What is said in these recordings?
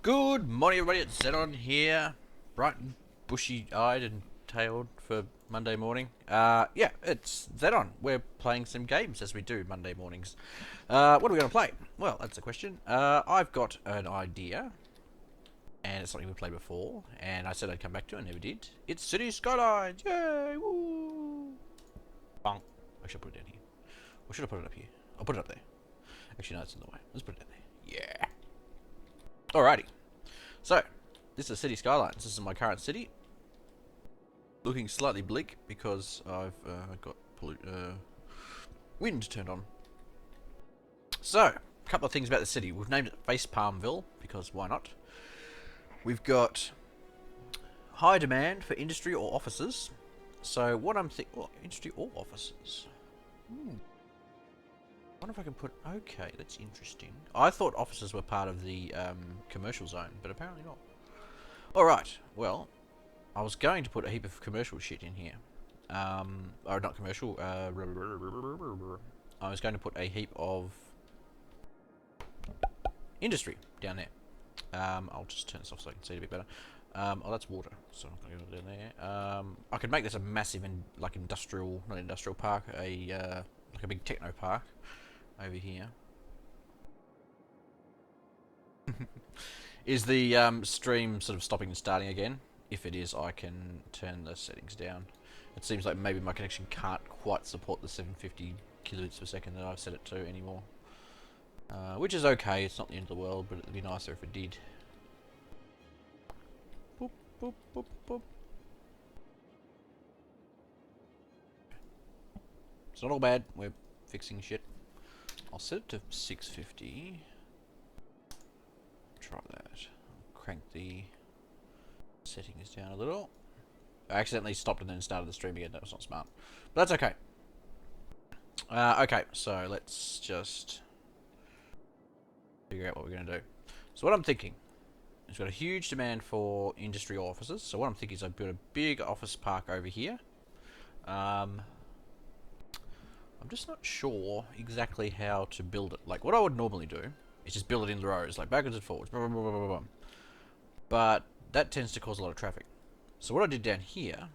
Good morning, everybody. It's Xenon here, bright and bushy-eyed and tailed for Monday morning. Yeah, it's Xenon. We're playing some games as we do Monday mornings. What are we going to play? Well, that's the question. I've got an idea, and it's something we've played before, and I said I'd come back to it, and never did. It's City Skylines. Yay! Woo! Bonk. I should put it down here. Or should I put it up here? I'll put it up there. Actually, no, it's in the way. Let's put it down there. Yeah. Alrighty. So, this is City Skylines. This is my current city. Looking slightly bleak because I've got wind turned on. So, a couple of things about the city. We've named it FacePalmville because why not? We've got high demand for industry or offices. So, what I'm thinking... Well, industry or offices. I wonder if I can put... Okay, that's interesting. I thought offices were part of the commercial zone, but apparently not. Alright, well, I was going to put a heap of commercial shit in here. Or not commercial, I was going to put a heap of industry down there. I'll just turn this off so I can see it a bit better. Oh, that's water, so I'm going to go down there. I could make this a massive, not industrial park, like a big techno park over here. Is the stream sort of stopping and starting again? If it is, I can turn the settings down. It seems like maybe my connection can't quite support the 750 kilobits per second that I've set it to anymore. Which is okay, it's not the end of the world, but it'd be nicer if it did. Boop, boop, boop, boop. It's not all bad, we're fixing shit. I'll set it to 650. Try that. I'll crank the settings down a little. I accidentally stopped and then started the stream again. That was not smart. But that's okay. Okay, so let's just figure out what we're going to do. So what I'm thinking is we've got a huge demand for industry offices. So what I'm thinking is I build a big office park over here. I'm just not sure exactly how to build it. Like, what I would normally do is just build it in rows, like backwards and forwards. Blah, blah, blah, blah, blah. But that tends to cause a lot of traffic. So what I did down here...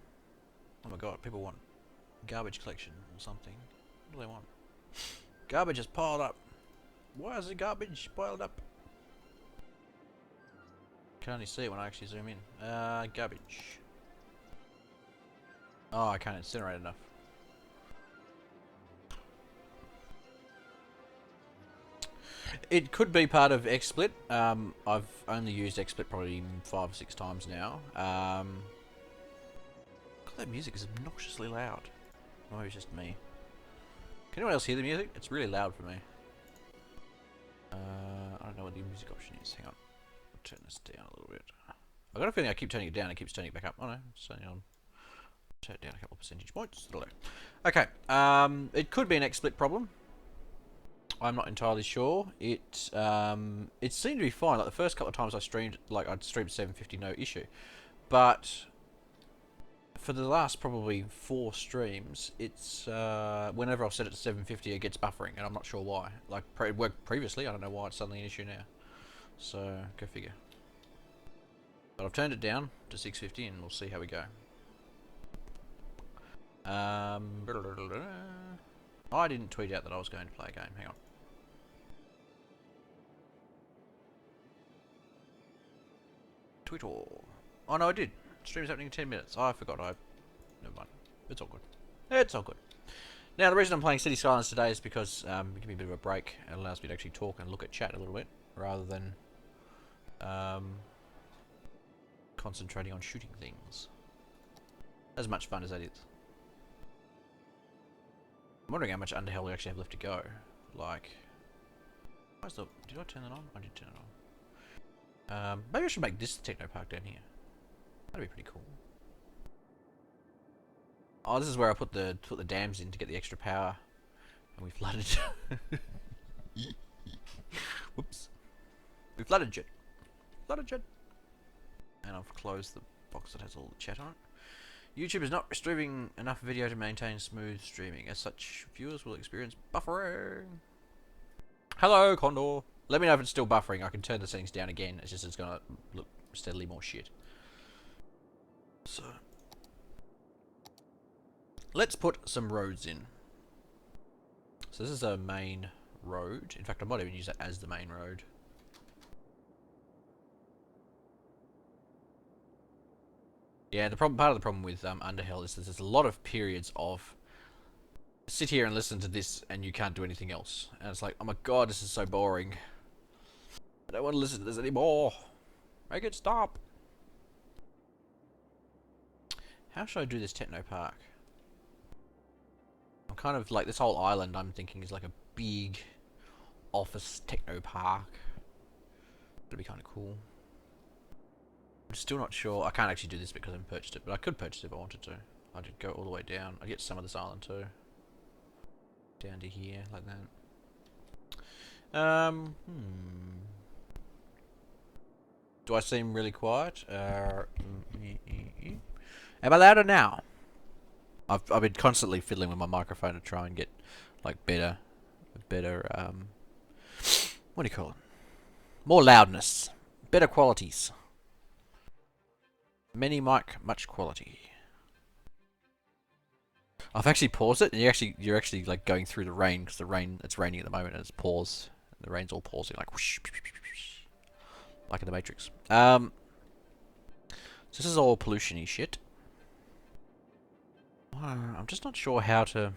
Oh my god, people want garbage collection or something. What do they want? Garbage is piled up. Why is the garbage piled up? Can only see it when I actually zoom in. Garbage. Oh, I can't incinerate enough. It could be part of XSplit. I've only used XSplit probably 5 or 6 times now. God, that music is obnoxiously loud. Or maybe it's just me. Can anyone else hear the music? It's really loud for me. I don't know what the music option is. Hang on. I'll turn this down a little bit. I've got a feeling I keep turning it down. It keeps turning it back up. Oh no, it's turning on. Turn it down a couple of percentage points. Okay. It could be an XSplit problem. I'm not entirely sure. It seemed to be fine. Like the first couple of times I streamed, like I'd streamed 750, no issue. But for the last probably 4 streams, it's whenever I've set it to 750, it gets buffering, and I'm not sure why. Like it worked previously, I don't know why it's suddenly an issue now. So go figure. But I've turned it down to 650, and we'll see how we go. I didn't tweet out that I was going to play a game. Hang on. Tweet all. Oh no, I did. Stream's happening in 10 minutes. Oh, I forgot. Never mind. It's all good. It's all good. Now, the reason I'm playing City Skylines today is because it gives me a bit of a break. It allows me to actually talk and look at chat a little bit, rather than concentrating on shooting things. As much fun as that is. I'm wondering how much Underhell we actually have left to go. Like, did I turn that on? I did turn it on. Maybe I should make this techno park down here. That'd be pretty cool. Oh, this is where I put the dams in to get the extra power, and we flooded. Whoops. We flooded it. And I've closed the box that has all the chat on it. YouTube is not retrieving enough video to maintain smooth streaming. As such, viewers will experience buffering. Hello, Condor. Let me know if it's still buffering. I can turn the settings down again. It's just it's gonna look steadily more shit. So let's put some roads in. So this is a main road. In fact, I might even use that as the main road. Yeah, part of the problem with Underhill is that there's a lot of periods of sit here and listen to this and you can't do anything else. And it's like, oh my god, this is so boring. I don't want to listen to this anymore. Make it stop. How should I do this techno park? I'm kind of like, this whole island I'm thinking is like a big office techno park. That'd be kind of cool. I'm still not sure. I can't actually do this because I haven't purchased it, but I could purchase it if I wanted to. I'd go all the way down. I'd get some of this island too. Down to here, like that. Do I seem really quiet? Am I louder now? I've been constantly fiddling with my microphone to try and get like better what do you call it? More loudness, better qualities. Many mic, much quality. I've actually paused it, and you're actually like going through the rain because it's raining at the moment and it's paused. The rain's all pausing like whoosh, like in the Matrix. So this is all pollution-y shit. I'm just not sure how to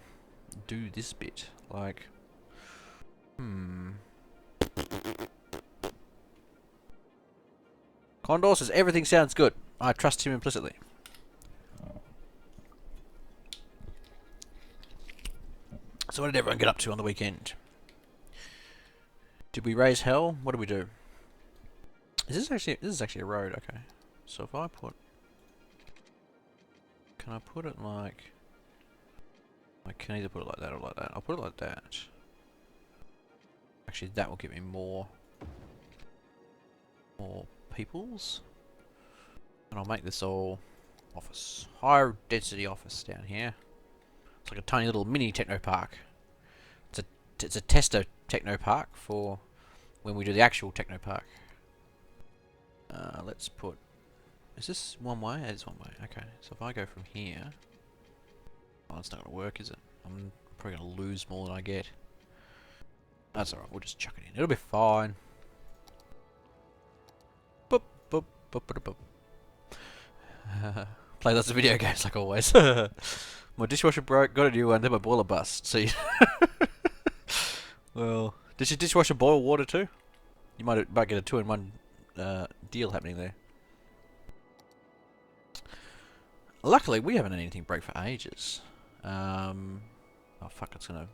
do this bit. Like, Condor says everything sounds good. I trust him implicitly. So what did everyone get up to on the weekend? Did we raise hell? What did we do? This is actually a road, okay. So if I put, can I put it like, I can either put it like that or like that. I'll put it like that. Actually, that will give me more peoples. And I'll make this all office. Higher density office down here. It's like a tiny little mini techno park. It's a tester techno park for when we do the actual techno park. Let's put. Is this one way? It is one way. Okay. So if I go from here, oh, it's not gonna work, is it? I'm probably gonna lose more than I get. That's alright. We'll just chuck it in. It'll be fine. Boop boop boop boop boop. Play lots of video games like always. My dishwasher broke, got a new one, then my boiler bust. See. Well, does your dishwasher boil water too? You might get a 2-in-1 deal happening there. Luckily, we haven't had anything break for ages. Oh fuck, it's gonna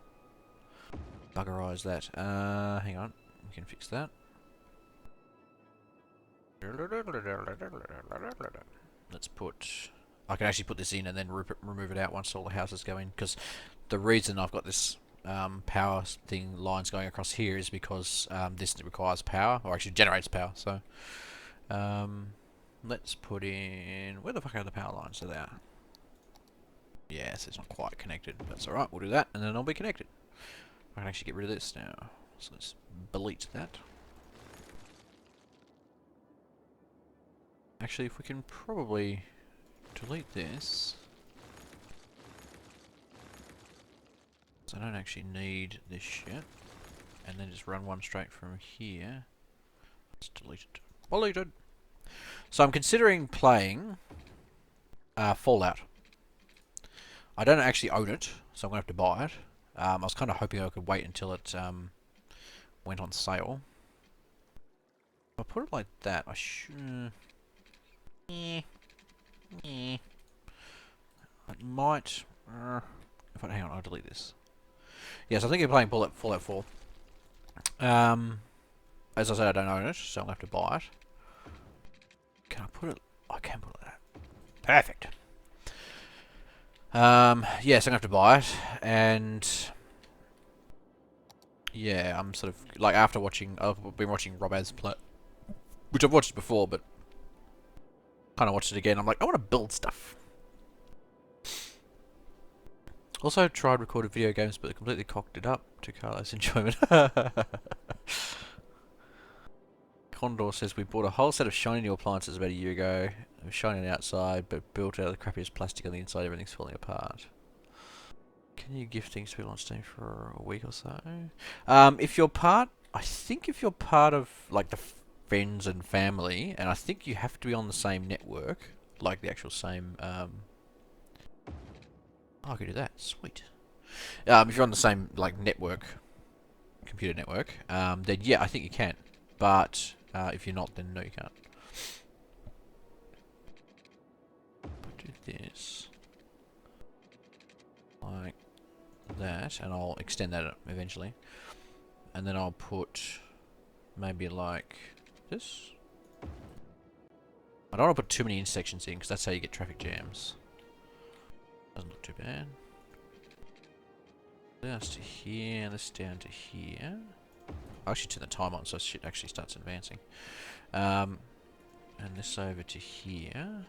buggerize that. Hang on, we can fix that. Let's put. I can actually put this in and then remove it out once all the houses go in. Because the reason I've got this power lines going across here is because this requires power, or actually generates power. So let's put in. Where the fuck are the power lines? So there. Yes, it's not quite connected. That's alright. We'll do that, and then I'll be connected. I can actually get rid of this now. So let's delete that. Actually, if we can probably delete this. So I don't actually need this shit. And then just run one straight from here. Let's delete it. Deleted. So I'm considering playing Fallout. I don't actually own it, so I'm going to have to buy it. I was kind of hoping I could wait until it went on sale. If I put it like that, I should... It might... if I, hang on, I'll delete this. Yes, I think I'm playing Fallout 4. As I said, I don't own it, so I'm going to have to buy it. Can I put it... I can put it like that. Perfect. Yes, I'm going to have to buy it, and... yeah, I'm sort of... like, after watching... I've been watching Rob As play... which I've watched before, but... kind of watched it again. I'm like, I want to build stuff. Also tried recording video games, but completely cocked it up to Carlos' enjoyment. Condor says we bought a whole set of shiny new appliances about a year ago. It was shiny on the outside, but built out of the crappiest plastic on the inside. Everything's falling apart. Can you gift things to people on Steam for a week or so? If you're part, I think if you're part of like the friends and family, and I think you have to be on the same network, like the actual same. Oh, I could do that. Sweet. If you're on the same like network, computer network, then yeah, I think you can. But if you're not, then no, you can't. Do this like that, and I'll extend that eventually. And then I'll put maybe like this. I don't want to put too many intersections in because that's how you get traffic jams. Doesn't look too bad. That's to here, this down to here. I'll actually turn the time on so shit actually starts advancing. And this over to here.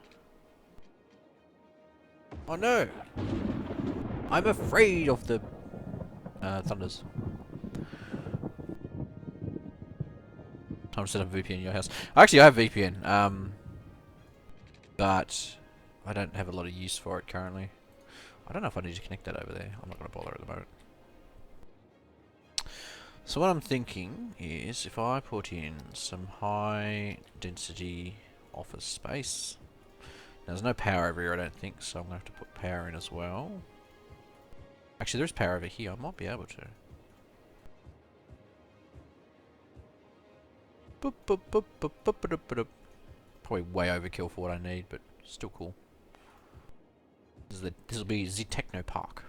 Oh no! I'm afraid of the thunders. Time to set up VPN in your house. Actually, I have VPN, but I don't have a lot of use for it currently. I don't know if I need to connect that over there. I'm not going to bother at the moment. So what I'm thinking is if I put in some high density office space. Now there's no power over here I don't think, so I'm going to have to put power in as well. Actually there is power over here, I might be able to. Boop, boop, boop, boop, boop, boop, boop, boop. Probably way overkill for what I need, but still cool. This will be the Techno Park.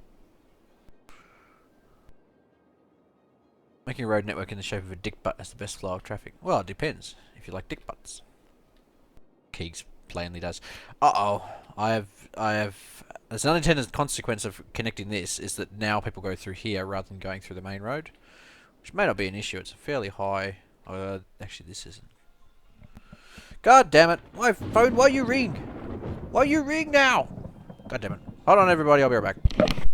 Making a road network in the shape of a dick butt has the best flow of traffic. Well, it depends. If you like dick butts. Keegs plainly does. Uh-oh. I have... There's an unintended consequence of connecting this is that now people go through here rather than going through the main road. Which may not be an issue. It's a fairly high... actually, this isn't. God damn it. My phone, why you ring? Why you ring now? God damn it. Hold on, everybody. I'll be right back.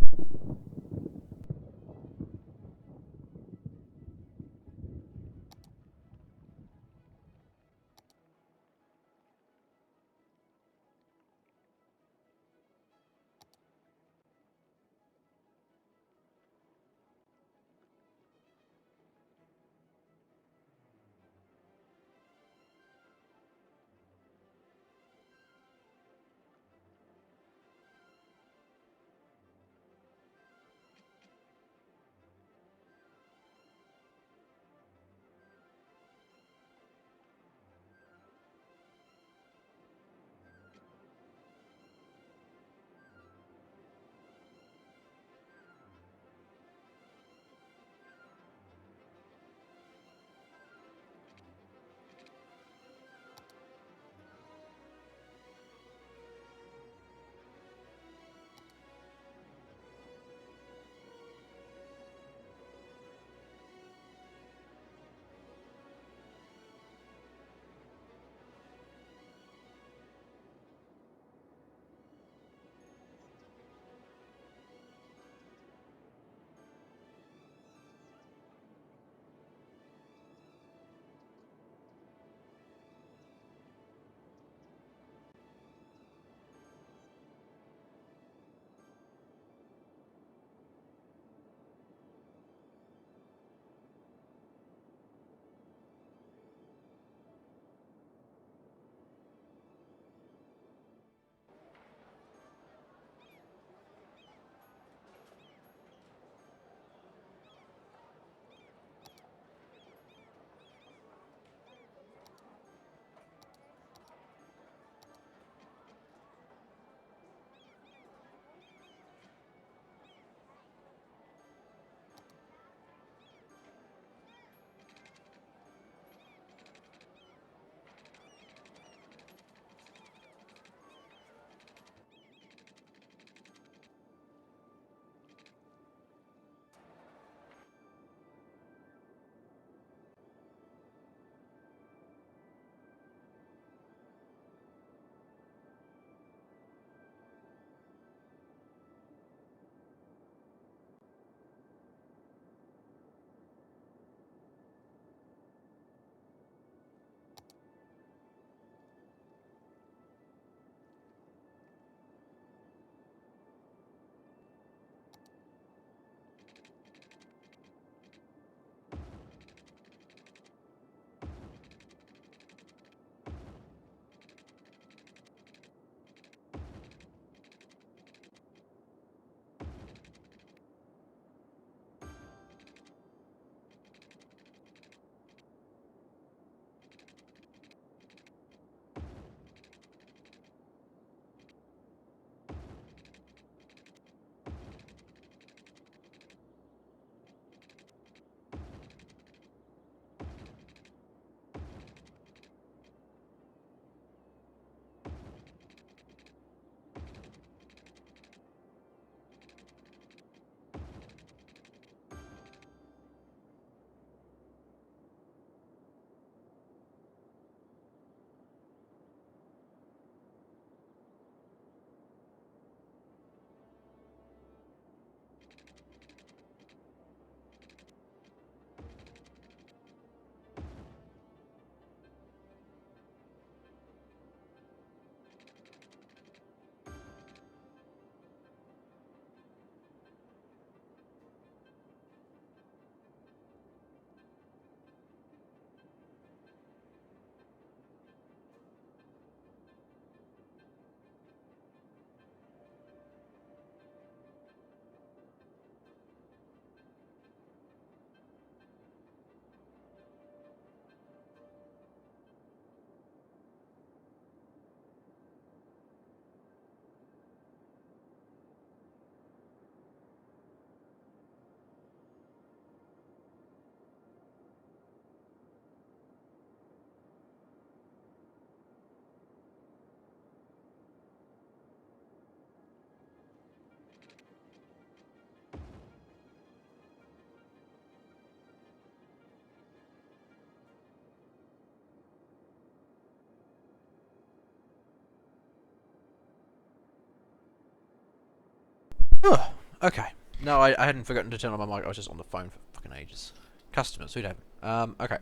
Oh, okay. No, I hadn't forgotten to turn on my mic. I was just on the phone for fucking ages. Customers, who'd have it? Okay.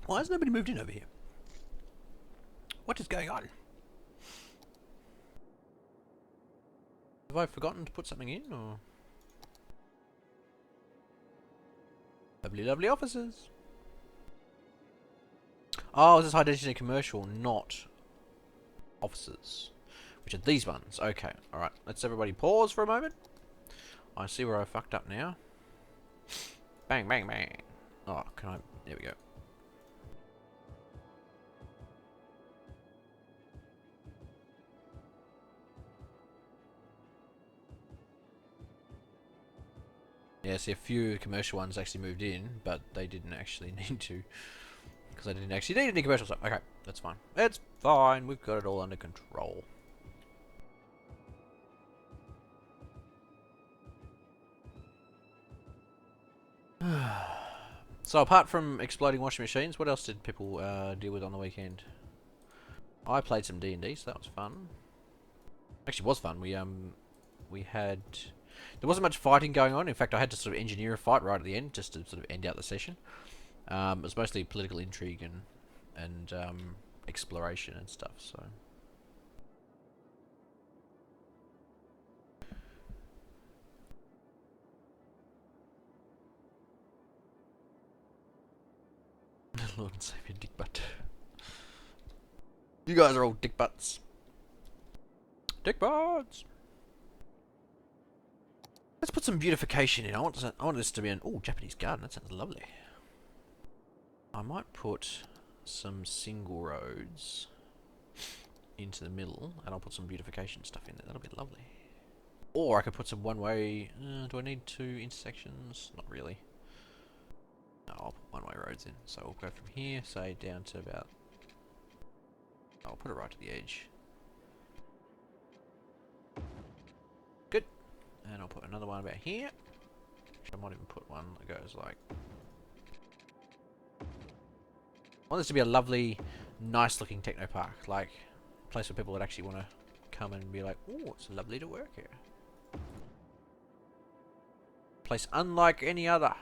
Why has nobody moved in over here? What is going on? Have I forgotten to put something in, or...? Lovely, lovely offices. Oh, this is high density commercial, not offices. Which are these ones. Okay, alright. Let's everybody pause for a moment. I see where I fucked up now. Bang, bang, bang. Oh, can I... There we go. Yeah, see, a few commercial ones actually moved in, but they didn't actually need to. Because I didn't actually need any commercial stuff. Okay, that's fine. It's fine. We've got it all under control. So apart from exploding washing machines, what else did people deal with on the weekend? I played some D&D, so that was fun. Actually, it was fun. We had... There wasn't much fighting going on. In fact, I had to sort of engineer a fight right at the end, just to sort of end out the session. It was mostly political intrigue and exploration and stuff, so... Lord and Savior dick butt. You guys are all dick butts. Dick butts! Let's put some beautification in. I want this to be an... Oh, Japanese garden. That sounds lovely. I might put some single roads into the middle, and I'll put some beautification stuff in there. That'll be lovely. Or I could put some one-way... do I need two intersections? Not really. No, I'll put one-way roads in. So we'll go from here, say, down to about... I'll put it right to the edge. Good. And I'll put another one about here. Actually, I might even put one that goes like... I want this to be a lovely, nice-looking techno park. Like, a place where people would actually want to come and be like, oh, it's lovely to work here. Place unlike any other.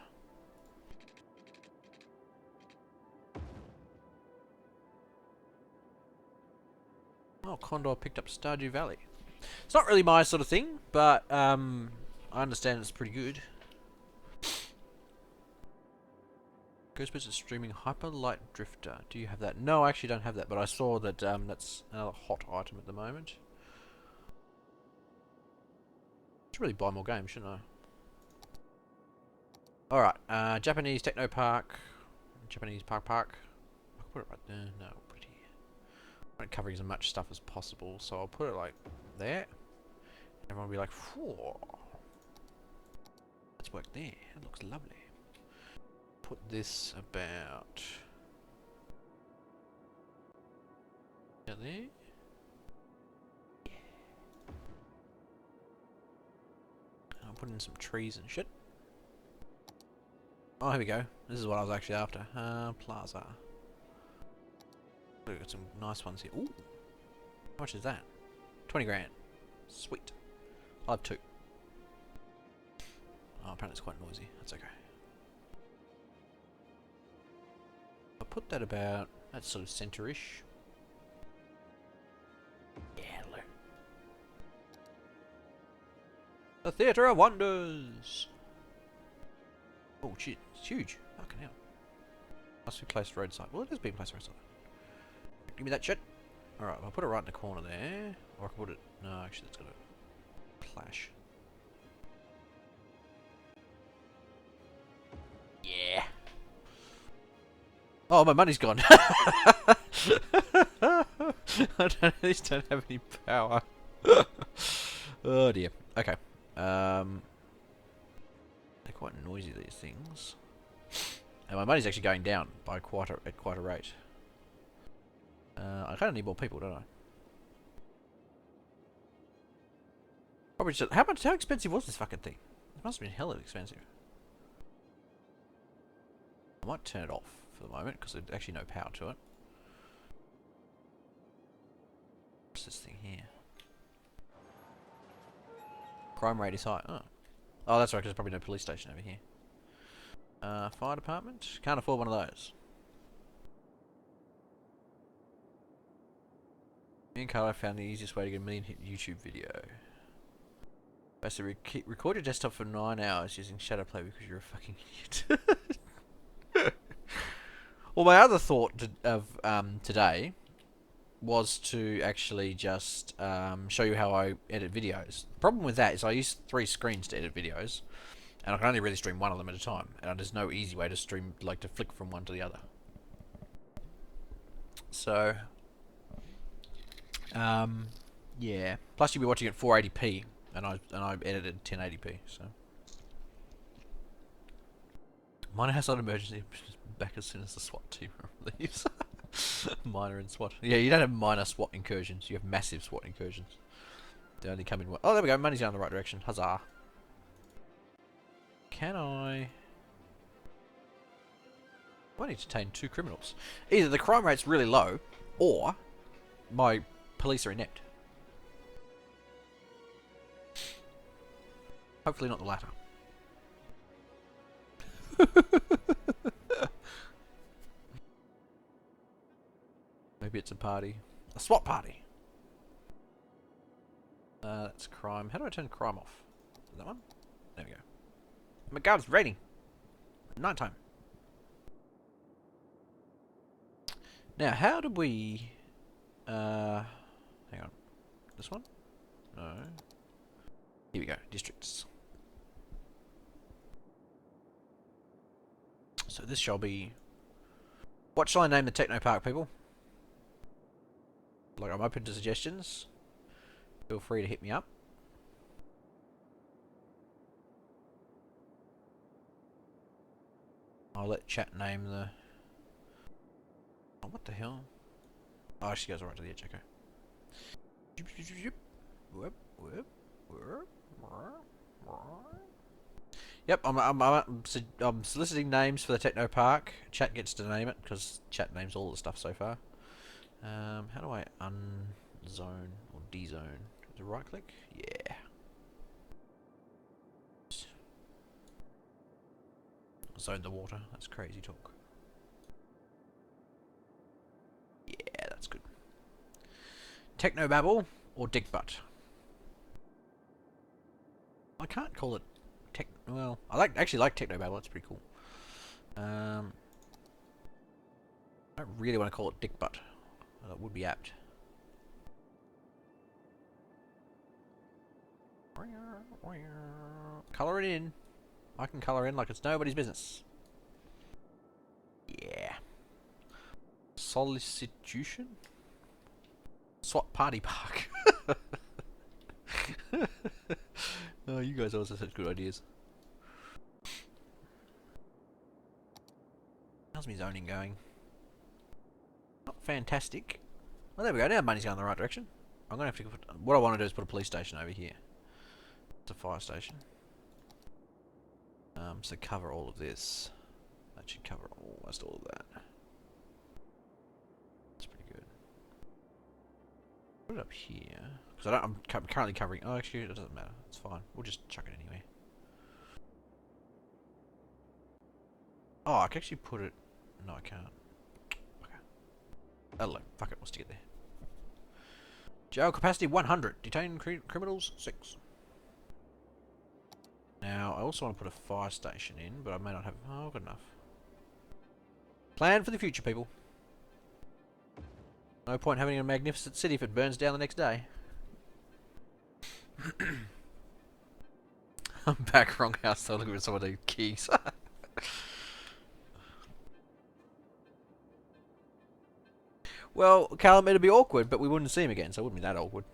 Oh, Condor picked up Stardew Valley. It's not really my sort of thing, but I understand it's pretty good. Ghostbusters streaming Hyper Light Drifter. Do you have that? No, I actually don't have that, but I saw that that's another hot item at the moment. I should really buy more games, shouldn't I? Alright, Japanese Techno Park. Japanese Park. I'll put it right there. No, pretty. I'm covering as much stuff as possible, so I'll put it like there. Everyone will be like, whoa. Let's work there. That looks lovely. Put this about there. Yeah. I'll put in some trees and shit. Oh, here we go. This is what I was actually after. Plaza. We've got some nice ones here. Ooh. How much is that? 20 grand. Sweet. I'll have two. Oh, apparently it's quite noisy. That's okay. I'll put that about... That's sort of centre-ish. Yeah, hello. The Theatre of Wonders! Oh, shit. It's huge. Fucking hell. Must be placed roadside. Well, it is being placed roadside. Give me that shit. Alright, I'll put it right in the corner there. Or I can put it... No, actually, that's got to clash. Yeah. Oh, my money's gone. These don't have any power. Oh dear. Okay. They're quite noisy, these things. And my money's actually going down by at quite a rate. I kind of need more people, don't I? Probably just... How expensive was this fucking thing? It must have been hella expensive. I might turn it off for the moment, because there's actually no power to it. What's this thing here? Crime rate is high. Oh, that's right, because there's probably no police station over here. Fire department? Can't afford one of those. Me and Carlo found the easiest way to get a million hit YouTube video. Basically, record your desktop for 9 hours using Shadowplay because you're a fucking idiot. Well, my other thought of today was to actually just show you how I edit videos. The problem with that is I use 3 screens to edit videos, and I can only really stream one of them at a time, and there's no easy way to stream, like to flick from one to the other. So, yeah. Plus, you'll be watching at 480p, and I edited 1080p. So, minor household emergency back as soon as the SWAT team leaves. Minor and SWAT. Yeah, you don't have minor SWAT incursions. You have massive SWAT incursions. They only come in one. Oh, there we go. Money's going in the right direction. Huzzah. Can I need to detain 2 criminals. Either the crime rate's really low, or my police are inept. Hopefully not the latter. Maybe it's a party. A SWAT party! That's crime. How do I turn crime off? Is that one? There we go. Oh my god, it's raining! Nighttime. Now, how do we... hang on. This one? No. Here we go. Districts. So this shall be... What shall I name the Techno Park, people? Like, I'm open to suggestions. Feel free to hit me up. I'll let chat name the... Oh, what the hell? Oh, she goes right to the edge, okay. Yep, I'm soliciting names for the Techno Park. Chat gets to name it, because chat names all the stuff so far. How do I unzone or dezone? Is it right click? Yeah. Zone the water. That's crazy talk. Yeah, that's good. Technobabble or Dickbutt? I can't call it tech. Well, I actually like Technobabble. That's pretty cool. I don't really want to call it Dickbutt. That would be apt. Color it in. I can color in like it's nobody's business. Yeah. Solicitation? SWAT Party Park. Oh, you guys always have such good ideas. How's my zoning going? Not fantastic. Well, there we go. Now money's going in the right direction. I'm gonna have to put... What I want to do is put a police station over here. It's a fire station. So cover all of this. That should cover almost all of that. That's pretty good. Put it up here. Because I'm currently covering... Oh, actually, it doesn't matter. It's fine. We'll just chuck it anyway. Oh, I can actually put it... No, I can't. Okay. Hello. Fuck it. We'll stick it there. Jail capacity 100. Detain criminals 6. Now, I also want to put a fire station in, but I may not have... Oh, good enough. Plan for the future, people. No point having a magnificent city if it burns down the next day. I'm back, wrong house, so looking at some of the keys. Well, Callum, it'd be awkward, but we wouldn't see him again, so it wouldn't be that awkward.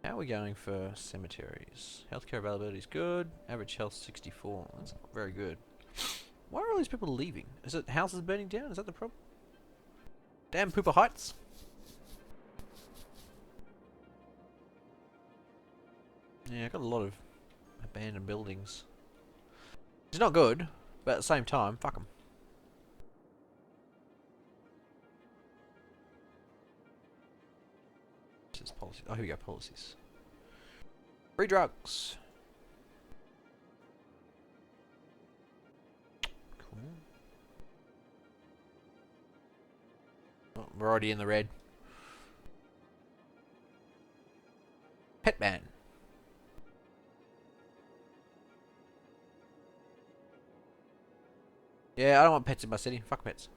How are we going for cemeteries? Healthcare availability is good. Average health 64. That's not very good. Why are all these people leaving? Is it houses burning down? Is that the problem? Damn Pooper Heights. Yeah, I've got a lot of abandoned buildings. It's not good, but at the same time, fuck them. Policies. Oh, here we go, policies. Free drugs. Cool. Oh, we're already in the red. Pet ban. Yeah, I don't want pets in my city. Fuck pets.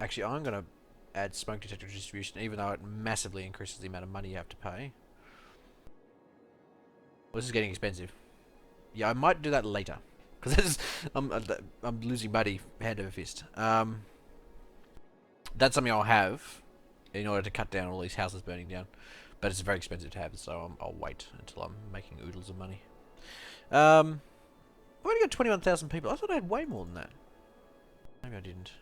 Actually, I'm gonna add smoke detector distribution, even though it massively increases the amount of money you have to pay. Well, this is getting expensive. Yeah, I might do that later, because I'm losing money hand over fist. That's something I'll have in order to cut down all these houses burning down, but it's very expensive to have, so I'll wait until I'm making oodles of money. I've only got 21,000 people. I thought I had way more than that. Maybe I didn't.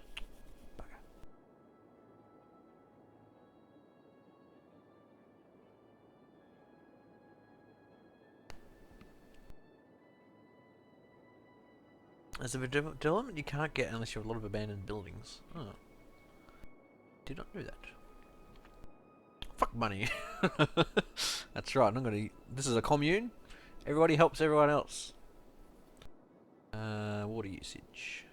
There's a development you can't get unless you have a lot of abandoned buildings. Oh. Did not know that. Fuck money. That's right, I'm gonna... This is a commune. Everybody helps everyone else. Water usage.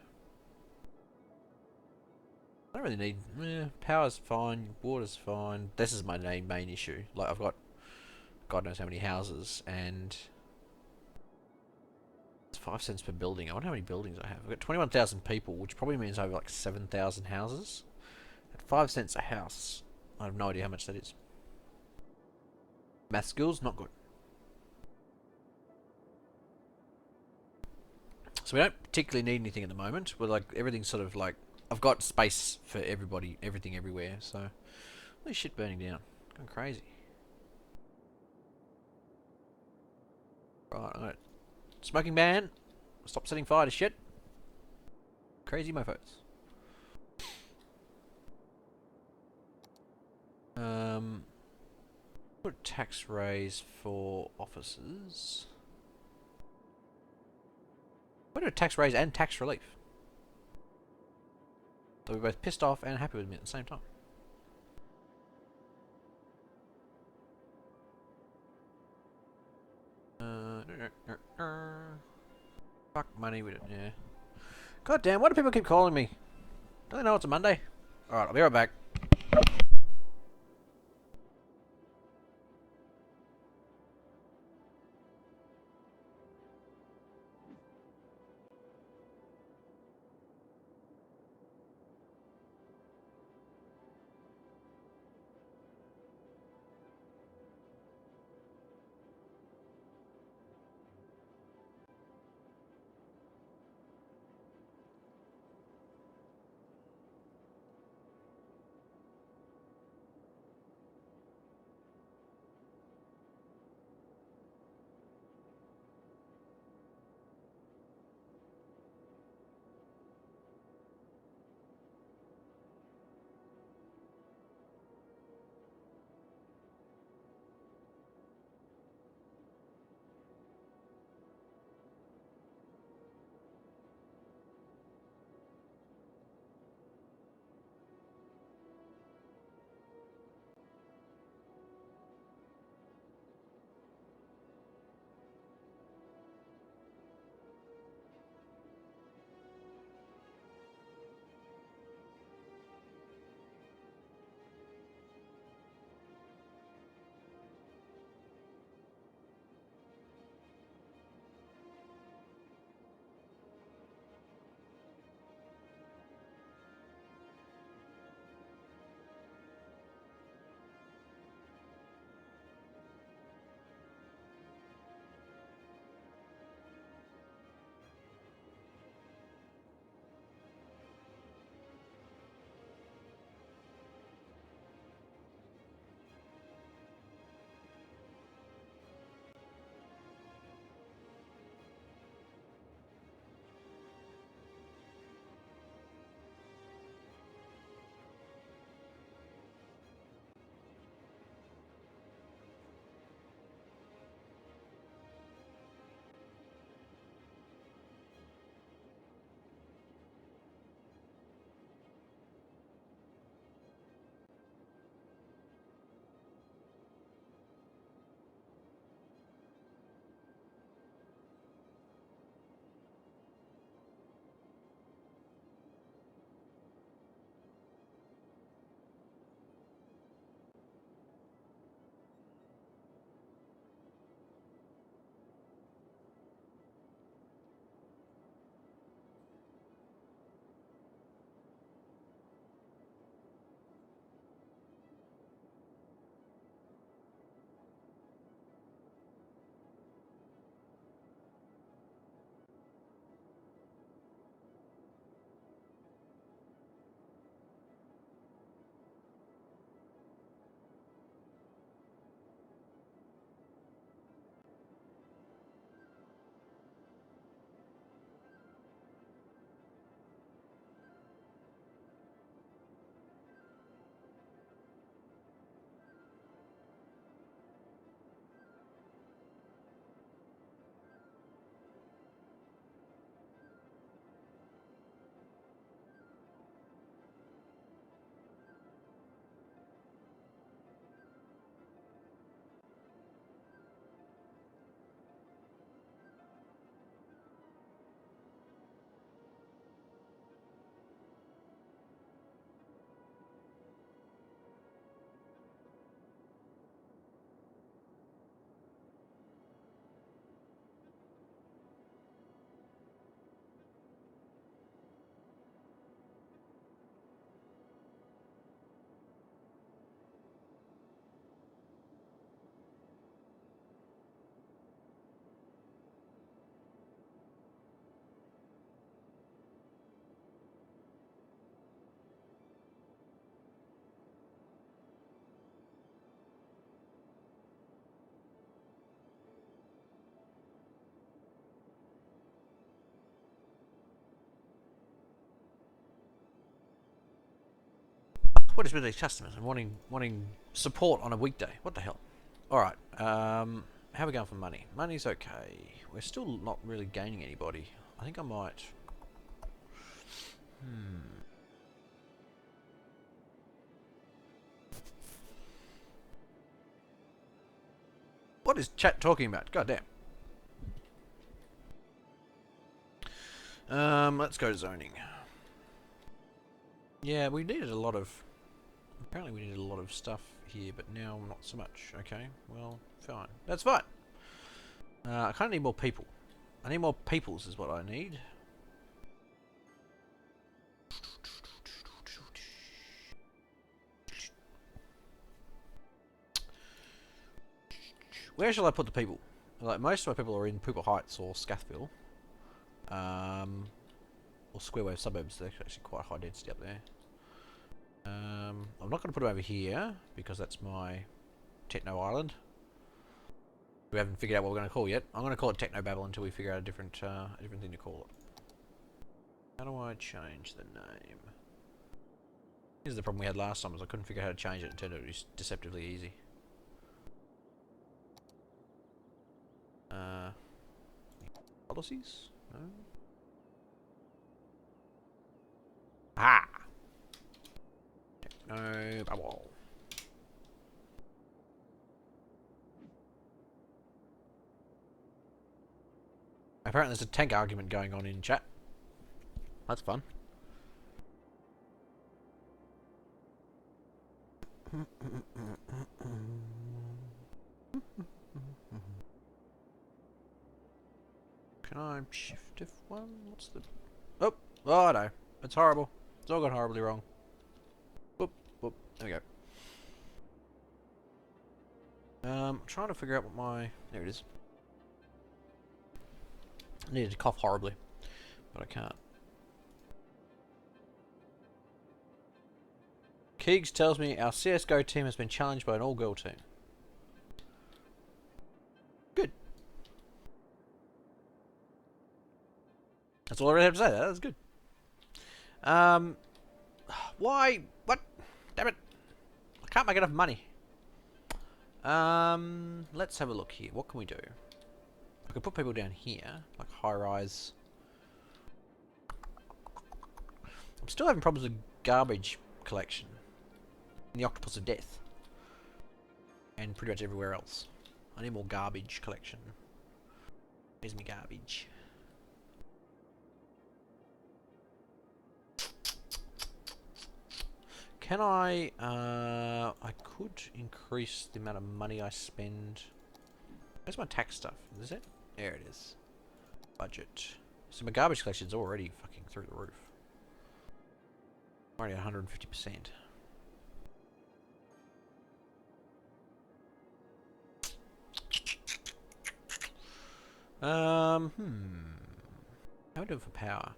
I don't really need... power's fine, water's fine. This is my main issue. Like, I've got... God knows how many houses, and... It's 5 cents per building. I wonder how many buildings I have. I've got 21,000 people, which probably means I have like 7,000 houses. At 5 cents a house, I have no idea how much that is. Math skills, not good. So we don't particularly need anything at the moment. We're like, everything's sort of like... I've got space for everybody, everything everywhere, so... All this shit burning down. Going crazy. Right, alright. Smoking ban. Stop setting fire to shit. Crazy mofos. Put a tax raise for officers. Put a tax raise and tax relief. They'll be both pissed off and happy with me at the same time. Fuck money, we don't... Yeah. God damn, why do people keep calling me? Don't they know it's a Monday? Alright, I'll be right back. What is with these customers and wanting support on a weekday? What the hell? Alright, how are we going for money? Money's okay. We're still not really gaining anybody. I think I might... What is chat talking about? God damn. Let's go to zoning. Yeah, we needed a lot of... Apparently we needed a lot of stuff here, but now not so much. Okay, well, fine. That's fine. I kind of need more people. I need more peoples is what I need. Where shall I put the people? Like, most of my people are in Pooper Heights or Scathville. Or Square Wave suburbs. They're actually quite high density up there. I'm not going to put them over here because that's my Techno Island. We haven't figured out what we're going to call yet. I'm going to call it Technobabble until we figure out a different thing to call it. How do I change the name? Here's the problem we had last time, was I couldn't figure out how to change it. It turned out it was deceptively easy. Policies? No. Ah! Technobabble. Apparently there's a tank argument going on in chat. That's fun. Can I shift F1? What's the... Oh! Oh no. It's horrible. It's all gone horribly wrong. Boop, boop. There we go. I'm trying to figure out what my... There it is. I needed to cough horribly, but I can't. Keegs tells me our CSGO team has been challenged by an all-girl team. Good. That's all I really have to say. That was good. Why? What? Damn it. I can't make enough money. Let's have a look here. What can we do? I could put people down here, like high-rise. I'm still having problems with garbage collection. And the Octopus of Death. And pretty much everywhere else. I need more garbage collection. Where's my garbage? Can I could increase the amount of money I spend. Where's my tax stuff? Is it? There it is. Budget. So my garbage collection's already fucking through the roof. Already 150%. How are we doing for power?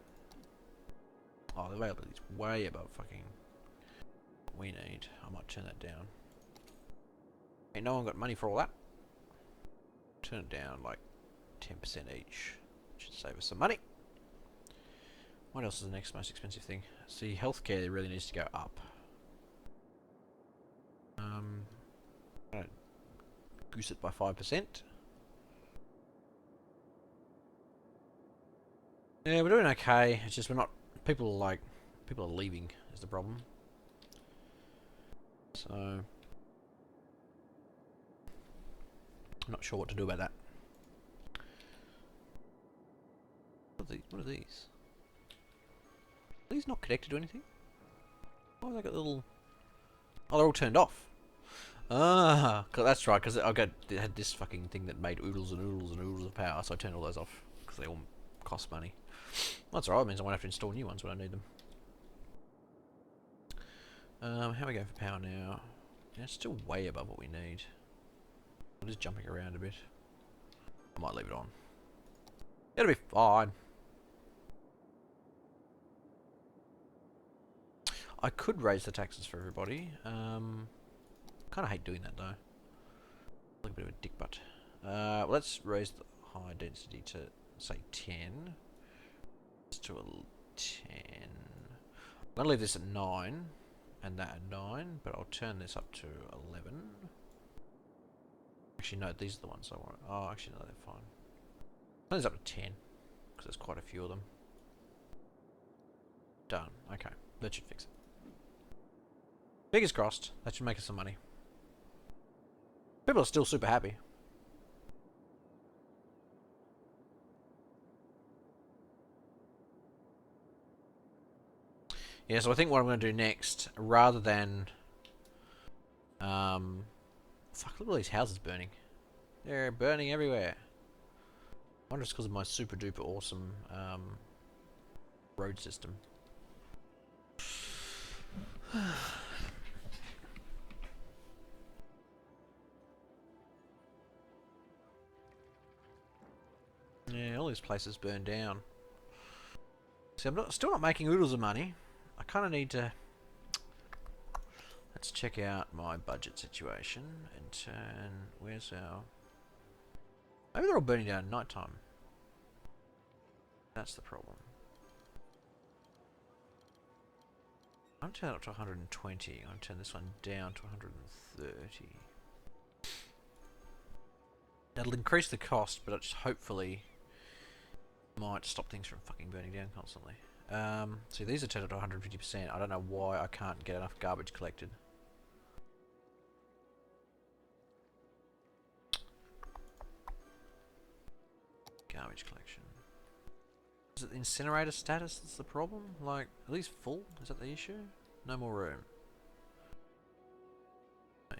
Oh, the availability is way above fucking what we need. I might turn that down. Ain't no one got money for all that. Turn it down like 10% each. Should save us some money. What else is the next most expensive thing? See, healthcare really needs to go up. I'm gonna goose it by 5%. Yeah, we're doing okay. It's just we're not. People are leaving is the problem. So I'm not sure what to do about that. What are these? Are these not connected to anything? Oh, they got little... Oh, they're all turned off. Ah, that's right, because they had this fucking thing that made oodles and oodles and oodles of power, so I turned all those off, because they all cost money. Well, that's alright, it means I won't have to install new ones when I need them. How we go for power now? Yeah, it's still way above what we need. I'm just jumping around a bit. I might leave it on. It'll be fine. I could raise the taxes for everybody. Kind of hate doing that though. Like a bit of a dick butt. Let's raise the high density to say 10. Let's do a 10. I'm gonna leave this at 9. and that at 9, but I'll turn this up to 11. Actually, no, these are the ones I want. Oh, actually, no, they're fine. Turn this up to 10, because there's quite a few of them. Done. Okay, that should fix it. Fingers crossed, that should make us some money. People are still super happy. Yeah, so I think what I'm going to do next, rather than... fuck, look at all these houses burning. They're burning everywhere. I wonder if it's because of my super duper awesome road system. Yeah, all these places burn down. See, I'm still not making oodles of money. I kind of need to... Let's check out my budget situation and turn... Where's our... Maybe they're all burning down at night time. That's the problem. I'm turning it up to 120. I'm going to turn this one down to 130. That'll increase the cost, but it just hopefully might stop things from fucking burning down constantly. See, these are turned up to 150%. I don't know why I can't get enough garbage collected. Garbage collection. Is it the incinerator status that's the problem? Like, are these full? Is that the issue? No more room.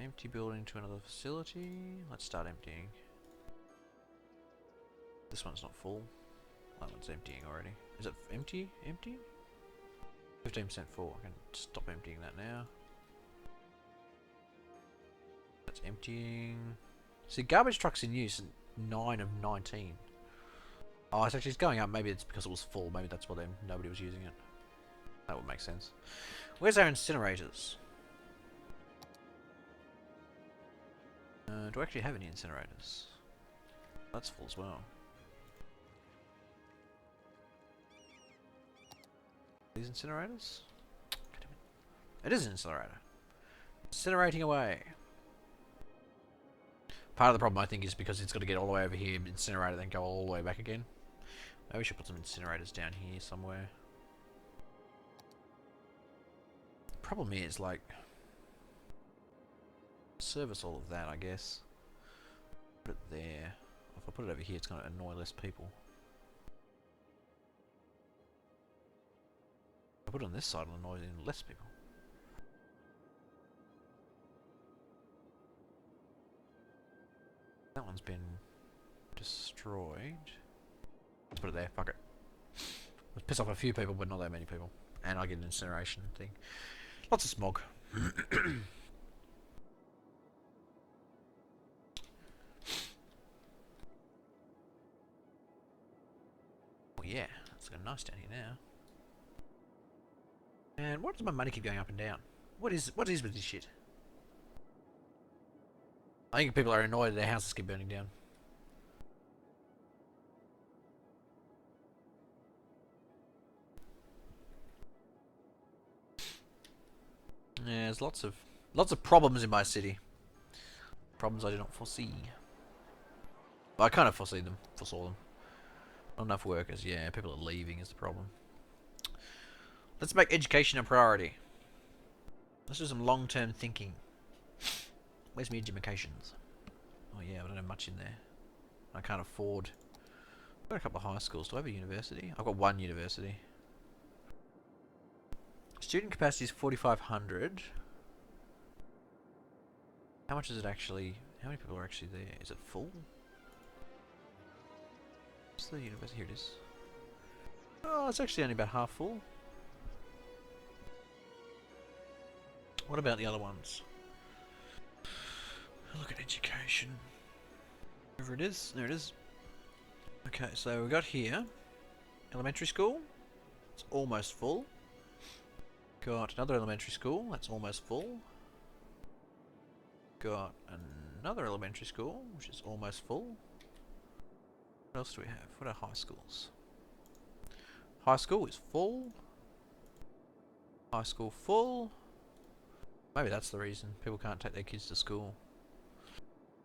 Empty building to another facility. Let's start emptying. This one's not full. That one's emptying already. Is it empty? Empty? 15% full. I can stop emptying that now. That's emptying. See, garbage truck's in use 9 of 19. Oh, it's actually going up. Maybe it's because it was full. Maybe that's why nobody was using it. That would make sense. Where's our incinerators? Do I actually have any incinerators? That's full as well. These incinerators? It is an incinerator. Incinerating away. Part of the problem, I think, is because it's got to get all the way over here, incinerate it, then go all the way back again. Maybe we should put some incinerators down here somewhere. The problem is, like... service all of that, I guess. Put it there. If I put it over here, it's going to annoy less people. If I put it on this side, it'll annoy even less people. That one's been destroyed. Let's put it there, fuck it. Let's piss off a few people, but not that many people. And I get an incineration thing. Lots of smog. Oh yeah, it's looking nice down here now. And why does my money keep going up and down? What is with this shit? I think people are annoyed that their houses keep burning down. Yeah, there's lots of problems in my city. Problems I do not foresee. Well, I kind of foresaw them. Not enough workers. Yeah, people are leaving is the problem. Let's make education a priority. Let's do some long-term thinking. Where's my educations? Oh yeah, I don't have much in there. I can't afford. I've got a couple of high schools. Do I have a university? I've got one university. Student capacity is 4,500. How much is it actually? How many people are actually there? Is it full? What's the university? Here it is. Oh, it's actually only about half full. What about the other ones? Look at education. Wherever it is. There it is. Okay, so we got here. Elementary school. It's almost full. Got another elementary school. That's almost full. Got another elementary school, which is almost full. What else do we have? What are high schools? High school is full. High school full. Maybe that's the reason people can't take their kids to school.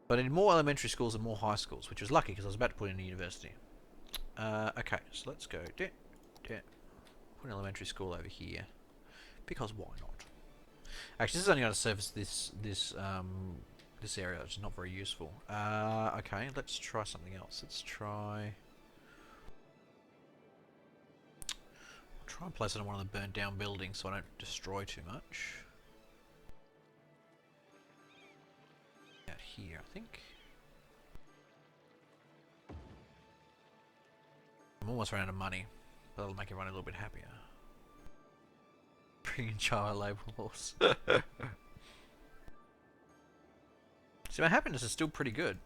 But in more elementary schools and more high schools, which was lucky because I was about to put in a university. Okay, so let's go. Put an elementary school over here because why not? Actually, this is only going to service this area, which is not very useful. Okay, let's try something else. Let's try and place it on one of the burnt down buildings so I don't destroy too much. Out here, I think. I'm almost running out of money. That'll make everyone a little bit happier. Bring in child labour laws. See, my happiness is still pretty good.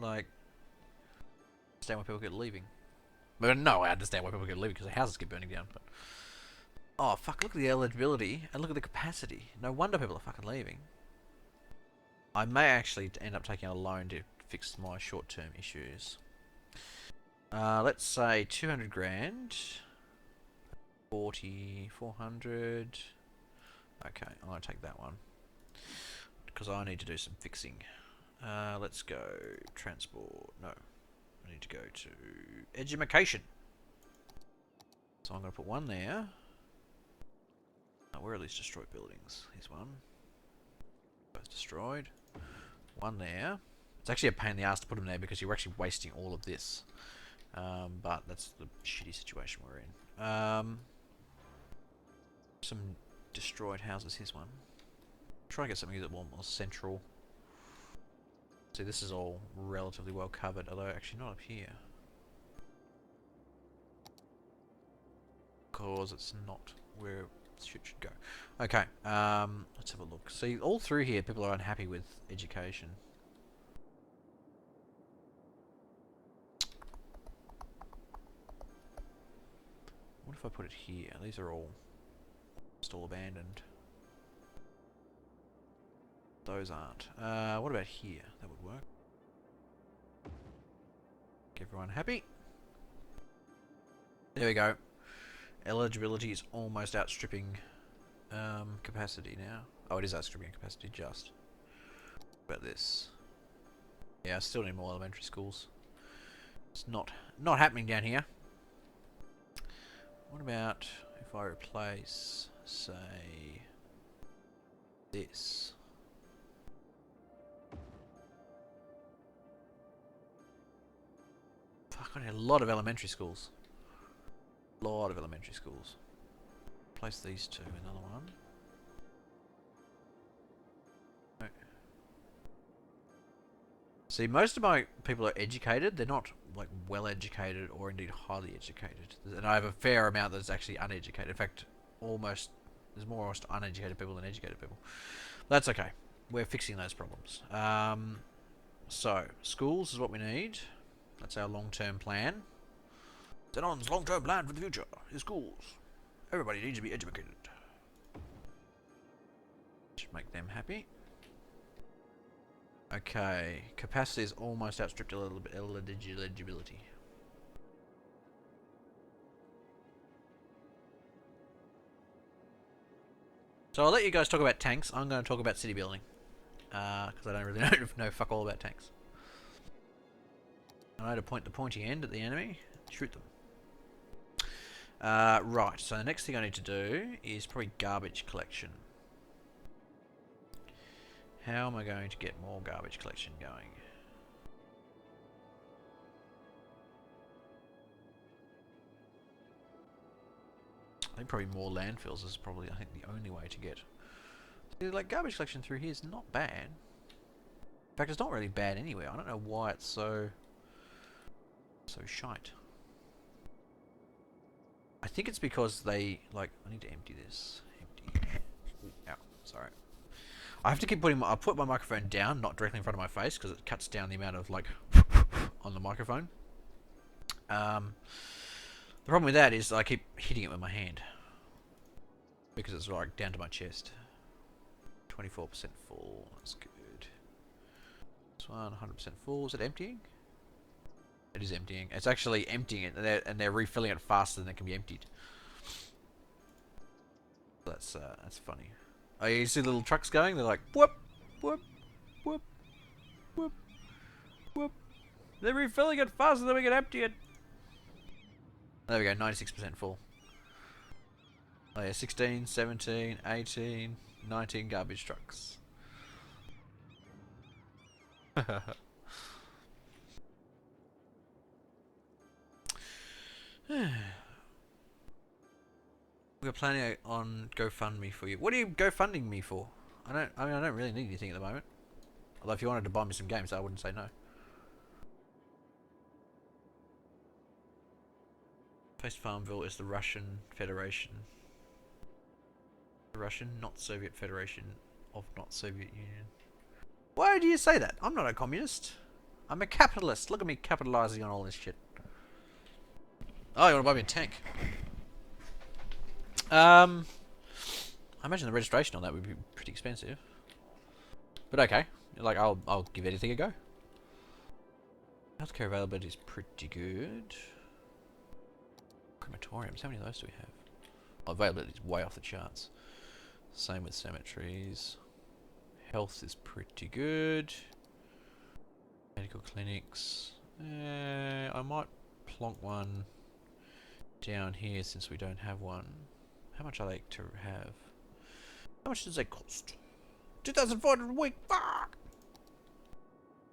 Like, I understand why people get leaving. But no, I understand why people get leaving because the houses keep burning down. But oh fuck! Look at the eligibility and look at the capacity. No wonder people are fucking leaving. I may actually end up taking a loan to fix my short-term issues. Let's say 200 grand. 400. Okay, I'm gonna take that one because I need to do some fixing. Let's go transport. No, I need to go to education. So I'm gonna put one there. Where are these destroyed buildings? Here's one. Both destroyed. One there. It's actually a pain in the ass to put them there because you're actually wasting all of this. But that's the shitty situation we're in. Some destroyed houses. Here's one. Try and get something a bit more central. See, this is all relatively well covered, although actually not up here. Because it's not where shit should go. Okay, let's have a look. See, all through here people are unhappy with education. What if I put it here? These are all still abandoned. Those aren't. What about here? That would work. Get everyone happy. There we go. Eligibility is almost outstripping capacity now. Oh, it is outstripping capacity just. What about this? Yeah, I still need more elementary schools. It's not happening down here. What about if I replace, say, this? Fuck, I need a lot of elementary schools. A lot of elementary schools. Place these two, another one. No. See, most of my people are educated. They're not like well educated or indeed highly educated. And I have a fair amount that's actually uneducated. In fact, there's more almost uneducated people than educated people. That's okay. We're fixing those problems. So, schools is what we need. That's our long-term plan. Xenon's long-term plan for the future is schools. Everybody needs to be educated. Should make them happy. Okay, capacity is almost outstripped a little bit eligibility. So I'll let you guys talk about tanks. I'm going to talk about city building. Because I don't really know fuck all about tanks. I know to point the pointy end at the enemy. Shoot them. Right, so the next thing I need to do is probably garbage collection. How am I going to get more garbage collection going? I think probably more landfills is probably, I think, the only way to get... See, like, garbage collection through here is not bad. In fact, it's not really bad anywhere. I don't know why it's so shite. I think it's because they, like, I need to empty this. Empty. Ooh, ow, sorry. I have to keep I put my microphone down, not directly in front of my face, because it cuts down the amount of, like, on the microphone. The problem with that is I keep hitting it with my hand. Because it's, like, down to my chest. 24% full, that's good. This one, 100% full. Is it emptying? It is emptying. It's actually emptying it, and they're refilling it faster than it can be emptied. That's funny. Oh, you see the little trucks going? They're like, whoop, whoop, whoop, whoop, whoop. They're refilling it faster than we can empty it. There we go, 96% full. Oh yeah, 16, 17, 18, 19 garbage trucks. We're planning on GoFundMe for you. What are you GoFunding me for? I mean, I don't really need anything at the moment. Although if you wanted to buy me some games, I wouldn't say no. FacePalmville is the Russian Federation. The Russian, not Soviet Federation of not Soviet Union. Why do you say that? I'm not a communist. I'm a capitalist. Look at me capitalizing on all this shit. Oh, you want to buy me a tank? I imagine the registration on that would be pretty expensive. But okay. Like, I'll give anything a go. Healthcare availability is pretty good. Crematoriums, how many of those do we have? Oh, availability is way off the charts. Same with cemeteries. Health is pretty good. Medical clinics. I might plonk one down here since we don't have one. How much are they to have? How much does they cost? 2,400 a week. Fuck!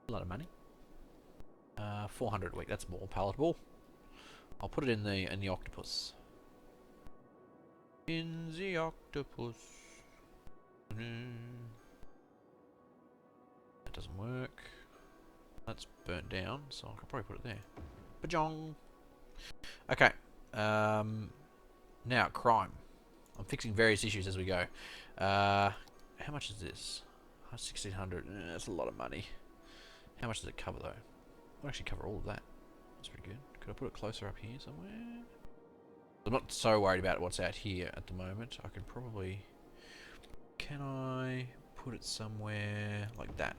A lot of money. 400 a week. That's more palatable. I'll put it in the octopus. In the octopus. That doesn't work. That's burnt down, so I can probably put it there. Bajong. Okay. Now crime. I'm fixing various issues as we go. How much is this? 1,600. That's a lot of money. How much does it cover though? I'll actually cover all of that. That's pretty good. Could I put it closer up here somewhere? I'm not so worried about what's out here at the moment. I could probably... Can I put it somewhere like that?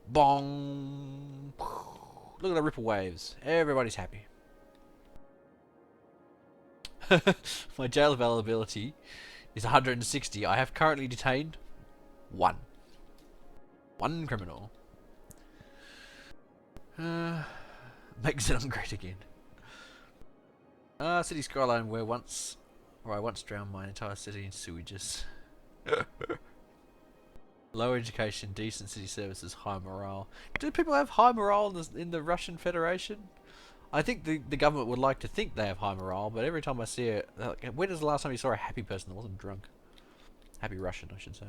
Bong! Look at the ripple waves. Everybody's happy. My jail availability is 160. I have currently detained one criminal. Make Xenon great again. City Skyline where I once drowned my entire city in sewages. Low education, decent city services, high morale. Do people have high morale in the Russian Federation? I think the government would like to think they have high morale, but every time I see it, like, when is the last time you saw a happy person that wasn't drunk? Happy Russian, I should say.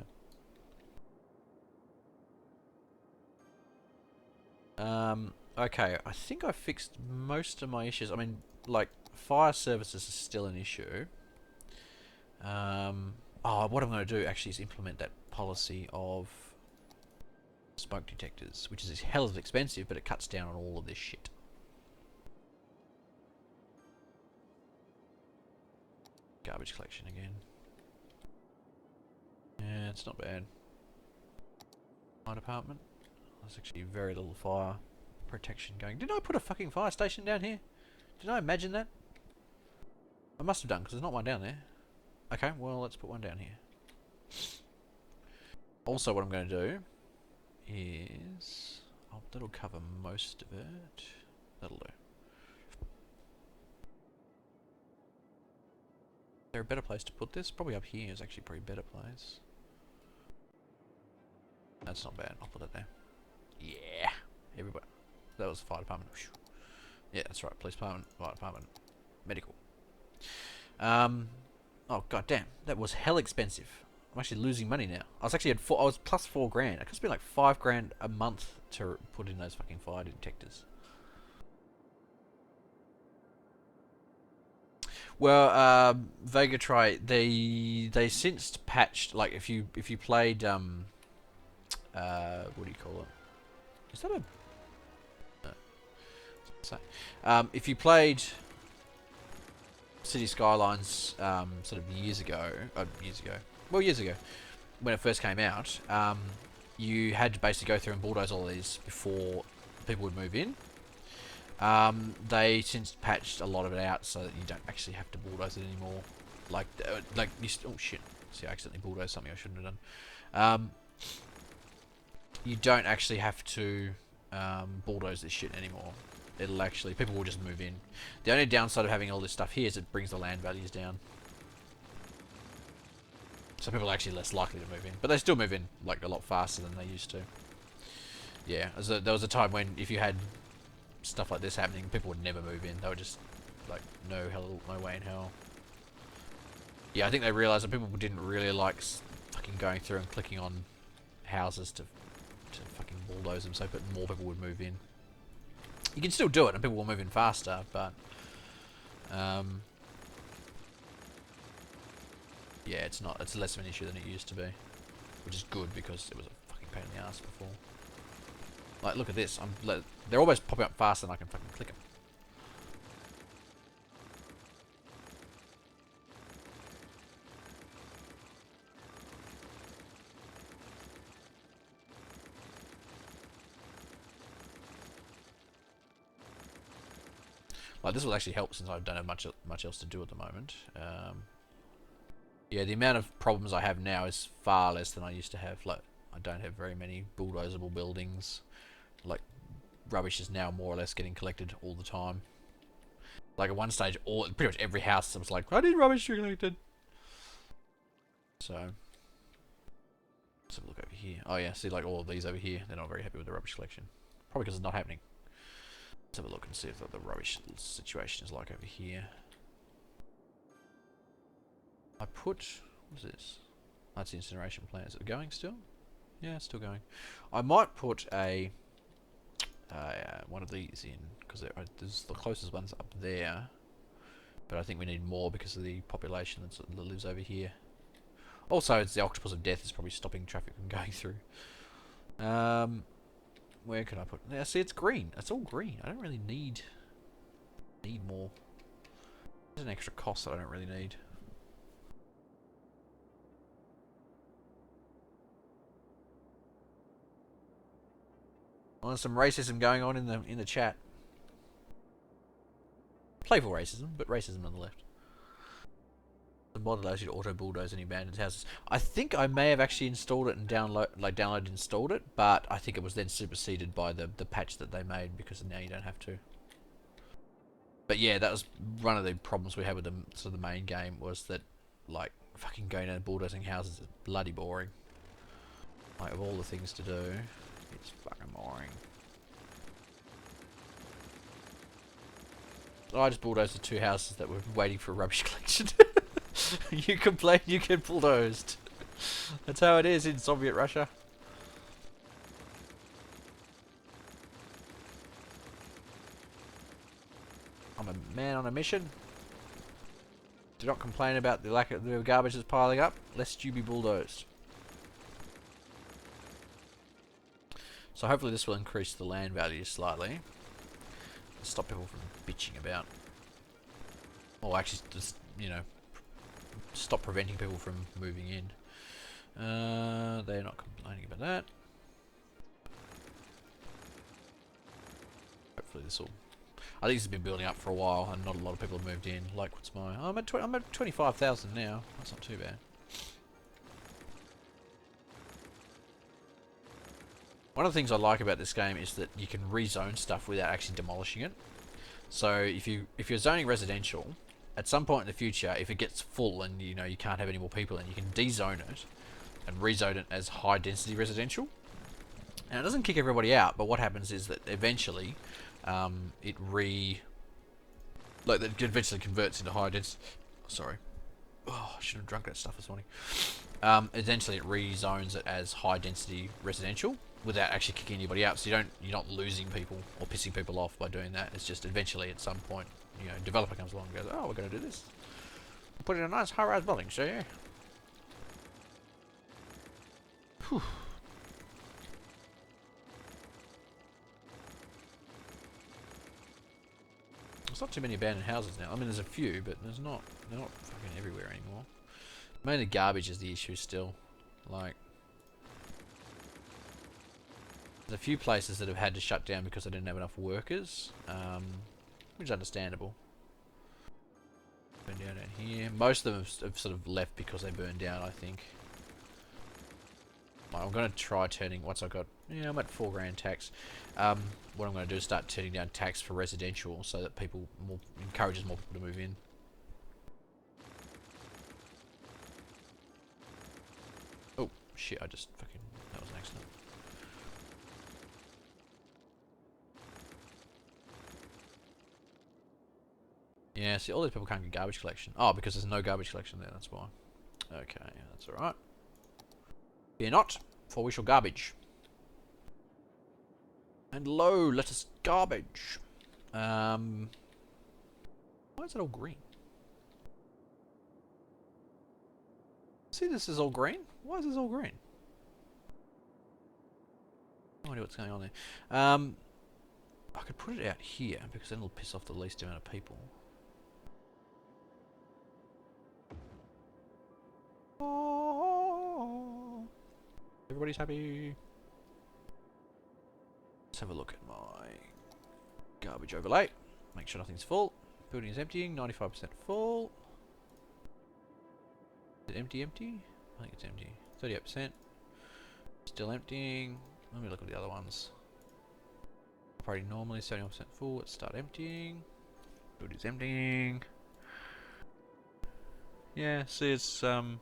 Okay, I think I fixed most of my issues. I mean, like, fire services is still an issue. Oh, what I'm going to do actually is implement that policy of smoke detectors, which is hell of expensive, but it cuts down on all of this shit. Garbage collection again. Yeah, it's not bad. My department. There's actually very little fire protection going. Didn't I put a fucking fire station down here? Did I imagine that? I must have done, because there's not one down there. Okay, well, let's put one down here. Also, what I'm going to do is... Oh, that'll cover most of it. That'll do. Is there a better place to put this? Probably up here is actually probably a better place. That's not bad. I'll put it there. Yeah! Everybody. That was the fire department. Yeah, that's right. Police department, fire department, medical. Oh god damn, that was hell expensive. I'm actually losing money now. I was actually at I was plus $4,000. It cost me like $5,000 a month to put in those fucking fire detectors. Well, Vegatry, they since patched, like if you played what do you call it? Is that a no. So, if you played City Skylines sort of years ago, when it first came out, you had to basically go through and bulldoze all these before people would move in. They since patched a lot of it out so that you don't actually have to bulldoze it anymore. Like you oh shit, See, I accidentally bulldozed something I shouldn't have done. You don't actually have to bulldoze this shit anymore. It'll actually, people will just move in. The only downside of having all this stuff here is it brings the land values down. So people are actually less likely to move in. But they still move in like a lot faster than they used to. Yeah, there was a time when if you had stuff like this happening, people would never move in. They would just, like, no way in hell. Yeah, I think they realised that people didn't really like fucking going through and clicking on houses to fucking bulldoze them, so more people would move in. You can still do it and people will move in faster, but yeah, it's less of an issue than it used to be, which is good because it was a fucking pain in the ass before. Like, look at this. They're almost popping up faster than I can fucking click them. Like, this will actually help since I don't have much else to do at the moment. Yeah, the amount of problems I have now is far less than I used to have. Like, I don't have very many bulldozable buildings. Like, rubbish is now more or less getting collected all the time. Like, at one stage, pretty much every house was like, I need rubbish to be collected. So, let's have a look over here. Oh yeah, see, like, all of these over here, they're not very happy with the rubbish collection. Probably because it's not happening. Let's have a look and see if the rubbish situation is like over here. I put... what's this? That's the incineration plant. Is it going still? Yeah, it's still going. I might put a... one of these in, because there's the closest one's up there. But I think we need more because of the population that lives over here. Also, it's the octopus of death is probably stopping traffic from going through. Where can I put... yeah, see, it's green. It's all green. I don't really need more. There's an extra cost that I don't really need. Well, there's some racism going on in the chat. Playful racism, but racism on the left. The mod allows you to auto bulldoze any abandoned houses. I think I may have actually installed it and downloaded and installed it, but I think it was then superseded by the patch that they made because now you don't have to. But yeah, that was one of the problems we had with the main game was that, like, fucking going down and bulldozing houses is bloody boring. Like, of all the things to do, it's fucking boring. Oh, I just bulldozed the 2 houses that were waiting for rubbish collection. You complain, you get bulldozed. That's how it is in Soviet Russia. I'm a man on a mission. Do not complain about the lack of the garbage that's piling up, lest you be bulldozed. So hopefully this will increase the land value slightly. Stop people from bitching about. Or actually just, you know, stop preventing people from moving in. They're not complaining about that. Hopefully this will... I think this has been building up for a while and not a lot of people have moved in. Like, what's my... oh, I'm at 25,000 now. That's not too bad. One of the things I like about this game is that you can rezone stuff without actually demolishing it. So if you're zoning residential, at some point in the future, if it gets full and you know you can't have any more people in, you can dezone it and rezone it as high density residential. And it doesn't kick everybody out, but what happens is that eventually it eventually converts into high density. Sorry. Oh, I should have drunk that stuff this morning. Eventually it rezones it as high density residential without actually kicking anybody out, so you're not losing people or pissing people off by doing that. It's just eventually at some point, you know, developer comes along and goes, oh, we're going to do this. Put in a nice high-rise building, so yeah. Whew. There's not too many abandoned houses now. I mean, there's a few, but they're not fucking everywhere anymore. Mainly garbage is the issue still. Like, there's a few places that have had to shut down because they didn't have enough workers, which is understandable. Burned down here. Most of them have sort of left because they burned down, I think. I'm going to try turning, once I've got, yeah, I'm at 4 grand tax. What I'm going to do is start turning down tax for residential so that people, encourages more people to move in. Oh, shit, I just fucking, that was an accident. Yeah, see, all these people can't get garbage collection. Oh, because there's no garbage collection there, that's why. Okay, that's alright. Fear not, for we shall garbage. And lo, let us garbage. Why is it all green? See, this is all green? Why is this all green? No idea what's going on there. I could put it out here, because then it'll piss off the least amount of people. Oh, everybody's happy. Let's have a look at my garbage overlay. Make sure nothing's full. Building is emptying, 95% full. Is it empty? I think it's empty. 38%. Still emptying. Let me look at the other ones. Operating normally, 71% full. Let's start emptying. Building is emptying. Yeah, see, it's the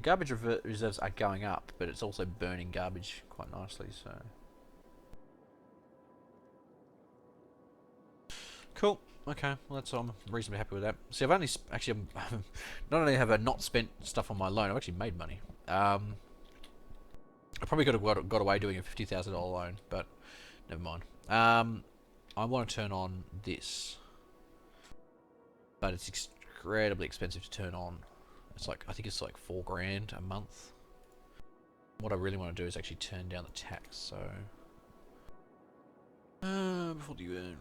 garbage reserves are going up, but it's also burning garbage quite nicely, so. Cool. Okay, well that's I'm reasonably happy with that. See, I've only actually not only have I not spent stuff on my loan, I've actually made money. I probably could have got away doing a $50,000 loan, but never mind. I want to turn on this, but it's incredibly expensive to turn on. It's like, I think it's like 4 grand a month. What I really want to do is actually turn down the tax. So before the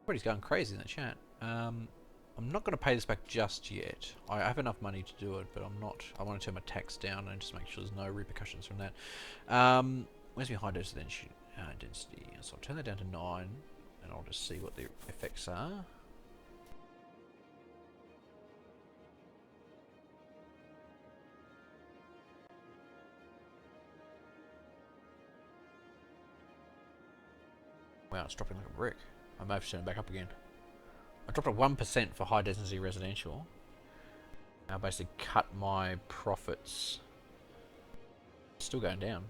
everybody's going crazy in the chat. I'm not going to pay this back just yet. I have enough money to do it, but I'm not. I want to turn my tax down and just make sure there's no repercussions from that. Where's my high density? So I'll turn that down to 9, and I'll just see what the effects are. Wow, it's dropping like a brick. I may have to turn it back up again. I dropped it 1% for high density residential. I basically cut my profits. Still going down.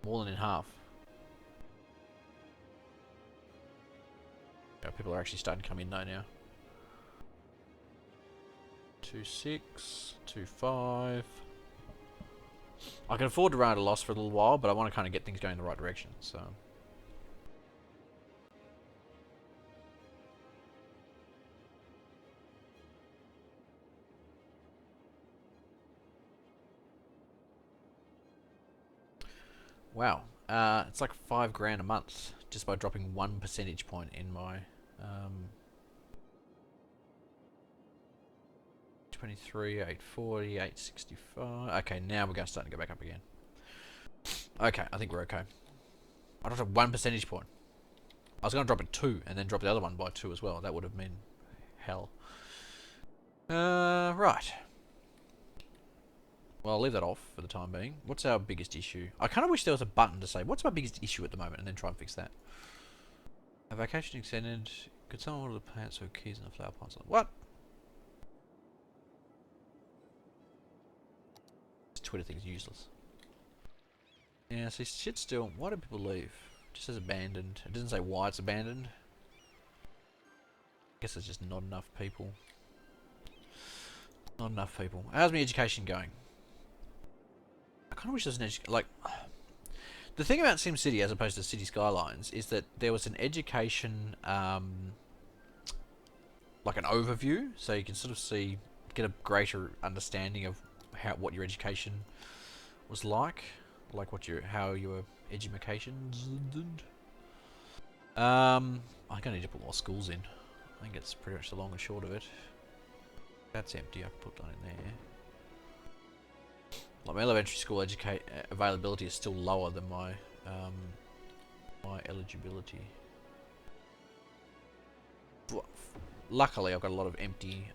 More than in half. Yeah, people are actually starting to come in though now. 2.6, 2.5. I can afford to run at a loss for a little while, but I want to kind of get things going in the right direction, so. Wow, it's like 5 grand a month just by dropping 1 percentage point in my 23, 840, 865. Okay, now we're going to start to go back up again. Okay, I think we're okay. I dropped it 1 percentage point. I was going to drop it 2 and then drop the other one by 2 as well. That would have been hell. Right. Well, I'll leave that off for the time being. What's our biggest issue? I kind of wish there was a button to say, what's my biggest issue at the moment, and then try and fix that. A vacation extended. Could someone order the plants with keys and the flower pots? What? This Twitter thing's useless. Yeah, see, shit still. Why do people leave? It just says abandoned. It doesn't say why it's abandoned. I guess there's just not enough people. Not enough people. How's my education going? I kind of wish there was an like. The thing about SimCity as opposed to City Skylines is that there was an education, like an overview, so you can sort of see, get a greater understanding of what your education was like what how your educations. I'm gonna need to put more schools in. I think it's pretty much the long and short of it. That's empty. I can put that in there. Like my elementary school availability is still lower than my my eligibility. Luckily, I've got a lot of empty,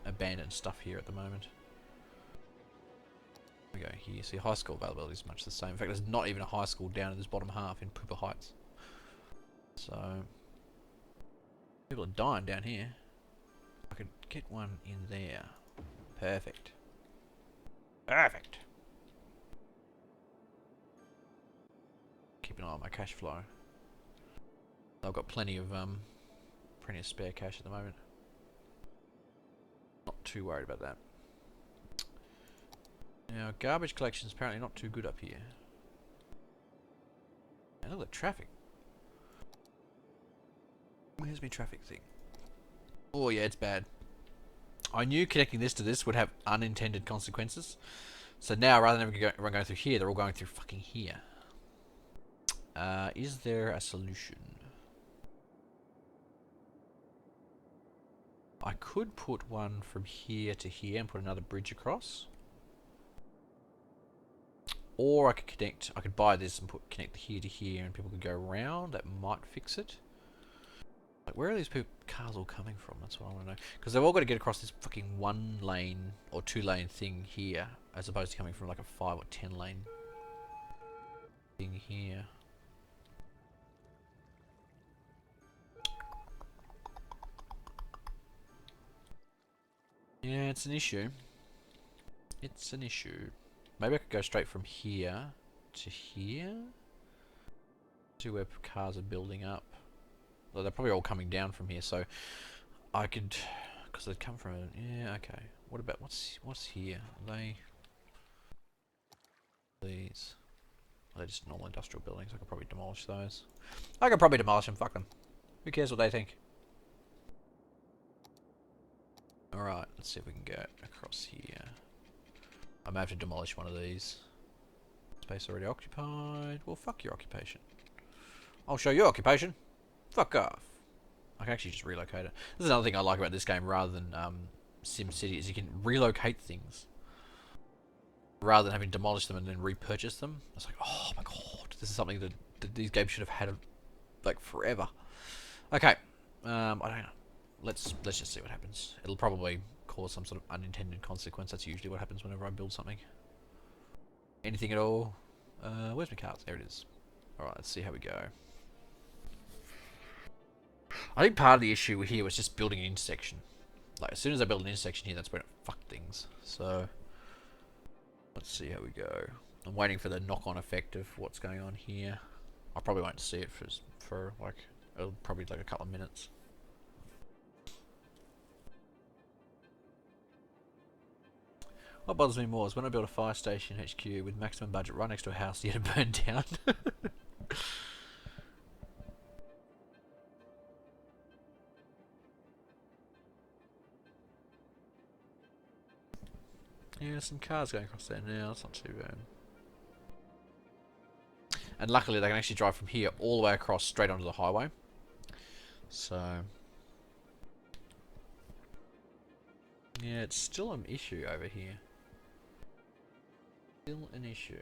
abandoned stuff here at the moment. We go here. See, high school availability is much the same. In fact, there's not even a high school down in this bottom half in Pooper Heights. So people are dying down here. I could get one in there. Perfect. Perfect. Keep an eye on my cash flow. I've got plenty of spare cash at the moment. Not too worried about that. Now, garbage collection is apparently not too good up here. And look at the traffic. Where's my traffic thing? Oh yeah, it's bad. I knew connecting this to this would have unintended consequences. So now, rather than everyone going through here, they're all going through fucking here. Is there a solution? I could put one from here to here and put another bridge across. Or I could buy this and connect here to here and people could go around. That might fix it. Like, where are these cars all coming from? That's what I want to know. Because they've all got to get across this fucking 1 lane or 2 lane thing here, as opposed to coming from like a 5 or 10 lane thing here. Yeah, it's an issue. It's an issue. Maybe I could go straight from here to here. To where cars are building up. Well, they're probably all coming down from here, so I could, because they'd come from. Yeah, okay. What about what's here? Are they these? They're just normal industrial buildings. I could probably demolish those. I could probably demolish them. Fuck them. Who cares what they think? All right. Let's see if we can go across here. I may have to demolish one of these. Space already occupied. Well, fuck your occupation. I'll show you occupation. Fuck off. I can actually just relocate it. This is another thing I like about this game rather than SimCity is you can relocate things. Rather than having to demolish them and then repurchase them. It's like, oh my god, this is something that these games should have had like forever. Okay. I don't know. Let's just see what happens. It'll probably cause some sort of unintended consequence. That's usually what happens whenever I build something. Anything at all? Where's my cards? There it is. Alright, let's see how we go. I think part of the issue here was just building an intersection. Like, as soon as I build an intersection here, that's when it fucked things. So, let's see how we go. I'm waiting for the knock-on effect of what's going on here. I probably won't see it for like, it'll probably like a couple of minutes. What bothers me more is when I build a fire station HQ with maximum budget right next to a house yet it burned down. Yeah, some cars going across there now, that's not too bad. And luckily they can actually drive from here all the way across straight onto the highway. So, yeah, it's still an issue over here. Still an issue.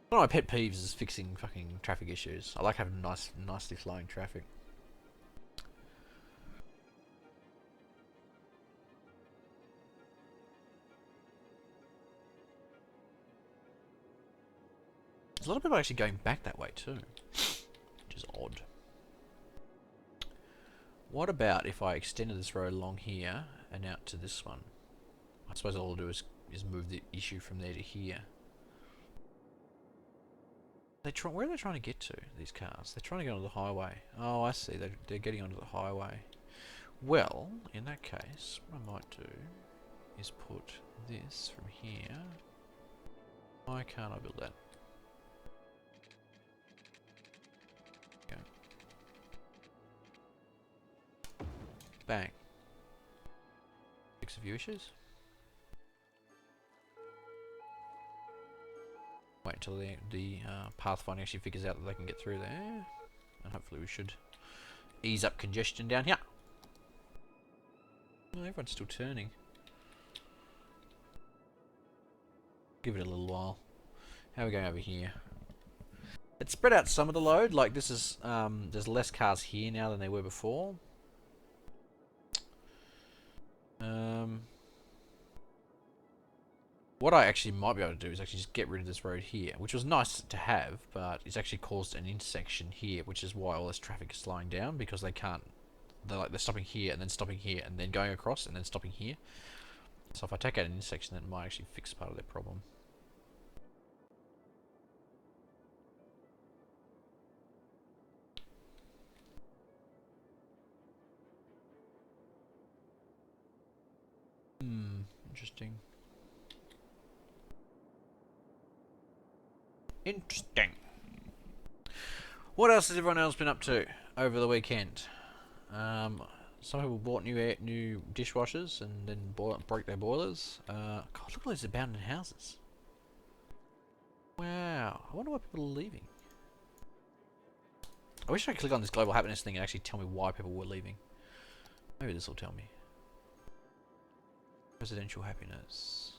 One of my pet peeves is fixing fucking traffic issues. I like having nicely flowing traffic. There's a lot of people actually going back that way too, which is odd. What about if I extended this road along here and out to this one? I suppose all I'll do is move the issue from there to here. Where are they trying to get to, these cars? They're trying to get onto the highway. Oh, I see. They're getting onto the highway. Well, in that case, what I might do is put this from here. Why can't I build that? Okay. Bang. Fix a few issues. Wait until the pathfinding actually figures out that they can get through there, and hopefully we should ease up congestion down here. Oh, everyone's still turning. Give it a little while. How are we going over here? It's spread out some of the load. Like this is, there's less cars here now than there were before. What I actually might be able to do is actually just get rid of this road here, which was nice to have, but it's actually caused an intersection here, which is why all this traffic is slowing down, because they can't. They're stopping here and then stopping here and then going across and then stopping here. So if I take out an intersection, that might actually fix part of their problem. Interesting. Interesting. What else has everyone else been up to over the weekend? Some people bought new dishwashers and then broke their boilers. God, look at all these abandoned houses. Wow. I wonder why people are leaving. I wish I could click on this global happiness thing and actually tell me why people were leaving. Maybe this will tell me. Residential happiness.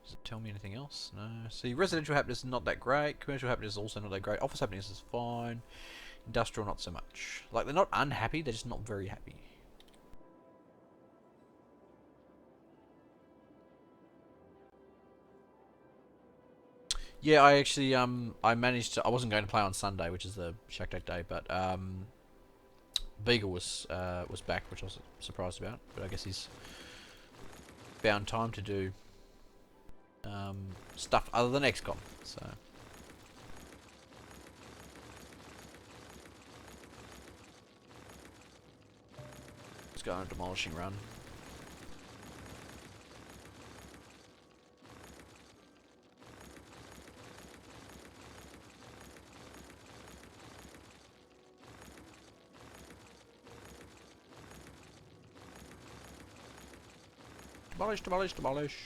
Does it tell me anything else? No. See, residential happiness is not that great. Commercial happiness is also not that great. Office happiness is fine. Industrial, not so much. Like, they're not unhappy, they're just not very happy. Yeah, I actually, I managed to, I wasn't going to play on Sunday, which is the Shack Deck day, but, Beagle was back, which I was surprised about, but I guess he's found time to do, stuff other than XCOM, so. Let's go on a demolishing run. Demolish, demolish, demolish.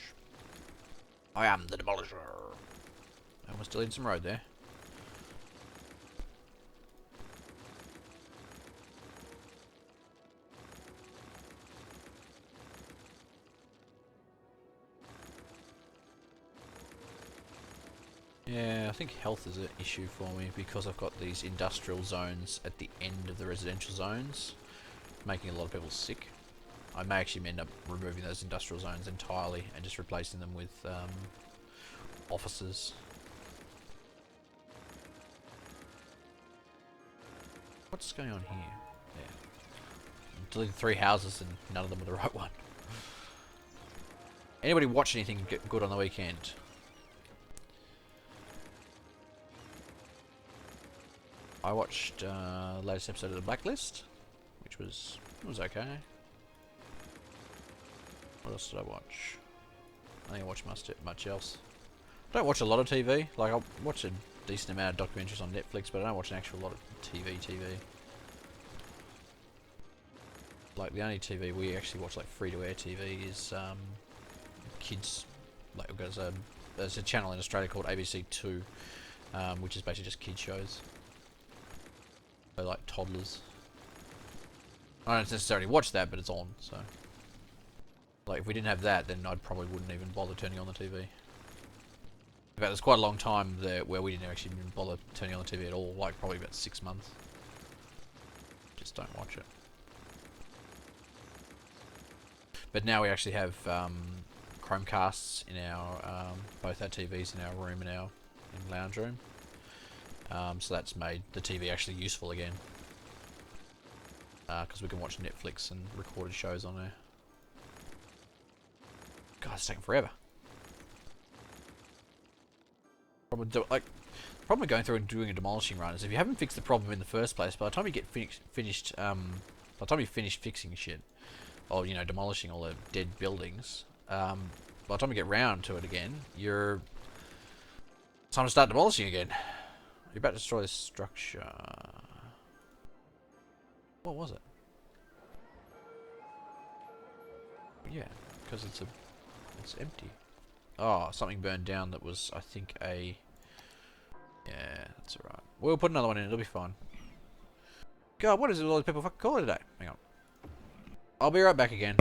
I am the demolisher. And we're still in some road there. Yeah, I think health is an issue for me because I've got these industrial zones at the end of the residential zones, making a lot of people sick. I may actually end up removing those industrial zones entirely and just replacing them with offices. What's going on here? Yeah. Deleted 3 houses and none of them are the right one. Anybody watch anything good on the weekend? I watched the latest episode of The Blacklist, which was okay. What else did I watch? I think I watched much else. I don't watch a lot of TV. Like, I'll watch a decent amount of documentaries on Netflix, but I don't watch an actual lot of TV. Like, the only TV we actually watch, like free-to-air TV, is kids. Like, there's a channel in Australia called ABC2, which is basically just kid shows. So, like, toddlers. I don't necessarily watch that, but it's on, so. Like, if we didn't have that, then I probably wouldn't even bother turning on the TV. In fact, there's quite a long time there where we didn't actually even bother turning on the TV at all, like probably about 6 months. Just don't watch it. But now we actually have Chromecasts in our, both our TVs in our room and our lounge room. So that's made the TV actually useful again. Because we can watch Netflix and recorded shows on there. God, it's taking forever. Problem with going through and doing a demolishing run is if you haven't fixed the problem in the first place, by the time you get finished, by the time you finish fixing shit, or demolishing all the dead buildings, by the time you get round to it again, it's time to start demolishing again. You're about to destroy this structure. What was it? Yeah, because it's empty. Oh, something burned down that was, I think, yeah, that's alright. We'll put another one in, it'll be fine. God, what is it all these people fucking calling today? Hang on. I'll be right back again.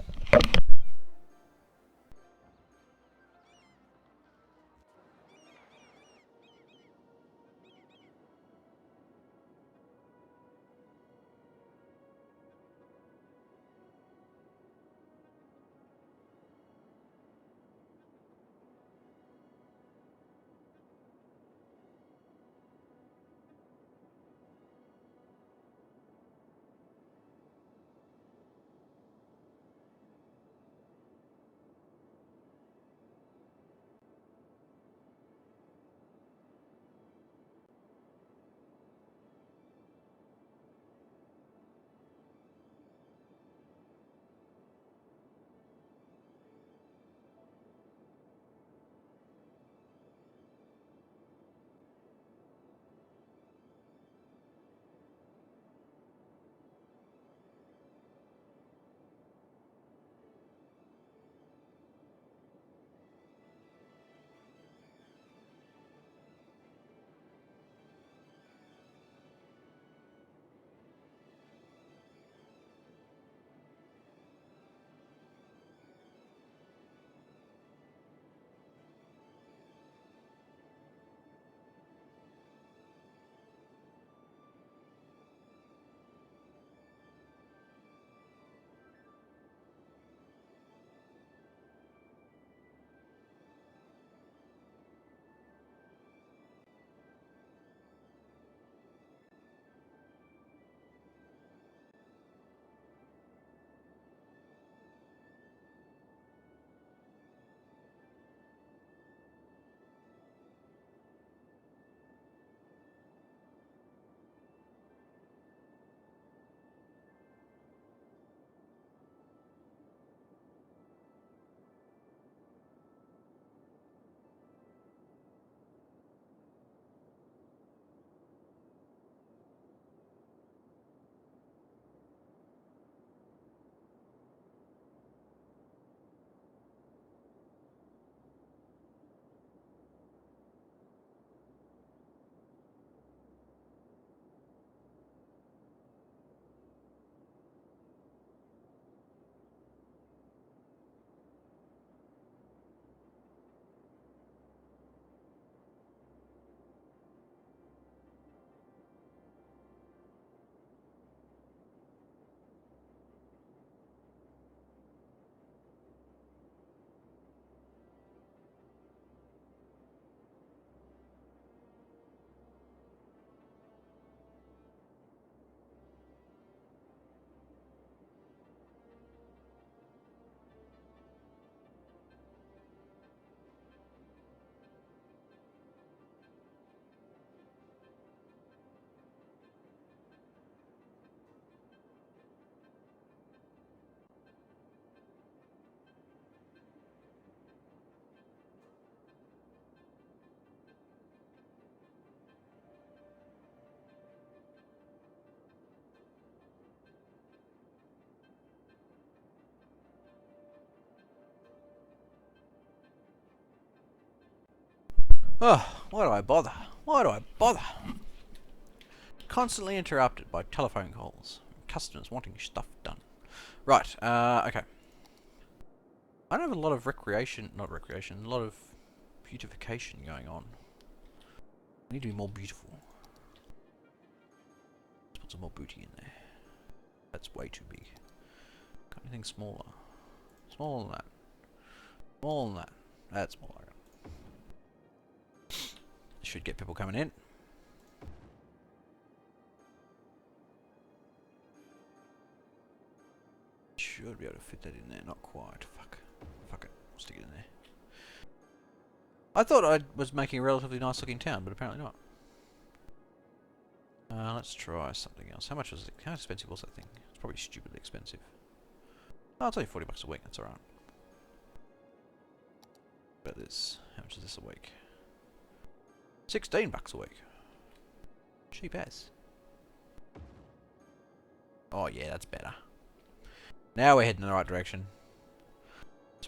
Oh, why do I bother? Why do I bother? Constantly interrupted by telephone calls. Customers wanting stuff done. Right, okay. I don't have a lot of a lot of beautification going on. I need to be more beautiful. Let's put some more booty in there. That's way too big. Got anything smaller? Smaller than that. Smaller than that. That's smaller. Should get people coming in. Should be able to fit that in there. Not quite. Fuck. Fuck it. We'll stick it in there. I thought I was making a relatively nice looking town, but apparently not. Let's try something else. How much was it? How expensive was that thing? It's probably stupidly expensive. Oh, it's only $40 a week. That's alright. About this. How much is this a week? $16 a week. Cheap as. Oh yeah, that's better. Now we're heading in the right direction.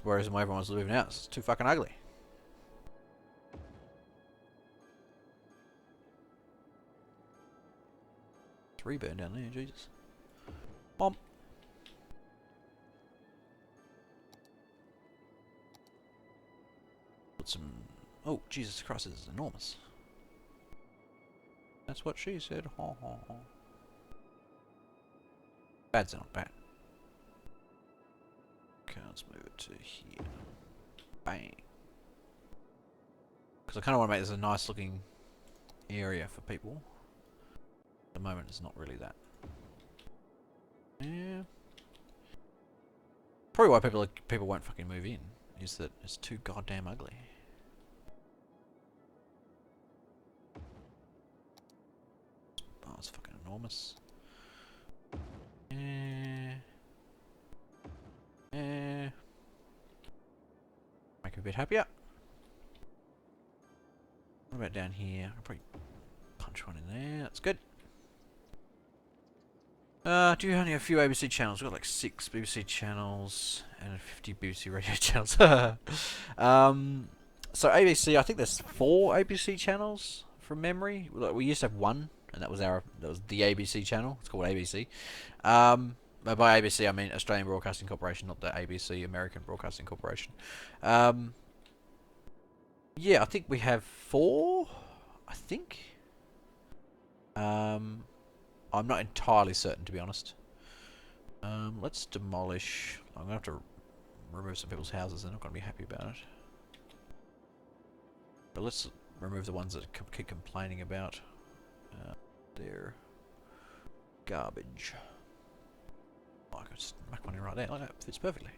Whereas everyone's moving out, it's too fucking ugly. 3 burn down there, Jesus. Bomb. Put some... Oh, Jesus Christ, this is enormous. That's what she said. Ha ha ha. Bad's not bad. Okay, let's move it to here. Bang. Because I kind of want to make this a nice looking area for people. At the moment, it's not really that. Yeah. Probably why people won't fucking move in is that it's too goddamn ugly. Oh, it's fucking enormous. Make it a bit happier. What about down here? I'll probably punch one in there. That's good. Do you only have a few ABC channels? We've got like 6 BBC channels and 50 BBC radio channels. So ABC, I think there's 4 ABC channels from memory. We used to have 1, and that was the ABC channel. It's called ABC. By ABC I mean Australian Broadcasting Corporation, not the ABC American Broadcasting Corporation. Yeah, I think we have 4. I think. I'm not entirely certain, to be honest. Let's demolish. I'm gonna have to remove some people's houses. They're not gonna be happy about it. But let's remove the ones that keep complaining about their garbage. Oh, I could just make one in right there. Like that fits perfectly.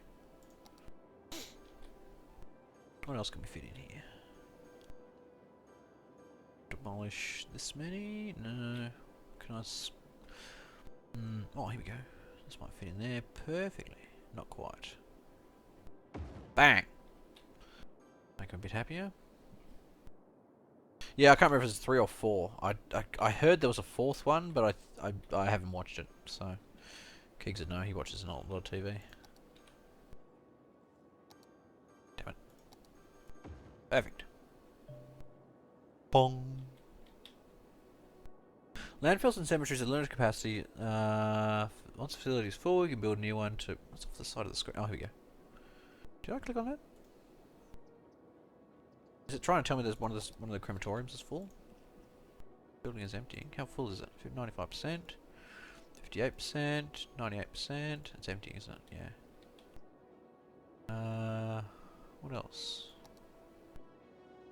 What else can we fit in here? Demolish this many? No. Can I... oh, here we go. This might fit in there perfectly. Not quite. Bang! Make them a bit happier. Yeah, I can't remember if it's 3 or 4. I heard there was a 4th one, but I haven't watched it, so... Keegs would know, he watches a lot of TV. Damn it. Perfect. Bong! Landfills and cemeteries are limited capacity. Once the facility is full, you can build a new one to... What's off the side of the screen? Oh, here we go. Did I click on that? Is it trying to tell me there's one of the crematoriums is full? Building is emptying. How full is it? 95%, 58%, 98%. It's emptying, isn't it? Yeah. What else?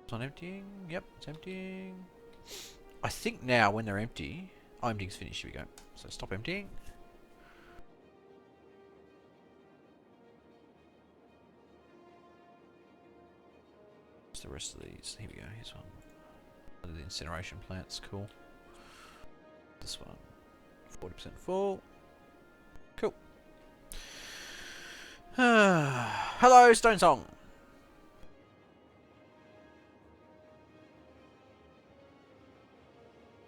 It's not emptying. Yep, it's emptying. I think now when they're empty... Oh, emptying's finished. Here we go. So stop emptying. What's the rest of these? Here we go. Here's one. The incineration plant's cool. This one. 40% full. Cool. Hello, Stone Song.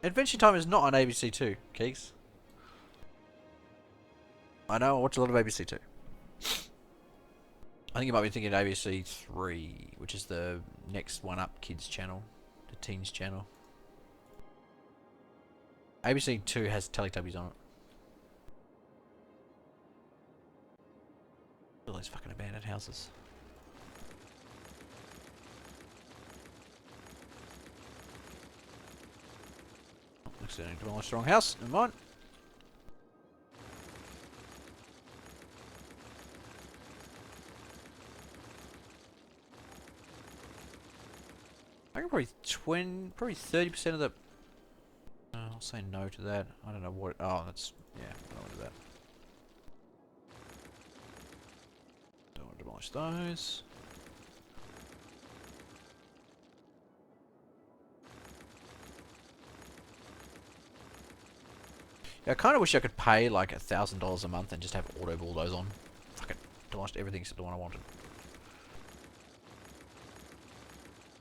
Adventure Time is not on ABC 2, Keeks. I know, I watch a lot of ABC 2. I think you might be thinking of ABC 3, which is the next one up kids channel, the teens channel. ABC 2 has Teletubbies on it. All those fucking abandoned houses. Accidentally demolished the wrong house. Never mind. I reckon probably 30% of the... I'll say no to that. I don't know what... Oh, that's... Yeah, I don't want to do that. Don't want to demolish those. Yeah, I kind of wish I could pay like $1,000 a month and just have auto bulldoze on. Fucking demolished everything except the one I wanted.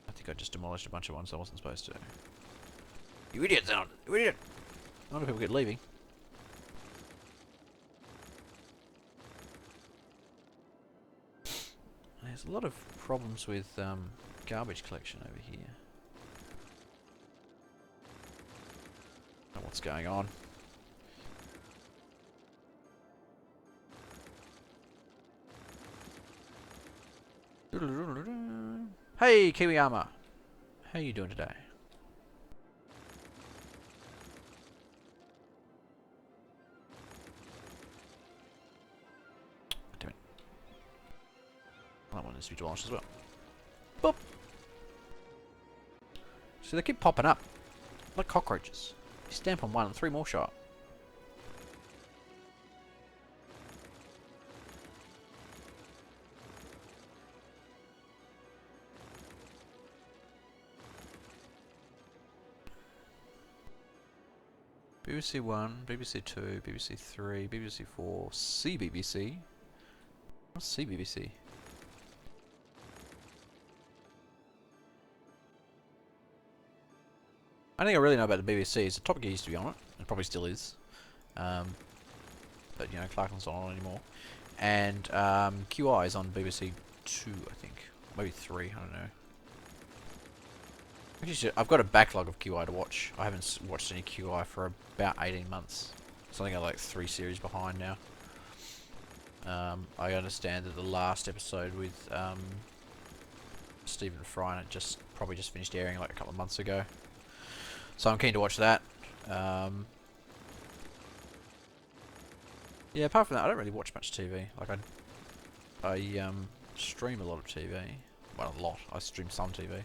I think I just demolished a bunch of ones I wasn't supposed to. You idiot, Xenon! You idiot! A lot of people get leaving. There's a lot of problems with garbage collection over here. Don't know what's going on. Hey, Kiwiyama. How you doing today? Damn it. That one needs to be demolished as well. Boop. See, they keep popping up. Like cockroaches. You stamp on one and 3 more show up. BBC 1, BBC 2, BBC 3, BBC 4, CBBC. What's CBBC? I think I really know about the BBC. It's a topic I used to be on it. It probably still is. But, you know, Clarkland's not on anymore. And QI is on BBC 2, I think. Maybe 3, I don't know. I've got a backlog of QI to watch. I haven't watched any QI for about 18 months. So I think I'm like 3 series behind now. I understand that the last episode with Stephen Fry probably just finished airing like a couple of months ago. So I'm keen to watch that. Yeah, apart from that, I don't really watch much TV. Like I stream a lot of TV. Well, a lot. I stream some TV.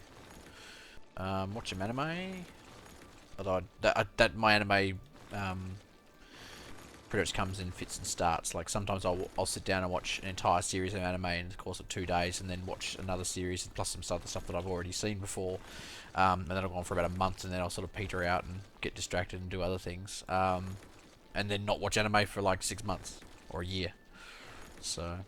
Watch some anime. Although my anime pretty much comes in fits and starts. Like sometimes I'll sit down and watch an entire series of anime in the course of 2 days, and then watch another series plus some other stuff that I've already seen before. And then I'll go on for about a month, and then I'll sort of peter out and get distracted and do other things. And then not watch anime for like 6 months or a year. So.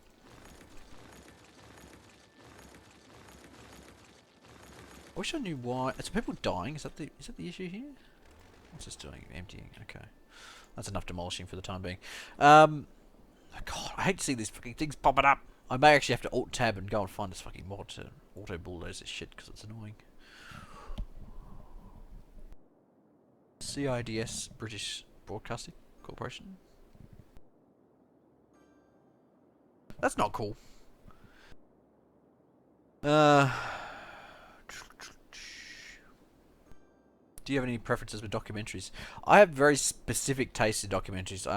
I wish I knew why. Are people dying? Is that the issue here? What's this doing? Emptying. Okay, that's enough demolishing for the time being. God, I hate to see these fucking things popping up. I may actually have to alt tab and go and find this fucking mod to auto bulldoze this shit because it's annoying. CIDS, British Broadcasting Corporation. That's not cool. Do you have any preferences with documentaries? I have very specific taste in documentaries.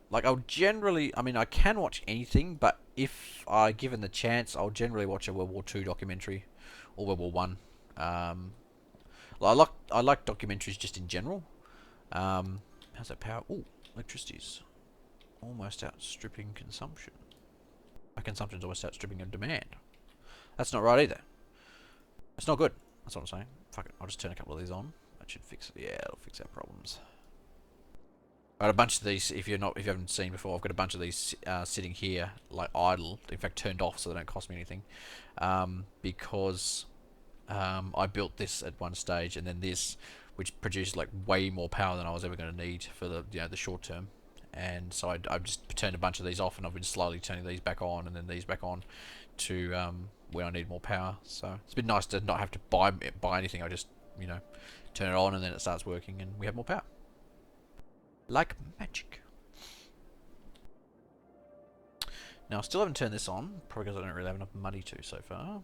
Like I'll generally, I mean, I can watch anything, but if I given the chance, I'll generally watch a World War II documentary or World War One. I like documentaries just in general. How's that power? Ooh, electricity's almost outstripping consumption. My consumption's almost outstripping demand. That's not right either. It's not good. That's what I'm saying. Fuck it. I'll just turn a couple of these on. Should fix it. Yeah, it'll fix our problems. I got a bunch of these. If you haven't seen before, I've got a bunch of these sitting here, like idle. In fact, turned off so they don't cost me anything. Because I built this at one stage, and then this, which produces like way more power than I was ever going to need for the the short term. And so I've just turned a bunch of these off, and I've been slowly turning these back on, and then these back on, to where I need more power. So it's been nice to not have to buy anything. I just turn it on and then it starts working and we have more power. Like magic. Now I still haven't turned this on, probably because I don't really have enough money to so far.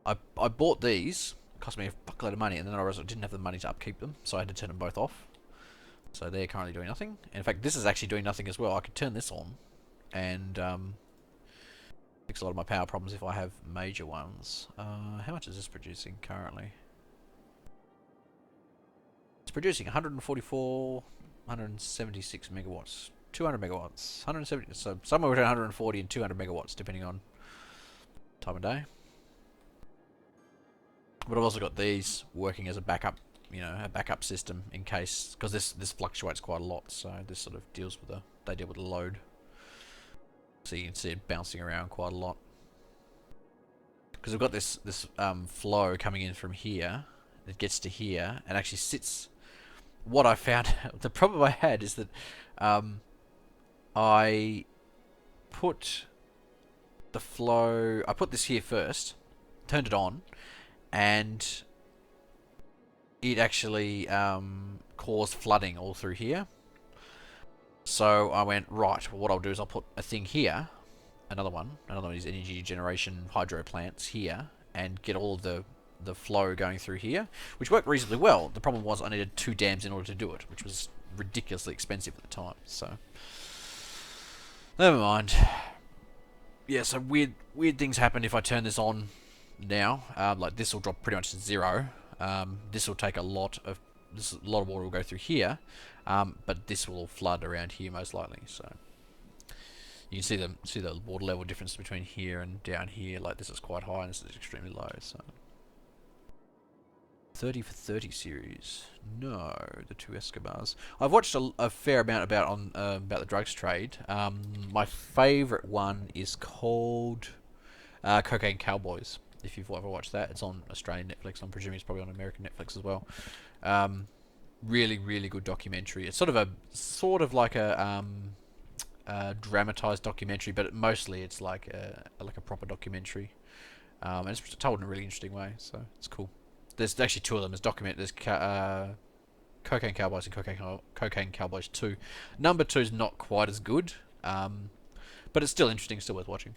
I bought these, it cost me a fuckload of money, and then I realized I didn't have the money to upkeep them, so I had to turn them both off. So they're currently doing nothing. And in fact, this is actually doing nothing as well. I could turn this on and fix a lot of my power problems if I have major ones. How much is this producing currently? It's producing 144, 176 megawatts, 200 megawatts, 170, so somewhere between 140 and 200 megawatts depending on time of day. But I've also got these working as a backup, a backup system in case, because this fluctuates quite a lot, so this sort of deals with they deal with the load. So you can see it bouncing around quite a lot. Because we've got this flow coming in from here. It gets to here and actually sits. What I found, the problem I had is that I put the flow. I put this here first, turned it on, and it actually caused flooding all through here. So I went, right, well, what I'll do is I'll put a thing here, another one of these energy generation hydro plants here, and get all of the flow going through here, which worked reasonably well. The problem was I needed 2 dams in order to do it, which was ridiculously expensive at the time. So never mind. Yeah, so weird things happen if I turn this on now. Like this will drop pretty much to 0. This will take a lot of water will go through here, but this will flood around here most likely. So you can see the water level difference between here and down here. Like this is quite high and this is extremely low. So 30 for 30 series. No, the 2 Escobars. I've watched a fair amount about the drugs trade. My favourite one is called Cocaine Cowboys. If you've ever watched that, it's on Australian Netflix. I'm presuming it's probably on American Netflix as well. Really, really good documentary. It's sort of like a dramatized documentary, but mostly it's like a proper documentary, and it's told in a really interesting way. So it's cool. There's actually 2 of them. There's Cocaine Cowboys and Cocaine Cowboys 2. Number 2 is not quite as good, but it's still interesting, still worth watching.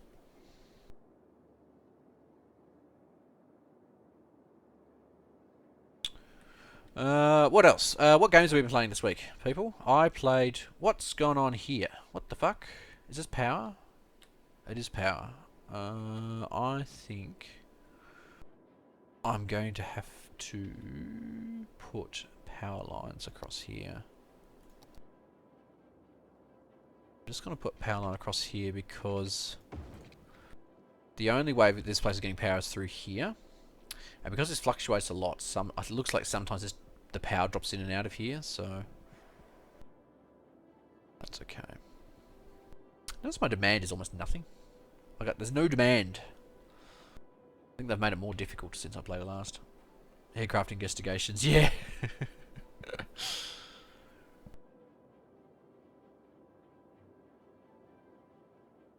What else? What games have we been playing this week, people? I played... What's gone on here? What the fuck? Is this power? It is power. I think I'm going to have to put power lines across here. I'm just going to put power line across here because the only way that this place is getting power is through here. And because this fluctuates a lot, it looks like sometimes the power drops in and out of here, so that's okay. Notice my demand is almost nothing. There's no demand. I think they've made it more difficult since I played it last. Aircraft investigations, yeah.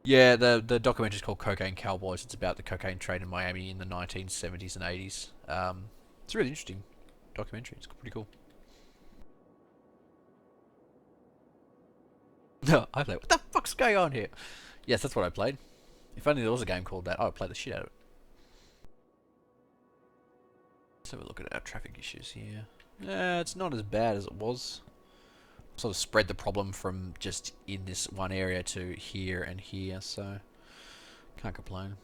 Yeah, the documentary is called Cocaine Cowboys. It's about the cocaine trade in Miami in the 1970s and 80s. It's a really interesting documentary. It's pretty cool. No, I played. What the fuck's going on here? Yes, that's what I played. If only there was a game called that, I would play the shit out of it. Let's have a look at our traffic issues here. Yeah, it's not as bad as it was. Sort of spread the problem from just in this one area to here and here, so can't complain.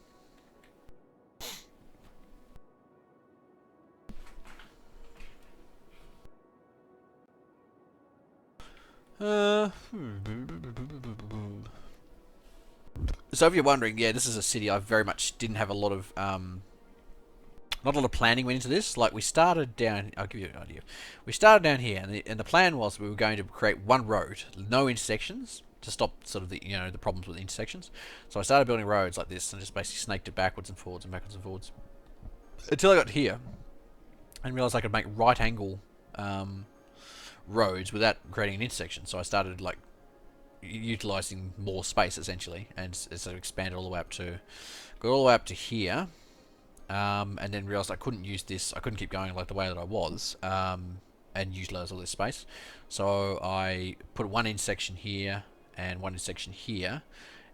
So if you're wondering, yeah, this is a city I very much didn't have a lot of not a lot of planning went into this. Like we started down, I'll give you an idea. We started down here, and the plan was we were going to create one road, no intersections, to stop sort of the the problems with intersections. So I started building roads like this, and just basically snaked it backwards and forwards and backwards and forwards until I got here, and realized I could make right angle roads without creating an intersection. So I started like utilizing more space essentially, and sort of expanded all the way up to here. And then realised I couldn't use this, I couldn't keep going like the way that I was, and utilise all this space. So I put one intersection here and one intersection here,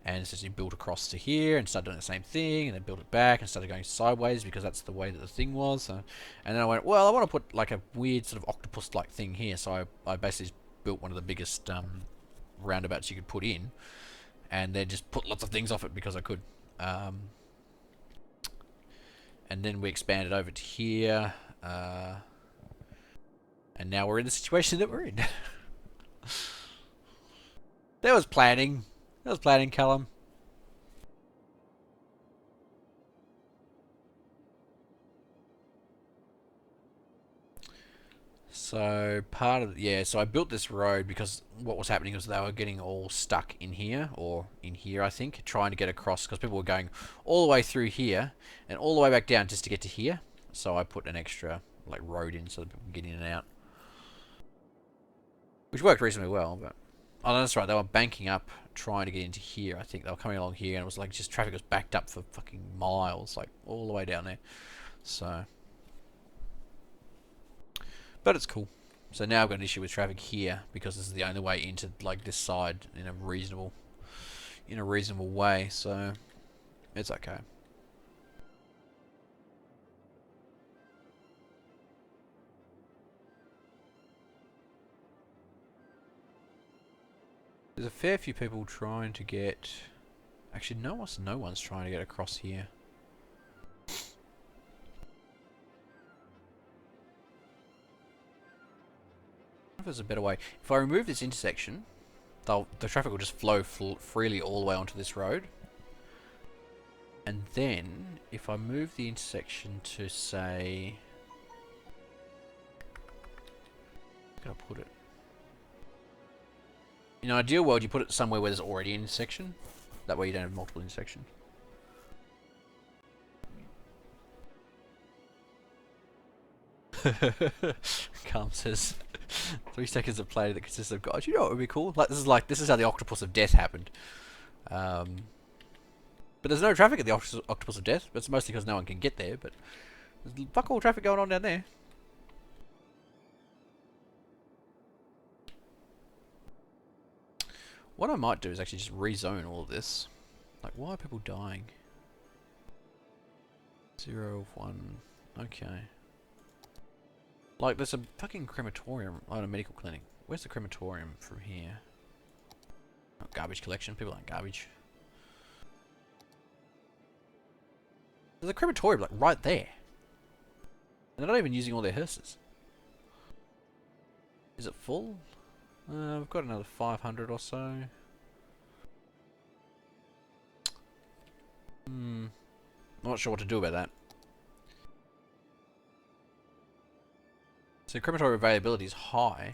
and essentially built across to here and started doing the same thing, and then built it back and started going sideways because that's the way that the thing was. So, and then I went, well, I want to put like a weird sort of octopus-like thing here, so I basically built one of the biggest roundabouts you could put in, and then just put lots of things off it because I could. And then we expanded over to here, and now we're in the situation that we're in. There was planning. Callum. So so I built this road because what was happening was they were getting all stuck in here, or in here I think, trying to get across, because people were going all the way through here and all the way back down just to get to here. So I put an extra like road in so that people can get in and out, which worked reasonably well. But oh no, that's right, they were banking up trying to get into here. I think they were coming along here, and it was like just traffic was backed up for fucking miles, like all the way down there. So but it's cool. So now I've got an issue with traffic here because this is the only way into like this side in a reasonable in a reasonable way, so it's okay. There's a fair few people trying to get... Actually, no one's trying to get across here. If there's a better way. If I remove this intersection, the traffic will just flow freely all the way onto this road. And then, if I move the intersection to, say... Where can I put it? In an ideal world, you put it somewhere where there's already an intersection. That way you don't have multiple intersections. Calm says 3 seconds of play that consists of God. You know what would be cool? This is how the Octopus of Death happened. But there's no traffic at the Octopus of Death. But it's mostly because no one can get there. But there's fuck all traffic going on down there. What I might do is actually just rezone all of this. Like, why are people dying? 0, 1. Okay. Like, there's a fucking crematorium on a medical clinic. Where's the crematorium from here? Oh, garbage collection. People like garbage. There's a crematorium, like, right there. And they're not even using all their hearses. Is it full? We've got another 500 or so. Not sure what to do about that. So crematory availability is high.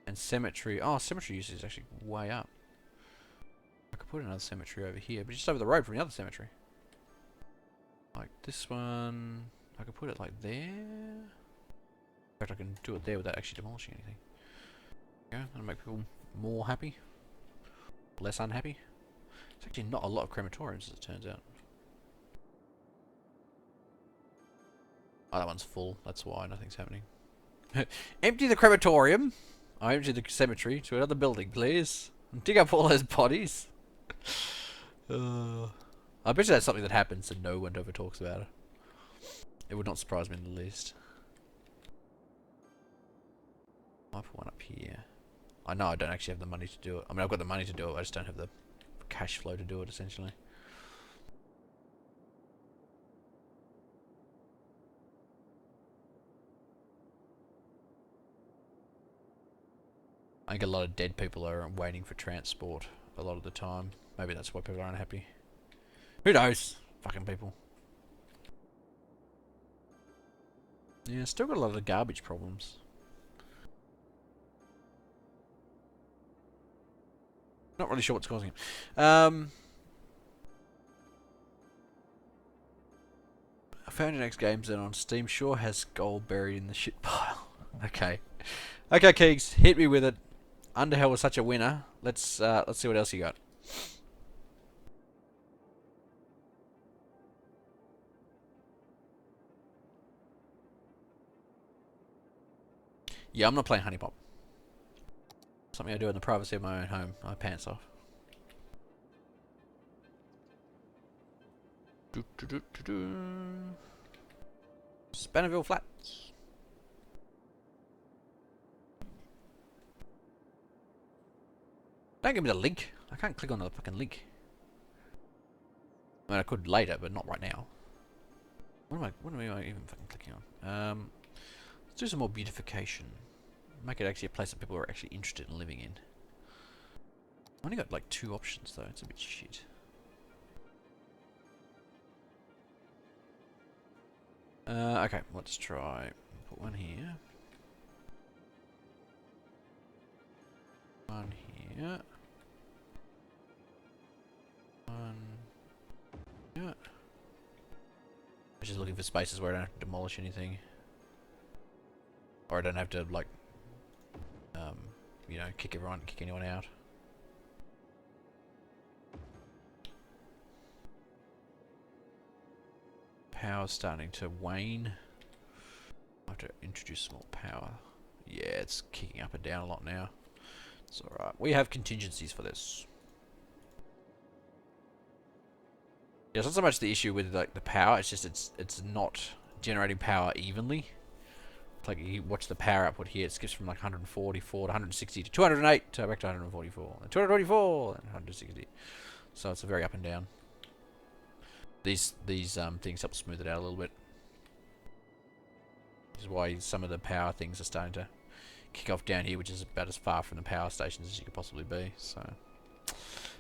And cemetery... Oh, cemetery usage is actually way up. I could put another cemetery over here, but just over the road from the other cemetery. Like this one... I could put it like there. In fact, I can do it there without actually demolishing anything. Yeah, that'll make people more happy. Less unhappy. There's actually not a lot of crematoriums, as it turns out. Oh, that one's full. That's why nothing's happening. Empty the crematorium. I empty the cemetery to another building, please. And dig up all those bodies. I bet you that's something that happens and no one ever talks about it. It would not surprise me in the least. I'll put one up here. I know I don't actually have the money to do it. I mean, I've got the money to do it, I just don't have the cash flow to do it, essentially. I think a lot of dead people are waiting for transport a lot of the time. Maybe that's why people are unhappy. Who knows? Fucking people. Yeah, still got a lot of garbage problems. Not really sure what's causing it. I found your next games and on Steam sure has gold buried in the shit pile. Okay. Okay, Keegs, hit me with it. Underhell was such a winner. Let's see what else you got. Yeah, I'm not playing Honey Pop. Something I do in the privacy of my own home. My pants off. Spannville Flats. Don't give me the link. I can't click on the fucking link. I mean, I could later, but not right now. What am I even fucking clicking on? Let's do some more beautification. Make it actually a place that people are actually interested in living in. I've only got like 2 options though. It's a bit shit. Okay, let's try. Put one here. One here. One. Yeah. I'm just looking for spaces where I don't have to demolish anything. Or I don't have to, like, you know, kick anyone out. Power's starting to wane. I have to introduce more power. Yeah, it's kicking up and down a lot now. It's alright. We have contingencies for this. Yeah, it's not so much the issue with like the power, it's just it's not generating power evenly. Like you watch the power output here, it skips from like 144 to 160 to 208 to back to 144, and 224 and 160. So it's a very up and down. These things help smooth it out a little bit. This is why some of the power things are starting to kick off down here, which is about as far from the power stations as you could possibly be. So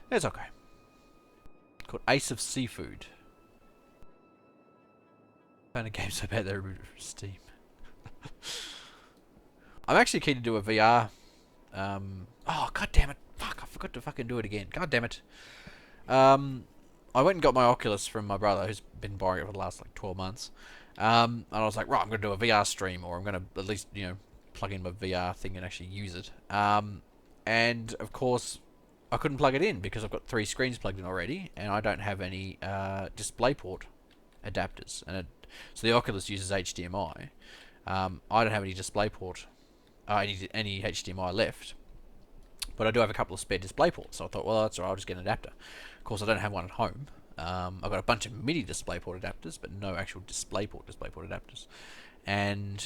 it's okay. Called Ace of Seafood. Found a game so bad they're removed from Steam. I'm actually keen to do a VR. Oh, god damn it. Fuck, I forgot to fucking do it again. God damn it. I went and got my Oculus from my brother, who's been borrowing it for the last like 12 months. And I was like, right, I'm going to do a VR stream, or I'm going to at least, you know, plug in my VR thing and actually use it. And of course, I couldn't plug it in because I've got 3 screens plugged in already, and I don't have any DisplayPort adapters. And so the Oculus uses HDMI. I don't have any DisplayPort, any HDMI left, but I do have a couple of spare DisplayPorts. So I thought, well, that's alright, I'll just get an adapter. Of course, I don't have one at home. I've got a bunch of mini DisplayPort adapters, but no actual DisplayPort adapters, and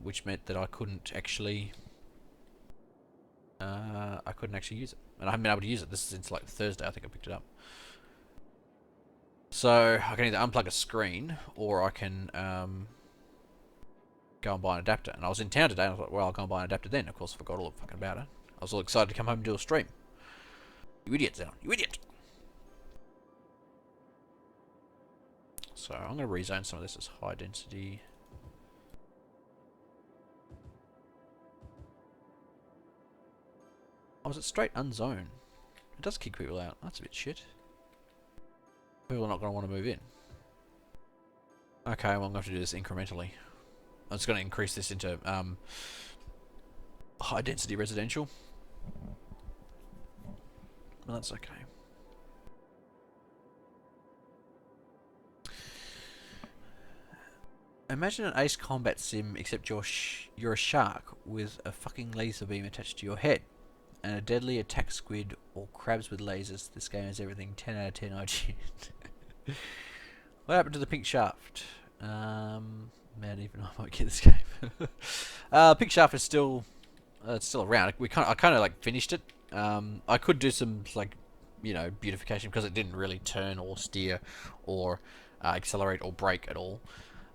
which meant that I couldn't actually use it, and I haven't been able to use it. This is since like Thursday, I think I picked it up. So I can either unplug a screen, or I can go and buy an adapter. And I was in town today, and I thought, well, I'll go and buy an adapter then. Of course, I forgot all fucking about it. I was all excited to come home and do a stream. You idiot, Xenon. You idiot! So I'm going to rezone some of this as high density. Oh, is it straight unzone? It does kick people out. That's a bit shit. People are not going to want to move in. Okay, well, I'm going to have to do this incrementally. I'm just going to increase this into high density residential. Well, that's okay. Imagine an Ace Combat Sim, except you're a shark with a fucking laser beam attached to your head, and a deadly attack squid or crabs with lasers. This game has everything. 10 out of 10 IGN. What happened to the pink shaft? Man, even I might get this game. Pink shaft is still, it's still around. I kind of like finished it. I could do some like, you know, beautification because it didn't really turn or steer or accelerate or brake at all.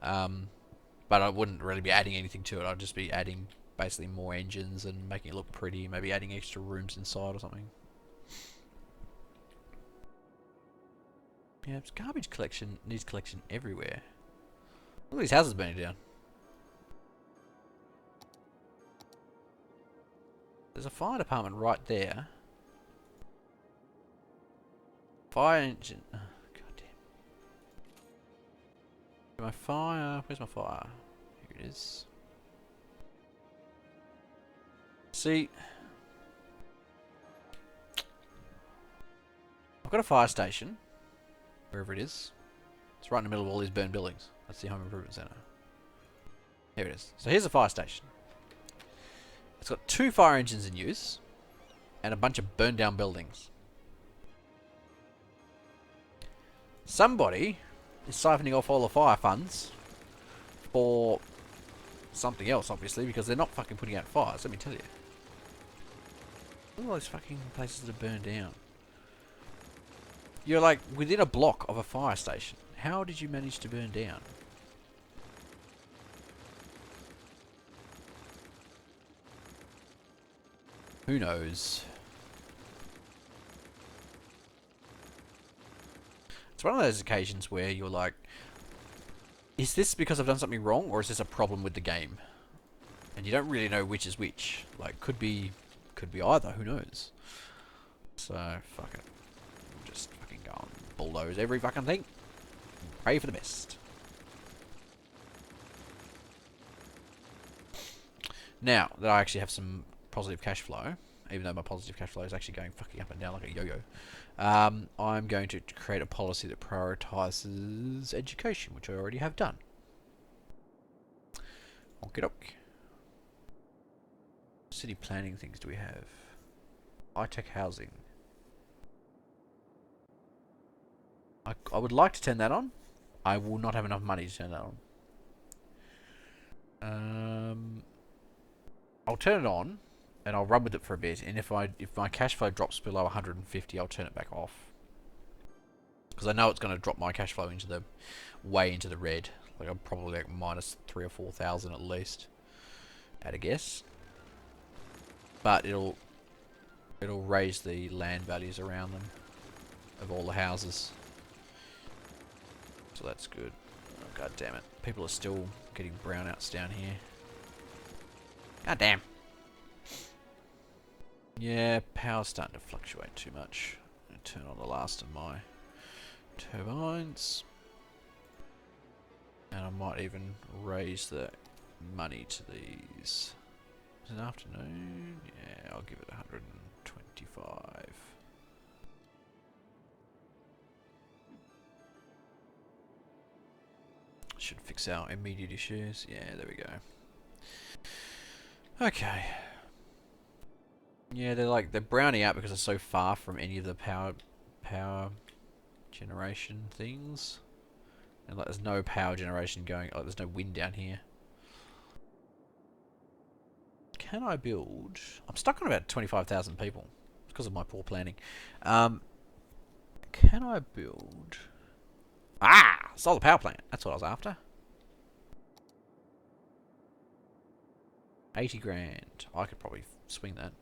But I wouldn't really be adding anything to it. I'd just be adding basically more engines and making it look pretty. Maybe adding extra rooms inside or something. Yeah, it's garbage collection needs collection everywhere. Look at these houses burning down. There's a fire department right there. Fire engine. Oh, God damn. My fire. Where's my fire? Here it is. See, I've got a fire station, wherever it is. It's right in the middle of all these burned buildings. That's the Home Improvement Centre. Here it is. So here's a fire station. It's got 2 fire engines in use, and a bunch of burned down buildings. Somebody is siphoning off all the fire funds for something else, obviously, because they're not fucking putting out fires, let me tell you. Look at all those fucking places that are burned down. You're like within a block of a fire station. How did you manage to burn down? Who knows? It's one of those occasions where you're like, is this because I've done something wrong, or is this a problem with the game? And you don't really know which is which. Like, could be either. Who knows? So fuck it. Just fucking go and bulldoze every fucking thing. Pray for the best. Now that I actually have some positive cash flow, even though my positive cash flow is actually going fucking up and down like a yo-yo, I'm going to create a policy that prioritizes education, which I already have done. Okie doke. City planning things do we have? High-tech housing. I would like to turn that on. I will not have enough money to turn that on. I'll turn it on, and I'll run with it for a bit. And if my cash flow drops below 150, I'll turn it back off. Because I know it's going to drop my cash flow into the way into the red. Like I'm probably like minus 3,000 or 4,000 at least, at a guess. But it'll raise the land values around them of all the houses. So that's good. Oh, God damn it. People are still getting brownouts down here. God damn. Yeah, power's starting to fluctuate too much. I'm going to turn on the last of my turbines. And I might even raise the money to these. Is it afternoon? Yeah, I'll give it 125. Should fix our immediate issues. Yeah, there we go. Okay. Yeah, they're browning out because they're so far from any of the power generation things. And like there's no power generation going, like there's no wind down here. Can I build? I'm stuck on about 25,000 people because of my poor planning. Can I build? Ah! Solar power plant. That's what I was after. 80 grand. I could probably swing that.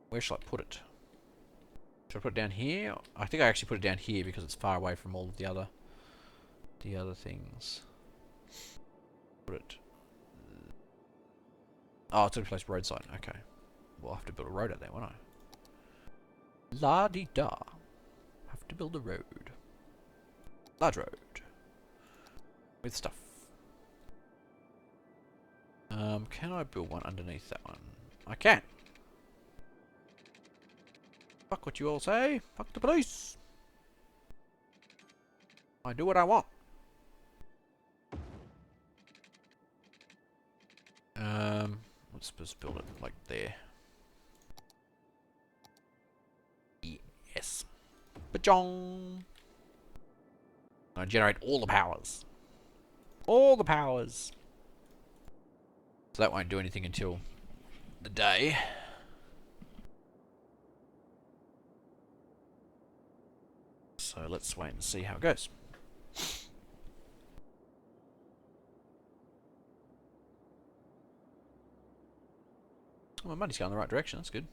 Where shall I put it? Should I put it down here? I think I actually put it down here because it's far away from all of the other things. Put it. Oh, it's a place roadside. Okay. We'll have to build a road out there, won't I? La-di-da. Have to build a road. Large road. With stuff. Can I build one underneath that one? I can. Fuck what you all say. Fuck the police. I do what I want. Let's just build it like there. Yes. Ba-jong. I generate all the powers. All the powers. So that won't do anything until the day. So let's wait and see how it goes. Oh, my money's going in the right direction. That's good.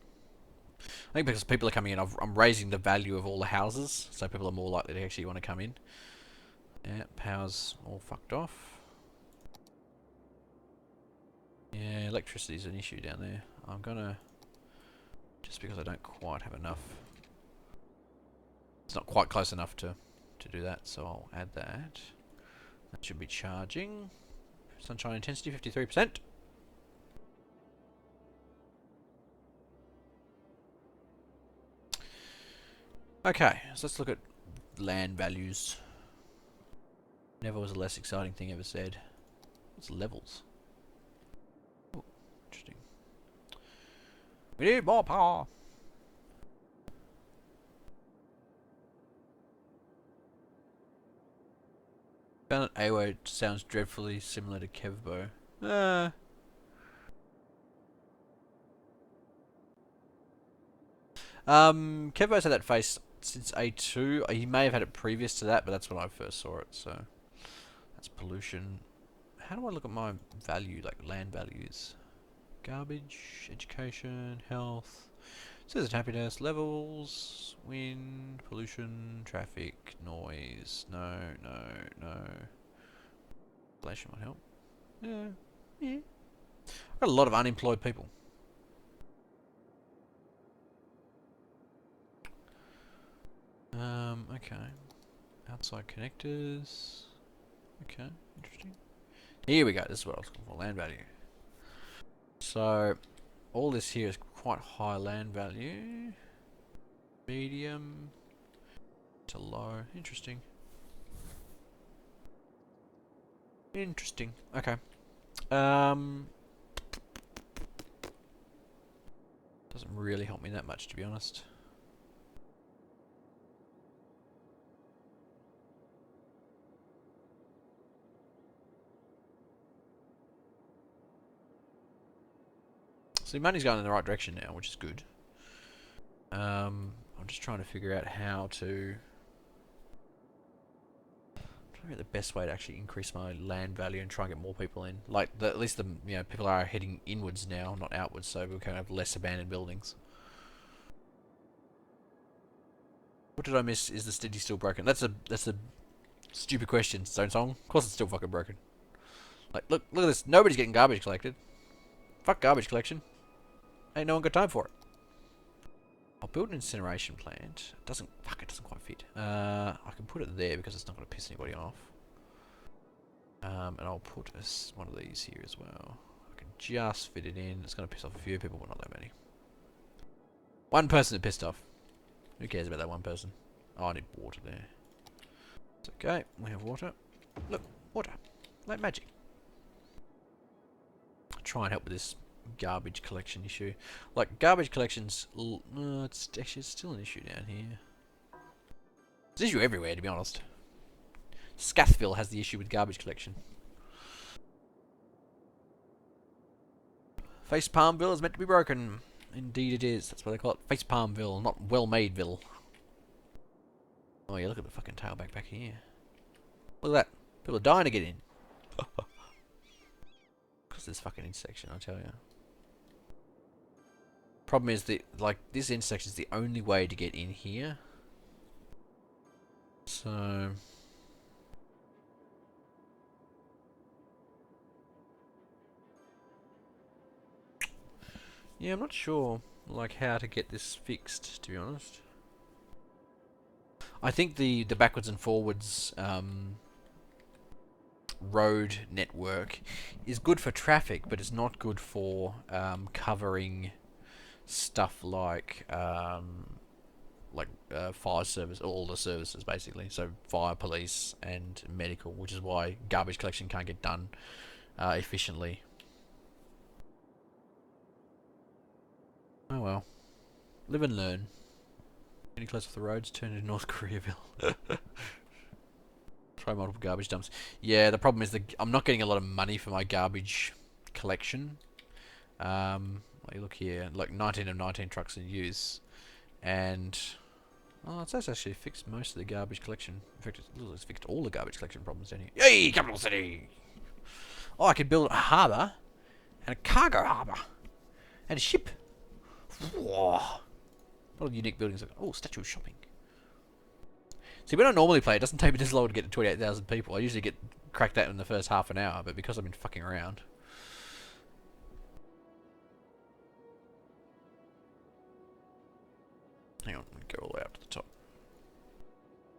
I think because people are coming in, I'm raising the value of all the houses, so people are more likely to actually want to come in. Yeah, power's all fucked off. Yeah, electricity's an issue down there. I'm gonna... just because I don't quite have enough. It's not quite close enough to do that, so I'll add that. That should be charging. Sunshine intensity, 53%. Okay, so let's look at land values. Never was a less exciting thing ever said. What's levels? Oh, interesting. We need more power. Found that AWO sounds dreadfully similar to Kevbo. Kevbo's had that face since A2. He may have had it previous to that, but that's when I first saw it, so that's pollution. How do I look at my value, like land values? Garbage, education, health, citizen happiness, levels, wind, pollution, traffic, noise. No. Inflation might help. Yeah. I've got a lot of unemployed people. Okay. Outside connectors. Okay, interesting. Here we go. This is what I was looking for. Land value. So, all this here is quite high land value. Medium to low. Interesting. Okay. Doesn't really help me that much, to be honest. See, money's going in the right direction now, which is good. I'm just trying to figure out how to... the best way to actually increase my land value and try and get more people in. Like, at least the people are heading inwards now, not outwards, so we can have less abandoned buildings. What did I miss? Is the city still broken? That's a stupid question, Stone Song. Of course it's still fucking broken. Like, look at this. Nobody's getting garbage collected. Fuck garbage collection. Ain't no one got time for it. I'll build an incineration plant. It doesn't quite fit. I can put it there because it's not going to piss anybody off. And I'll put one of these here as well. I can just fit it in. It's going to piss off a few people, but not that many. One person is pissed off. Who cares about that one person? Oh, I need water there. It's okay. We have water. Look, water. Like magic. I'll try and help with this garbage collection issue. Like, garbage collection's... it's actually still an issue down here. It's an issue everywhere, to be honest. Scathville has the issue with garbage collection. FacePalmville is meant to be broken. Indeed it is. That's what they call it. FacePalmville, not Well-Madeville. Oh yeah, look at the fucking tailback back here. Look at that. People are dying to get in. Because this fucking intersection, I tell you. Problem is that, like, this intersection is the only way to get in here. So... yeah, I'm not sure, like, how to get this fixed, to be honest. I think the backwards and forwards road network is good for traffic, but it's not good for covering stuff like fire service, all the services basically. So fire, police, and medical, which is why garbage collection can't get done efficiently. Oh well. Live and learn. Getting close off the roads, turn into North Koreaville. Try multiple garbage dumps. Yeah, the problem is that I'm not getting a lot of money for my garbage collection. Like, look here, like 19 of 19 trucks in use. And... oh, it's actually fixed most of the garbage collection. In fact, it's fixed all the garbage collection problems down here. Yay, capital city! Oh, I could build a harbour. And a cargo harbour. And a ship. Whoa. What are unique buildings? Oh, statue of shopping. See, when I normally play, it doesn't take me this long to get to 28,000 people. I usually crack that in the first half an hour, but because I've been fucking around. Hang on, let me go all the way up to the top.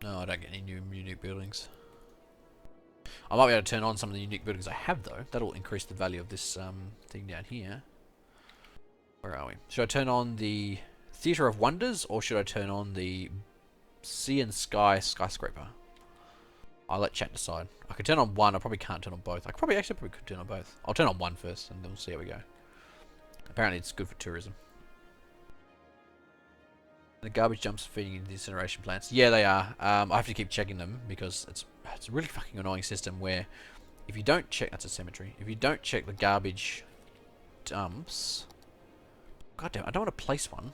No, I don't get any new unique buildings. I might be able to turn on some of the unique buildings I have, though. That'll increase the value of this thing down here. Where are we? Should I turn on the Theatre of Wonders, or should I turn on the Sea and Sky Skyscraper? I'll let chat decide. I could turn on one, I probably can't turn on both. I probably could turn on both. I'll turn on one first, and then we'll see how we go. Apparently it's good for tourism. The garbage dumps feeding into the incineration plants. Yeah, they are. I have to keep checking them, because it's a really fucking annoying system where if you don't check... that's a cemetery. If you don't check the garbage dumps... God damn, I don't want to place one.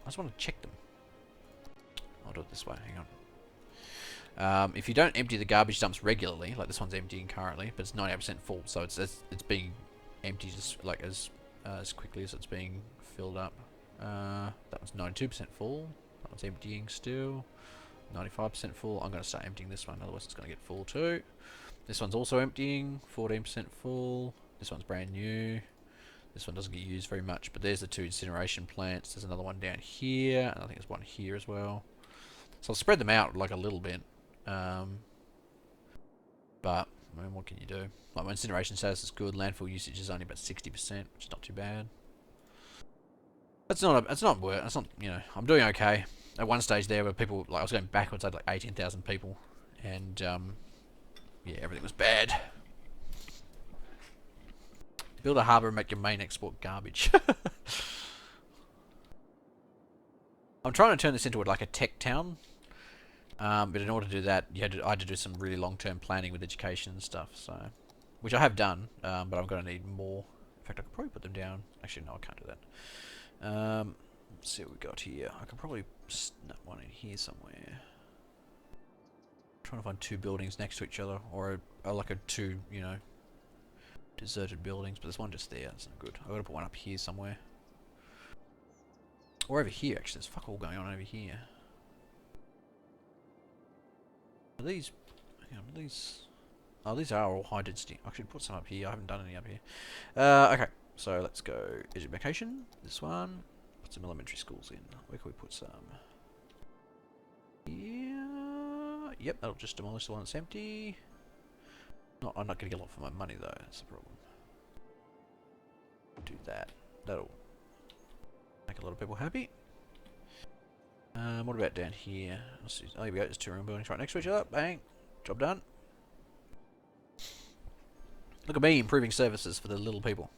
I just want to check them. I'll do it this way, hang on. If you don't empty the garbage dumps regularly, like this one's emptying currently, but it's 98% full, so it's being emptied as quickly as it's being filled up. That one's 92% full. That one's emptying still. 95% full. I'm going to start emptying this one, otherwise it's going to get full too. This one's also emptying, 14% full. This one's brand new. This one doesn't get used very much, but there's the two incineration plants. There's another one down here, and I think there's one here as well. So I'll spread them out like a little bit. But, I mean, what can you do? Like, my incineration status is good. Landfill usage is only about 60%, which is not too bad. It's not work. It's not, you know, I'm doing okay. At one stage there where people, like, I was going backwards, I had like 18,000 people. And, yeah, everything was bad. Build a harbour and make your main export garbage. I'm trying to turn this into like a tech town. But in order to do that, I had to do some really long-term planning with education and stuff. So, which I have done, but I'm going to need more. In fact, I could probably put them down. Actually, no, I can't do that. Let's see what we got here. I could probably snap one in here somewhere. I'm trying to find two buildings next to each other, or like a two, you know, deserted buildings. But there's one just there. That's not good. I've got to put one up here somewhere, or over here. Actually, there's fuck all going on over here. Are these? Hang on, are these? Oh, these are all high density. I should put some up here. I haven't done any up here. Okay, so let's go education. This one. Put some elementary schools in. Where can we put some? Yeah. Yep, that'll just demolish the one that's empty. No, I'm not going to get a lot for my money though. That's the problem. Do that. That'll make a lot of people happy. What about down here? Let's see. Oh, here we go. There's two room buildings right next to each other. Bang. Job done. Look at me improving services for the little people.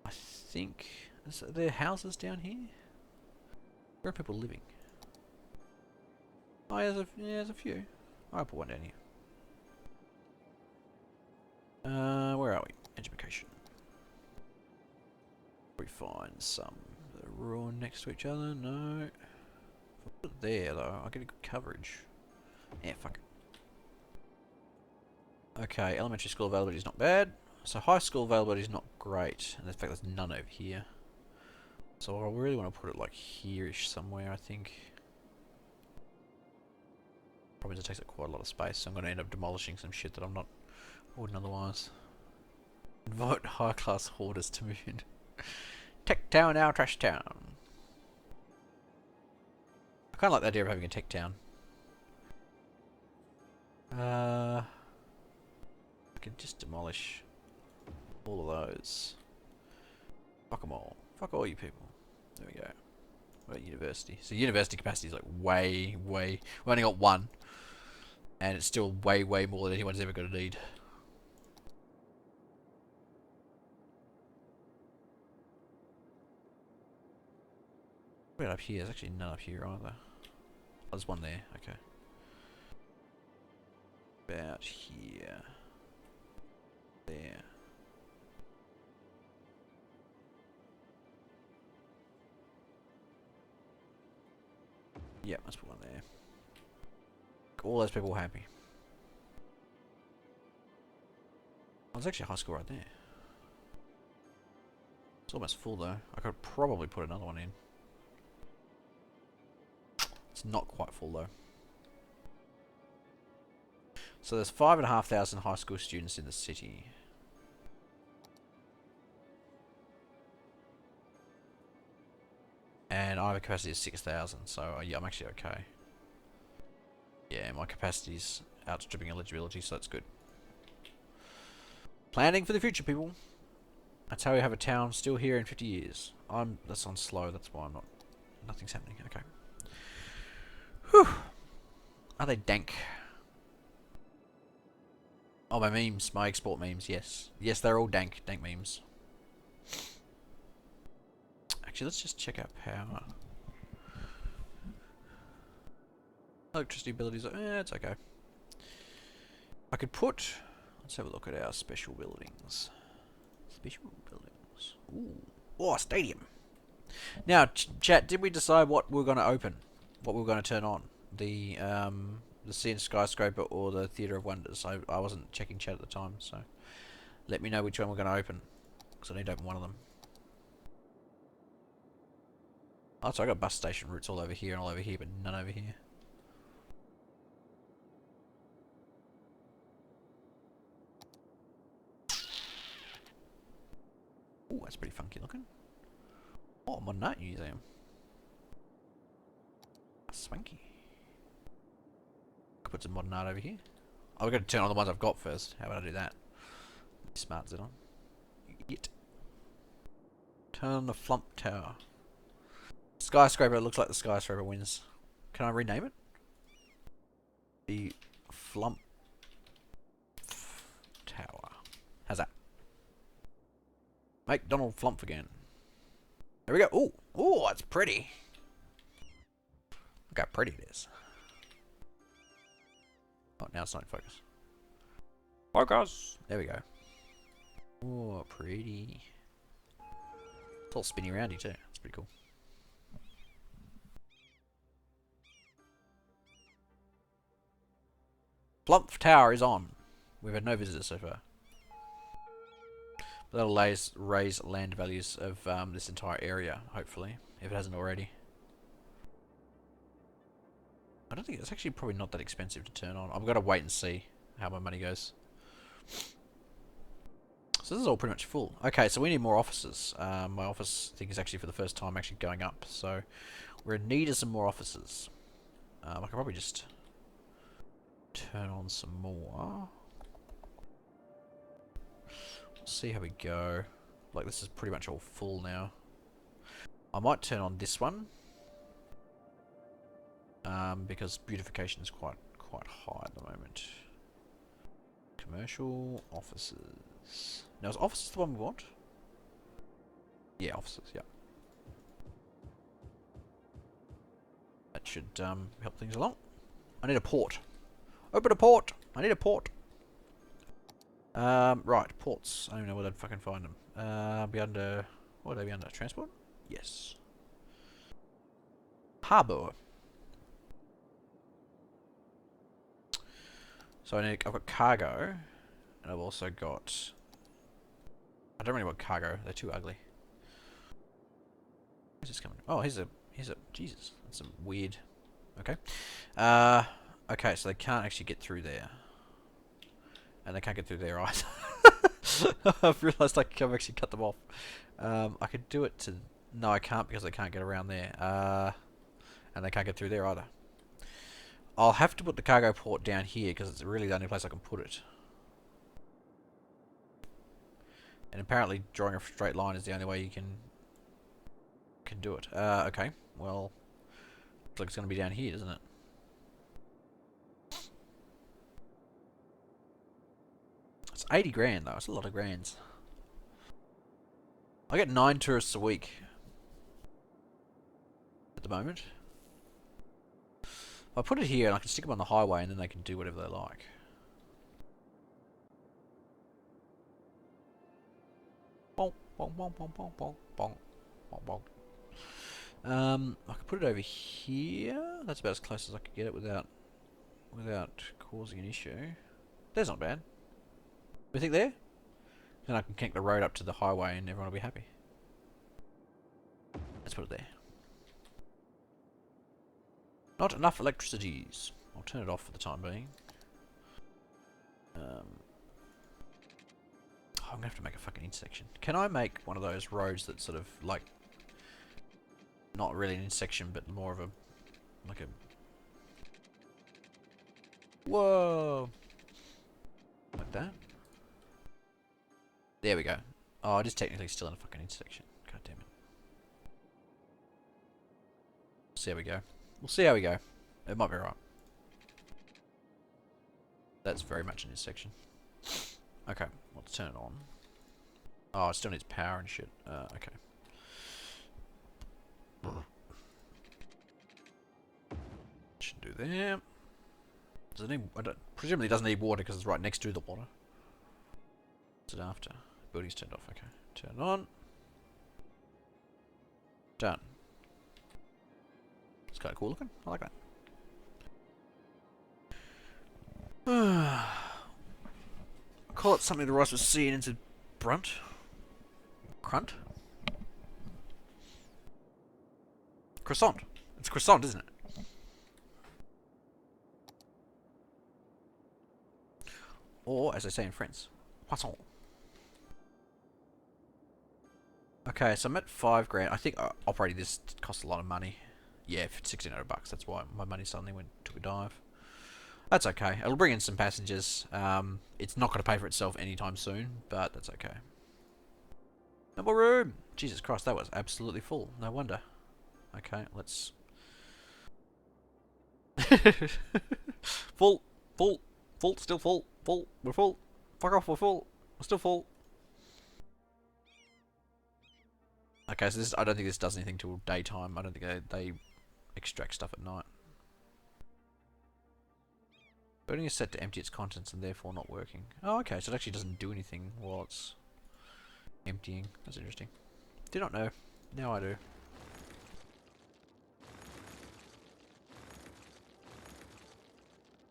I think... Are there houses down here? Where are people living? Oh, yeah, there's a few. I'll put one down here. Where are we? Education. We find some... ruin next to each other? No. If I put it there though, I'll get a good coverage. Yeah, fuck it. Okay, elementary school availability is not bad. So high school availability is not great. And in fact, there's none over here. So I really want to put it like here-ish somewhere, I think. Probably just takes up quite a lot of space, so I'm going to end up demolishing some shit that I'm not wouldn't otherwise. Invite high-class hoarders to move in. Tech town now, trash town. I kind of like the idea of having a tech town. I could just demolish all of those. Fuck them all. Fuck all you people. There we go. What about university? So university capacity is like way... We only got one. And it's still way more than anyone's ever going to need. Right up here, there's actually none up here either. Oh, there's one there, okay. About here. There. Yep, let's put one there. All those people happy. Oh, there's actually a high school right there. It's almost full though. I could probably put another one in. It's not quite full though. So there's 5,500 high school students in the city. And I have a capacity of 6,000, so yeah, I'm actually okay. Yeah, my capacity's outstripping eligibility, so that's good. Planning for the future, people. That's how we have a town still here in 50 years. That's on slow, that's why I'm not... Nothing's happening, okay. Whew. Are they dank? Oh, my memes, my export memes, yes. Yes, they're all dank memes. Actually, let's just check out power. Electricity abilities, it's okay. I could put... Let's have a look at our special buildings. Special buildings. Ooh. Oh, stadium. Now, chat, did we decide what we're going to open? What we're going to turn on? The CN Skyscraper or the Theatre of Wonders? I wasn't checking chat at the time, so... Let me know which one we're going to open. Because I need to open one of them. Oh, so I got bus station routes all over here and all over here, but none over here. Ooh, that's pretty funky looking. Oh, modern art museum. Swanky. Could put some modern art over here. Oh, we've got to turn on the ones I've got first. How about I do that? Smart Xenon. You idiot. Turn on the Flump Tower. Skyscraper looks like the skyscraper wins. Can I rename it? The Flump Tower. How's that? Make Donald flump again. There we go. Ooh, ooh, that's pretty. Look how pretty it is. Oh, now it's not in focus. Focus. There we go. Oh, pretty. It's all spinny roundy too. It's pretty cool. Flump Tower is on. We've had no visitors so far. But that'll raise land values of this entire area, hopefully, if it hasn't already. I don't think it's actually probably not that expensive to turn on. I've got to wait and see how my money goes. So this is all pretty much full. Okay, so we need more offices. My office thing is actually for the first time actually going up, so we're in need of some more offices. I can probably just turn on some more. See how we go. Like, this is pretty much all full now. I might turn on this one because beautification is quite high at the moment. Commercial offices. Now, is offices the one we want? Yeah, offices. Yeah. That should help things along. I need a port. Open a port. I need a port. Right, ports. I don't even know where I'd fucking find them. Be under... What would they be under? Transport? Yes. Harbour. So I've got cargo, and I've also got... I don't really want cargo. They're too ugly. Where's this coming? Oh, here's a... Jesus, that's some weird... Okay. Okay, so they can't actually get through there. And they can't get through there either. I've realised I can actually cut them off. I could do it to... No, I can't because they can't get around there. And they can't get through there either. I'll have to put the cargo port down here because it's really the only place I can put it. And apparently drawing a straight line is the only way you can do it. Okay, well... Looks like it's going to be down here, doesn't it? It's 80 grand though, it's a lot of grands. I get 9 tourists a week at the moment. I put it here and I can stick them on the highway and then they can do whatever they like. Bong, bong, bong, bong, bong, bong, bong, bong, bong. I could put it over here. That's about as close as I could get it without causing an issue. That's not bad. We think there? Then I can connect the road up to the highway and everyone will be happy. Let's put it there. Not enough electricities. I'll turn it off for the time being. I'm gonna have to make a fucking intersection. Can I make one of those roads that's sort of like not really an intersection but more of a like a whoa like that? There we go. Oh, it is technically still in a fucking intersection. God damn it. See how we go. We'll see how we go. It might be right. That's very much an intersection. Okay, let's turn it on. Oh, it still needs power and shit. Okay. Should do that. Does it need... presumably it doesn't need water because it's right next to the water. What's it after? Building's turned off. Okay. Turn it on. Done. It's kind of cool looking. I like that. Call it something the rice was seeing into brunt. Crunt. Croissant. It's croissant, isn't it? Or, as they say in France, croissant. Okay, so I'm at 5 grand. I think operating this costs a lot of money. Yeah, for 1,600 bucks. That's why my money suddenly took a dive. That's okay. It'll bring in some passengers. It's not going to pay for itself anytime soon, but that's okay. No more room. Jesus Christ, that was absolutely full. No wonder. Okay, let's... full, full, full, still full, full, we're full. Fuck off, we're full. We're still full. Okay, so this, I don't think this does anything till daytime. I don't think they extract stuff at night. Building is set to empty its contents and therefore not working. Oh, okay, so it actually doesn't do anything while it's emptying. That's interesting. Did not know. Now I do.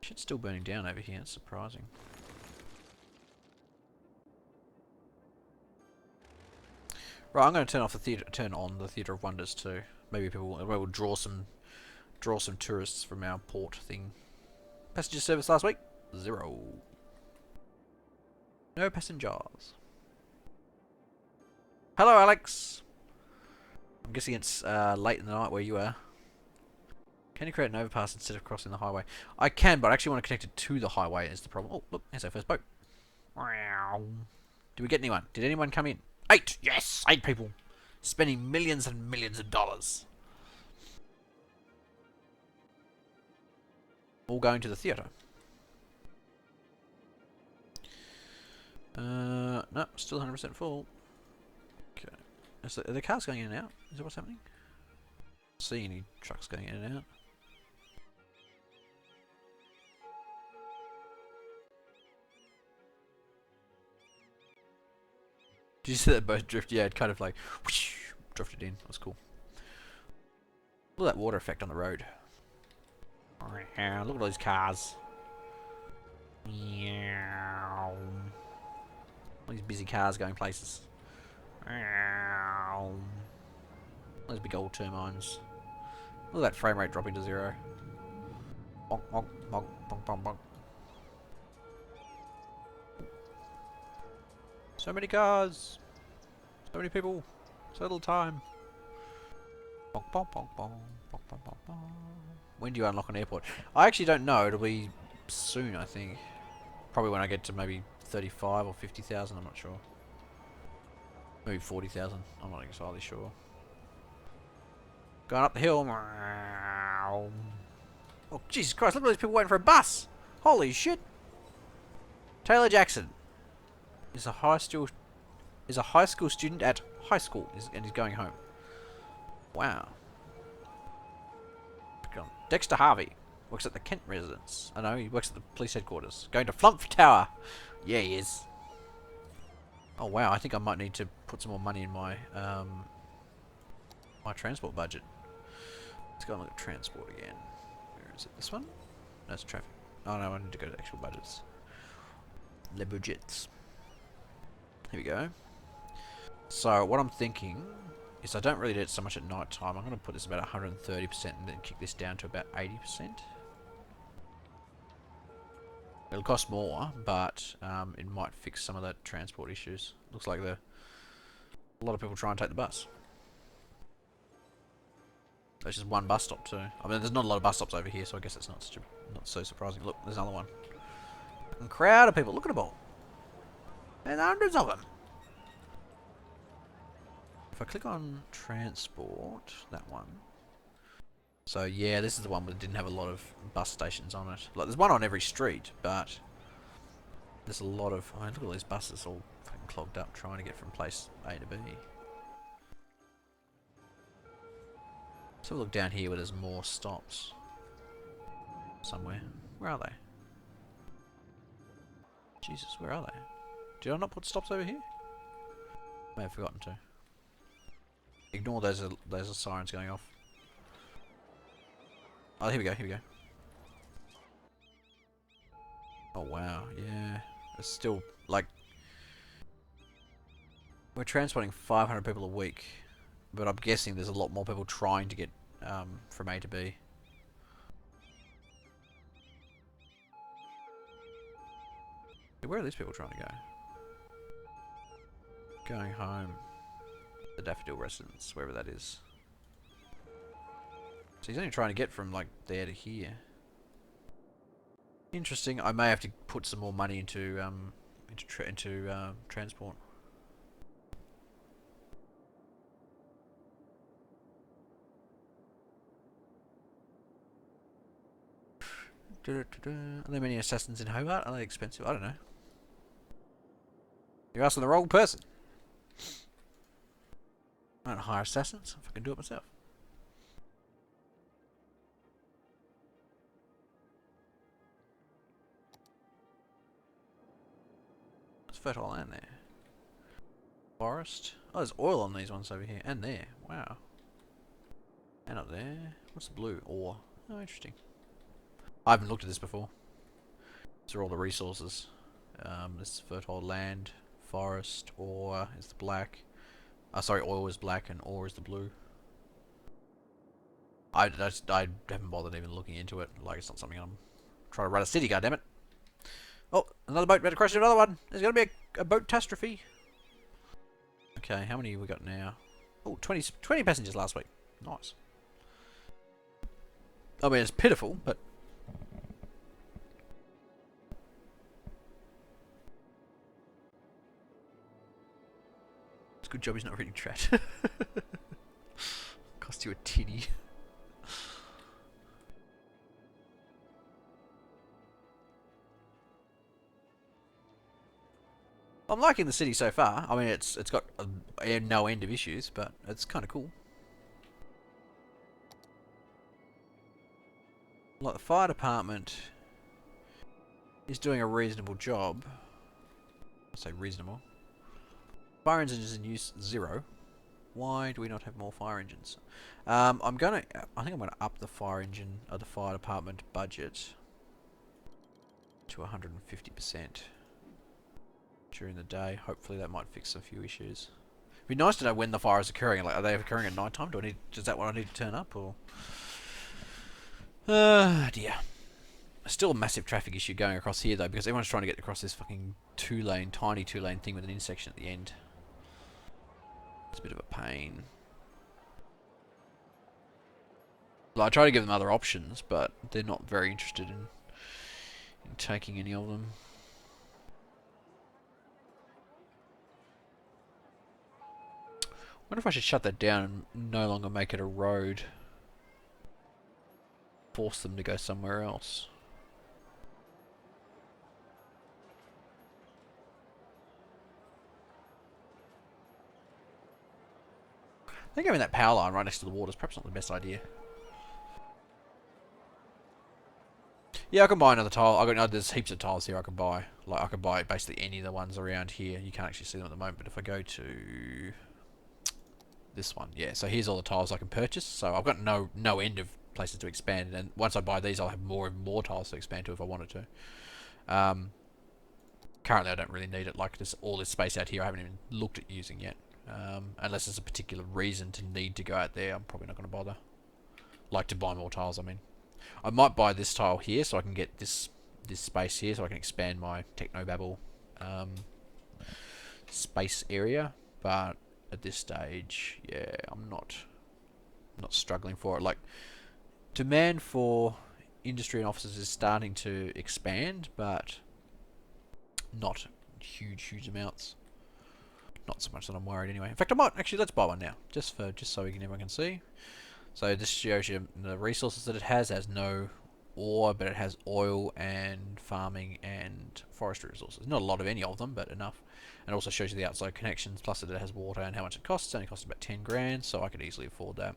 Shit's still burning down over here. It's surprising. Right, I'm going to turn off the theater. Turn on the Theatre of Wonders too. Maybe people will draw some tourists from our port thing. Passenger service last week 0. No passengers. Hello, Alex. I'm guessing it's late in the night where you are. Can you create an overpass instead of crossing the highway? I can, but I actually want to connect it to the highway is the problem. Oh, look, there's our first boat. Did we get anyone? Did anyone come in? 8! Yes! 8 people. Spending millions and millions of dollars. All going to the theatre. No, still 100% full. Okay. Are the cars going in and out? Is that what's happening? See any trucks going in and out? Did you see that boat drift? Yeah, it kind of like whoosh, drifted in. That was cool. Look at that water effect on the road. Look at all these cars. All these busy cars going places. Those big old turbines. Look at that frame rate dropping to 0. Bonk, bonk, bonk, bonk, bonk, bonk. So many cars. So many people. So little time. Bonk, bonk, bonk, bonk, bonk, bonk, bonk, bonk. When do you unlock an airport? I actually don't know. It'll be soon, I think. Probably when I get to maybe 35 or 50,000. I'm not sure. Maybe 40,000. I'm not entirely sure. Going up the hill. Oh, Jesus Christ. Look at all these people waiting for a bus. Holy shit. Taylor Jackson is a high school student at high school and he's going home. Wow. Dexter Harvey works at the Kent residence. I know, he works at the police headquarters. Going to Flump Tower. Yeah, he is. Oh wow, I think I might need to put some more money in my my transport budget. Let's go and look at transport again. Where is it? This one? No, it's traffic. Oh no, I need to go to actual budgets. Le budgets. Here we go. So what I'm thinking is I don't really do it so much at night time. I'm going to put this about 130% and then kick this down to about 80%. It'll cost more, but it might fix some of that transport issues. Looks like a lot of people try and take the bus. There's just one bus stop too. I mean, there's not a lot of bus stops over here, so I guess it's not so surprising. Look, there's another one. A crowd of people. Look at them all. There's hundreds of them. If I click on transport, that one. So yeah, this is the one that didn't have a lot of bus stations on it. Like, there's one on every street, but there's a lot of. I mean, look at all these buses all fucking clogged up trying to get from place A to B. So we'll look down here where there's more stops. Somewhere. Where are they? Jesus, where are they? Did I not put stops over here? May have forgotten to. Ignore those sirens going off. Oh, here we go, here we go. Oh wow, yeah. It's still, like... We're transporting 500 people a week. But I'm guessing there's a lot more people trying to get from A to B. Where are these people trying to go? Going home. The Daffodil Residence, wherever that is. So he's only trying to get from like there to here. Interesting. I may have to put some more money into transport. Are there many assassins in Hobart? Are they expensive? I don't know. You're asking the wrong person. I don't hire assassins if I can do it myself. There's fertile land there. Forest. Oh, there's oil on these ones over here. And there. Wow. And up there. What's the blue? Ore. Oh, interesting. I haven't looked at this before. These are all the resources. This is fertile land, forest, ore is the black. Sorry, oil is black and ore is the blue. I haven't bothered even looking into it. Like, it's not something I'm trying to run a city, goddammit. Oh, another boat. Better to crash into another one. There's going to be a boat catastrophe. Okay, how many have we got now? Oh, 20 passengers last week. Nice. I mean, it's pitiful, but... It's a good job he's not reading chat. Cost you a titty. I'm liking the city so far. I mean, it's got no end of issues, but it's kind of cool. Like, the fire department is doing a reasonable job. I say reasonable. Fire engines in use 0. Why do we not have more fire engines? I think I'm gonna up the fire engine or the fire department budget to 150% during the day. Hopefully that might fix a few issues. It'd be nice to know when the fire is occurring. Like, are they occurring at night time? Is that what I need to turn up, or? Dear. Still a massive traffic issue going across here though, because everyone's trying to get across this fucking tiny two-lane thing with an intersection at the end. It's a bit of a pain. Well, I try to give them other options, but they're not very interested in taking any of them. I wonder if I should shut that down and no longer make it a road. Force them to go somewhere else. I think having that power line right next to the water is perhaps not the best idea. Yeah, I can buy another tile. There's heaps of tiles here I can buy. Like, I can buy basically any of the ones around here. You can't actually see them at the moment, but if I go to this one, yeah. So here's all the tiles I can purchase. So I've got no end of places to expand, and once I buy these, I'll have more and more tiles to expand to if I wanted to. Currently, I don't really need it. Like, all this space out here, I haven't even looked at using yet. Unless there's a particular reason to need to go out there, I'm probably not going to bother. Like, to buy more tiles, I mean. I might buy this tile here so I can get this space here so I can expand my Technobabble space area. But at this stage, yeah, I'm not struggling for it. Like, demand for industry and offices is starting to expand, but not huge amounts. Not so much that I'm worried anyway. In fact, I might actually, let's buy one now, just so everyone can see. So this shows you the resources that it has. It has no ore, but it has oil and farming and forestry resources. Not a lot of any of them, but enough. And it also shows you the outside connections, plus that it has water and how much it costs. It only costs about 10 grand, so I could easily afford that.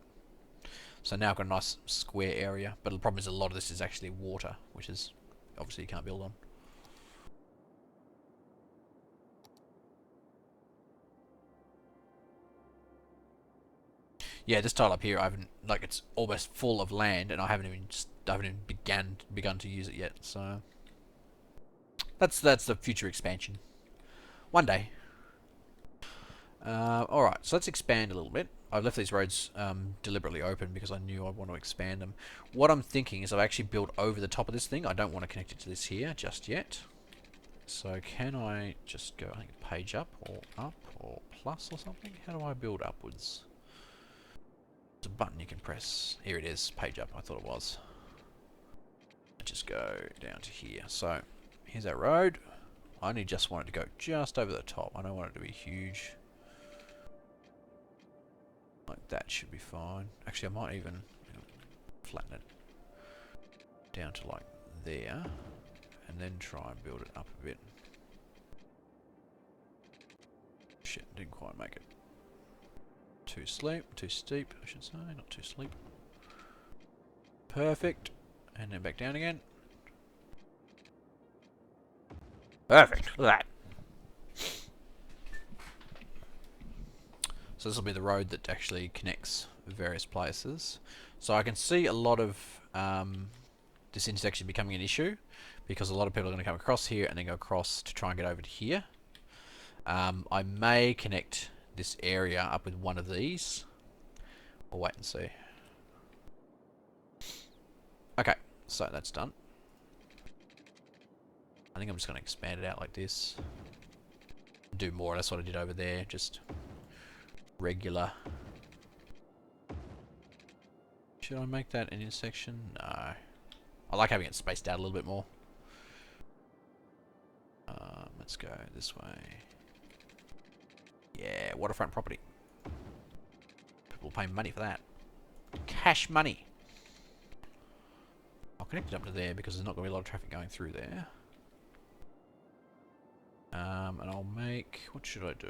So now I've got a nice square area, but the problem is a lot of this is actually water, which is obviously you can't build on. Yeah, this tile up here, I haven't, like, it's almost full of land, and I haven't even begun to use it yet. So that's the future expansion. One day. All right, so let's expand a little bit. I've left these roads deliberately open because I knew I'd want to expand them. What I'm thinking is I've actually built over the top of this thing. I don't want to connect it to this here just yet. So can I just go, I think, page up or plus or something? How do I build upwards? There's a button you can press. Here it is, page up, I thought it was. Just go down to here. So, here's our road. I only just want it to go just over the top. I don't want it to be huge. Like that should be fine. Actually, I might even flatten it down to like there. And then try and build it up a bit. Shit, didn't quite make it. Too too steep, I should say, not too steep. Perfect. And then back down again. Perfect. Look at that. So this will be the road that actually connects various places. So I can see a lot of this intersection becoming an issue because a lot of people are going to come across here and then go across to try and get over to here. I may connect this area up with one of these. We'll wait and see. Okay, so that's done. I think I'm just going to expand it out like this. Do more, that's what I did over there, just regular. Should I make that an intersection? No. I like having it spaced out a little bit more. Let's go this way. Yeah, waterfront property. People pay money for that. Cash money. I'll connect it up to there because there's not going to be a lot of traffic going through there. And I'll make... What should I do?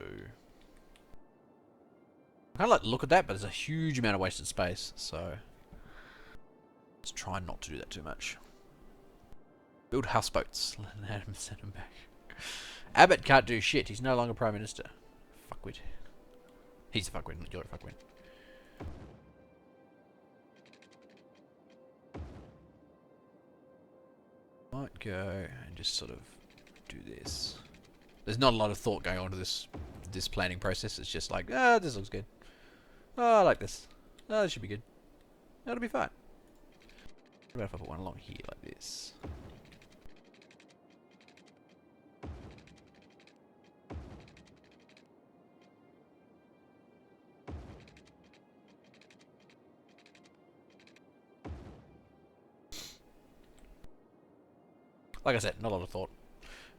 I kind of like the look at that, but there's a huge amount of wasted space, so... Let's try not to do that too much. Build houseboats. Let him send them back. Abbott can't do shit. He's no longer Prime Minister. Fuckwit. He's a fuckwit, you're a fuckwit. Might go and just sort of do this. There's not a lot of thought going on to this planning process. It's just like, this looks good. Oh, I like this. Oh, this should be good. That'll be fine. What about if I put one along here like this? Like I said, not a lot of thought.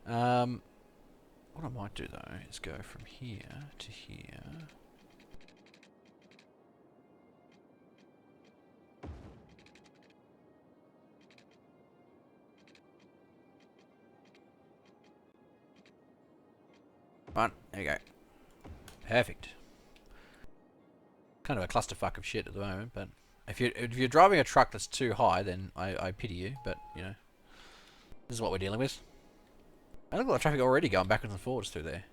What I might do though is go from here to here. Right, there you go. Perfect. Kind of a clusterfuck of shit at the moment, but if you're driving a truck that's too high, then I pity you. But you know, this is what we're dealing with. I look at the traffic already going backwards and forwards through there.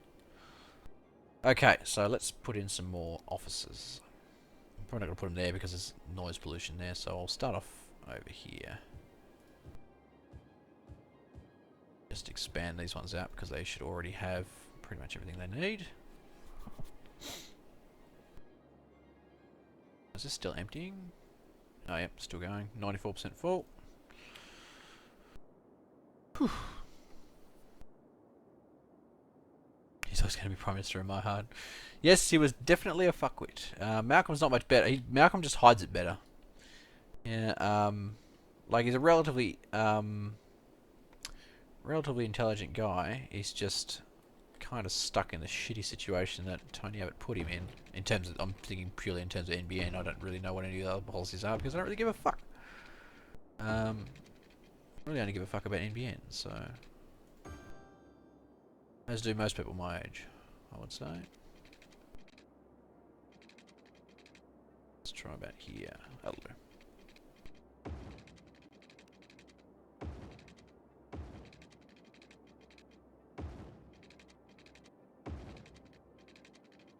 Okay, so let's put in some more offices. I'm probably not going to put them there because there's noise pollution there, so I'll start off over here. Just expand these ones out because they should already have pretty much everything they need. Is this still emptying? Oh, yep, still going. 94% full. Whew. He's always going to be Prime Minister in my heart. Yes, he was definitely a fuckwit. Malcolm's not much better. Malcolm just hides it better. Yeah, like he's a relatively intelligent guy. He's just kind of stuck in the shitty situation that Tony Abbott put him in terms of, I'm thinking purely in terms of NBN. I don't really know what any of the other policies are because I don't really give a fuck. I really only give a fuck about NBN, so... As do most people my age, I would say. Let's try about here. That'll do.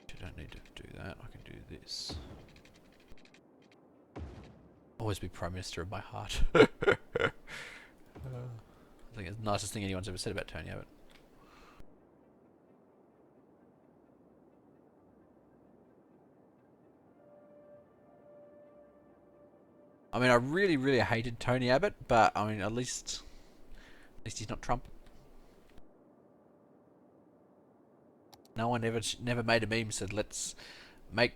You don't need to do that. I can do this. Always be Prime Minister of my heart. I think it's the nicest thing anyone's ever said about Tony Abbott. I mean, I really, really hated Tony Abbott, but I mean, at least he's not Trump. No one never made a meme said let's make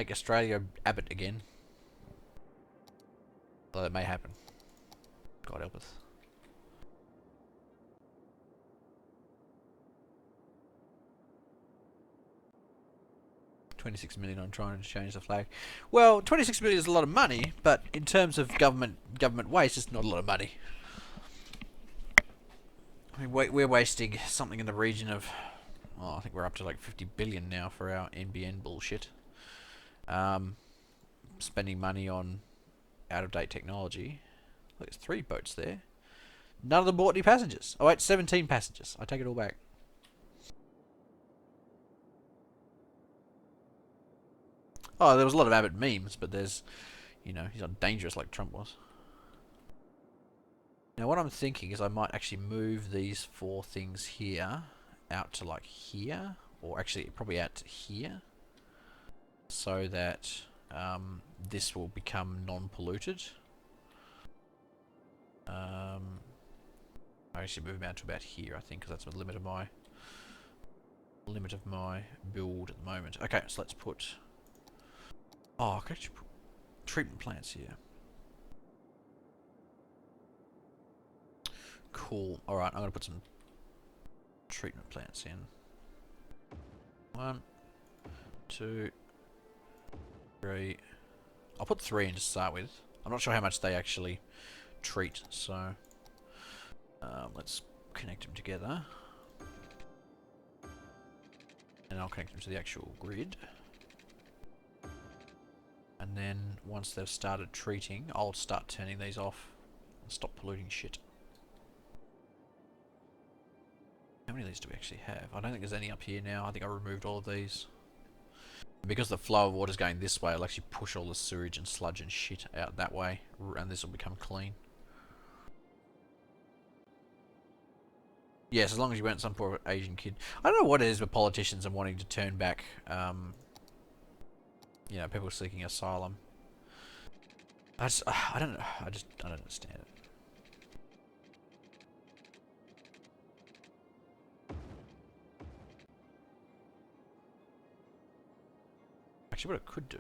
Australia Abbott again. Though that may happen. God help us. $26 million on trying to change the flag. Well, $26 million is a lot of money, but in terms of government waste, it's not a lot of money. I mean, we're wasting something in the region of, I think we're up to like 50 billion now for our NBN bullshit. spending money on out-of-date technology. Look, there's 3 boats there. None of them brought any passengers. Oh wait, 17 passengers. I take it all back. Oh, there was a lot of Abbott memes, but there's, you know, he's not dangerous like Trump was. Now what I'm thinking is I might actually move these 4 things here out to like here, or actually probably out to here, so that this will become non-polluted. I actually move them out to about here, I think, because that's the limit of my build at the moment. Okay, so let's put. Oh, I could actually put treatment plants here. Cool. All right, I'm gonna put some treatment plants in. 1, 2, 3. I'll put 3 in to start with. I'm not sure how much they actually treat, so let's connect them together. And I'll connect them to the actual grid. And then once they've started treating, I'll start turning these off and stop polluting shit. How many of these do we actually have? I don't think there's any up here now. I think I removed all of these. Because the flow of water is going this way, I'll actually push all the sewage and sludge and shit out that way, and this will become clean. Yes, as long as you weren't some poor Asian kid. I don't know what it is with politicians and wanting to turn back, you know, people seeking asylum. I don't know. I don't understand it. Actually, what I could do.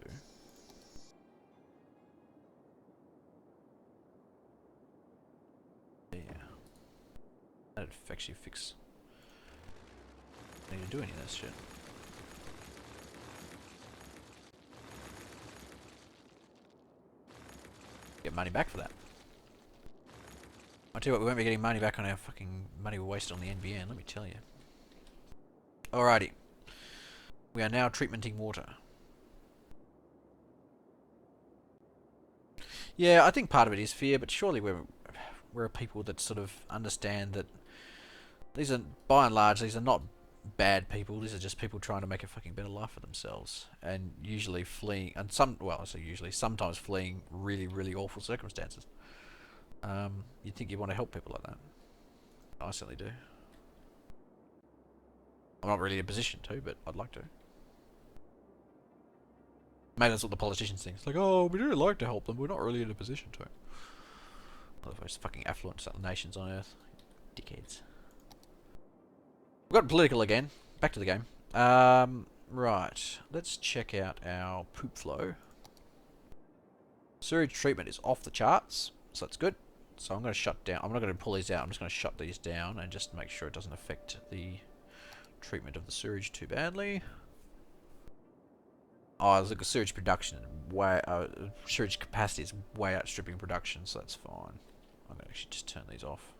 Yeah. That'd actually fix. I need to do any of this shit. Get money back for that. I tell you what, we won't be getting money back on our fucking money we wasted on the NBN, let me tell you. Alrighty. We are now treatmenting water. Yeah, I think part of it is fear, but surely we're people that sort of understand that these are, by and large, these are not bad people. These are just people trying to make a fucking better life for themselves, and usually fleeing, and I say usually, sometimes fleeing really, really awful circumstances. You'd think you want to help people like that. I certainly do. I'm not really in a position to, but I'd like to. Maybe that's what the politicians think. It's like, oh, we do like to help them, but we're not really in a position to. One of the most fucking affluent nations on earth. Dickheads. We've got political again. Back to the game. Right. Let's check out our poop flow. Sewage treatment is off the charts, so that's good. So I'm going to shut down. I'm not going to pull these out. I'm just going to shut these down and just make sure it doesn't affect the treatment of the sewage too badly. Oh, look, the sewage production sewage capacity is way outstripping production, so that's fine. I'm going to actually just turn these off.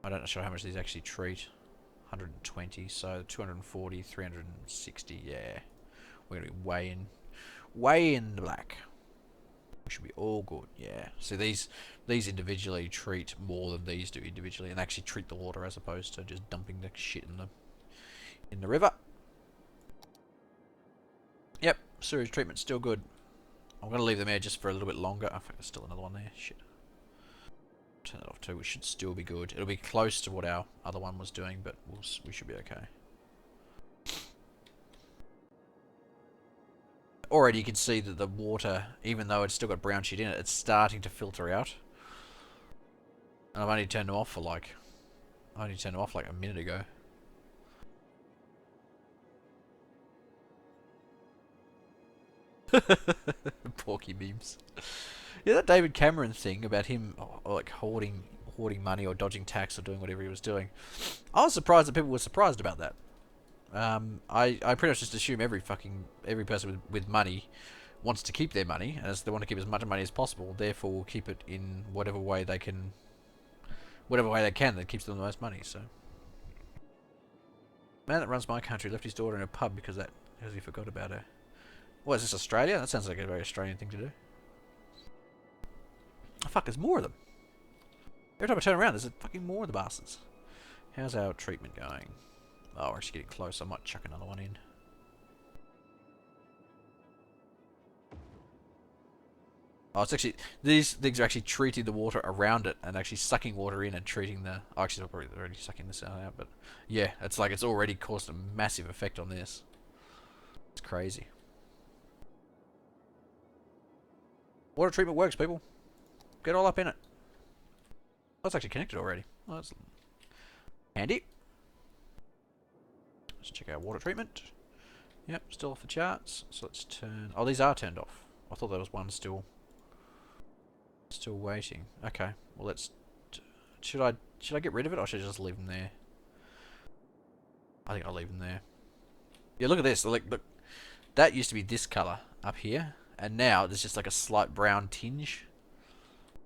I don't know sure how much these actually treat. 120, so 240, 360, yeah. We're going to be way in the black. We should be all good, yeah. So these individually treat more than these do individually, and actually treat the water as opposed to just dumping the shit in the river. Yep, sewage treatment's still good. I'm going to leave them there just for a little bit longer. I think there's still another one there. Shit. Turn that off too. We should still be good. It'll be close to what our other one was doing, but we should be okay. Already you can see that the water, even though it's still got brown shit in it, it's starting to filter out. And I've only turned them off for like... I only turned them off like a minute ago. Porky memes. Yeah, that David Cameron thing about him like hoarding money or dodging tax or doing whatever he was doing. I was surprised that people were surprised about that. I pretty much just assume every person with money wants to keep their money, and they want to keep as much money as possible. Therefore, will keep it in whatever way they can that keeps them the most money. So, man that runs my country left his daughter in a pub because that Because he forgot about her. What, is this Australia? That sounds like a very Australian thing to do. Oh, fuck, there's more of them. Every time I turn around, there's fucking more of the bastards. How's our treatment going? Oh, we're actually getting close. I might chuck another one in. Oh, it's actually... These things are actually treating the water around it and actually sucking water in and treating the... Oh, actually, they're probably already sucking this out, but... Yeah, it's like it's already caused a massive effect on this. It's crazy. Water treatment works, people. Get all up in it. Oh, it's actually connected already. Oh, that's handy. Let's check out water treatment. Yep, still off the charts. So let's turn... Oh, these are turned off. I thought there was one still waiting. Okay. Well, let's... Should I get rid of it or should I just leave them there? I think I'll leave them there. Yeah, look at this. Look, that used to be this colour up here. And now there's just like a slight brown tinge.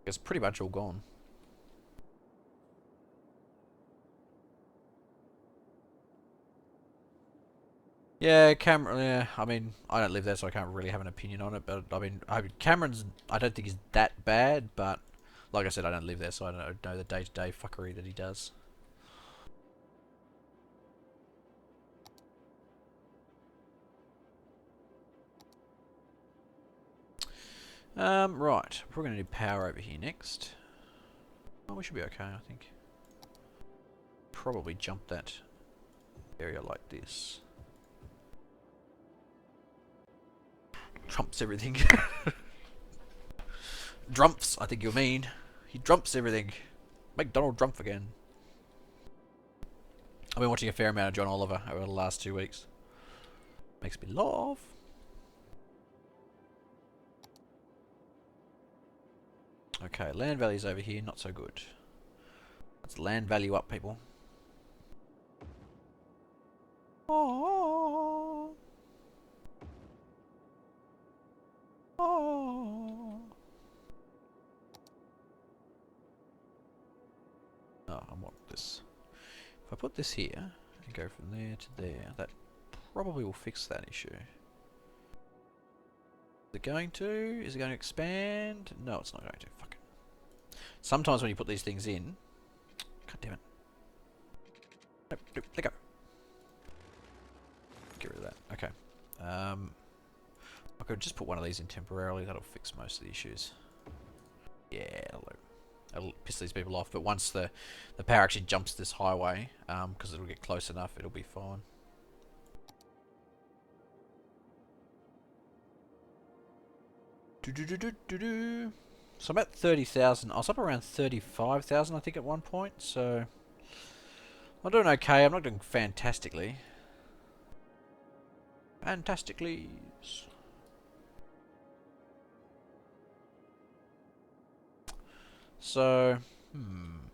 It's pretty much all gone. Yeah, Cameron. Yeah, I mean, I don't live there, so I can't really have an opinion on it. But I mean, Cameron's. I don't think he's that bad, but like I said, I don't live there, so I don't know the day-to-day fuckery that he does. Right. We're gonna do power over here next. Oh, we should be okay, I think. Probably jump that area like this. Trumps everything. Drumps, I think you mean. He drumps everything. Make Donald Trump again. I've been watching a fair amount of John Oliver over the last 2 weeks. Makes me laugh. Okay, land values over here, not so good. Let's land value up, people. Oh. Oh. Oh, I want this. If I put this here and go from there to there, that probably will fix that issue. Is it going to? Is it going to expand? No, it's not going to. Fuck it. Sometimes when you put these things in... God damn it. Nope, nope, let go. Get rid of that. Okay. I could just put one of these in temporarily. That'll fix most of the issues. Yeah, that'll piss these people off. But once the power actually jumps this highway, because it'll get close enough, it'll be fine. So I'm at 30,000. I was up around 35,000, I think, at one point. So I'm doing okay. I'm not doing fantastically. Fantastically. So, I'm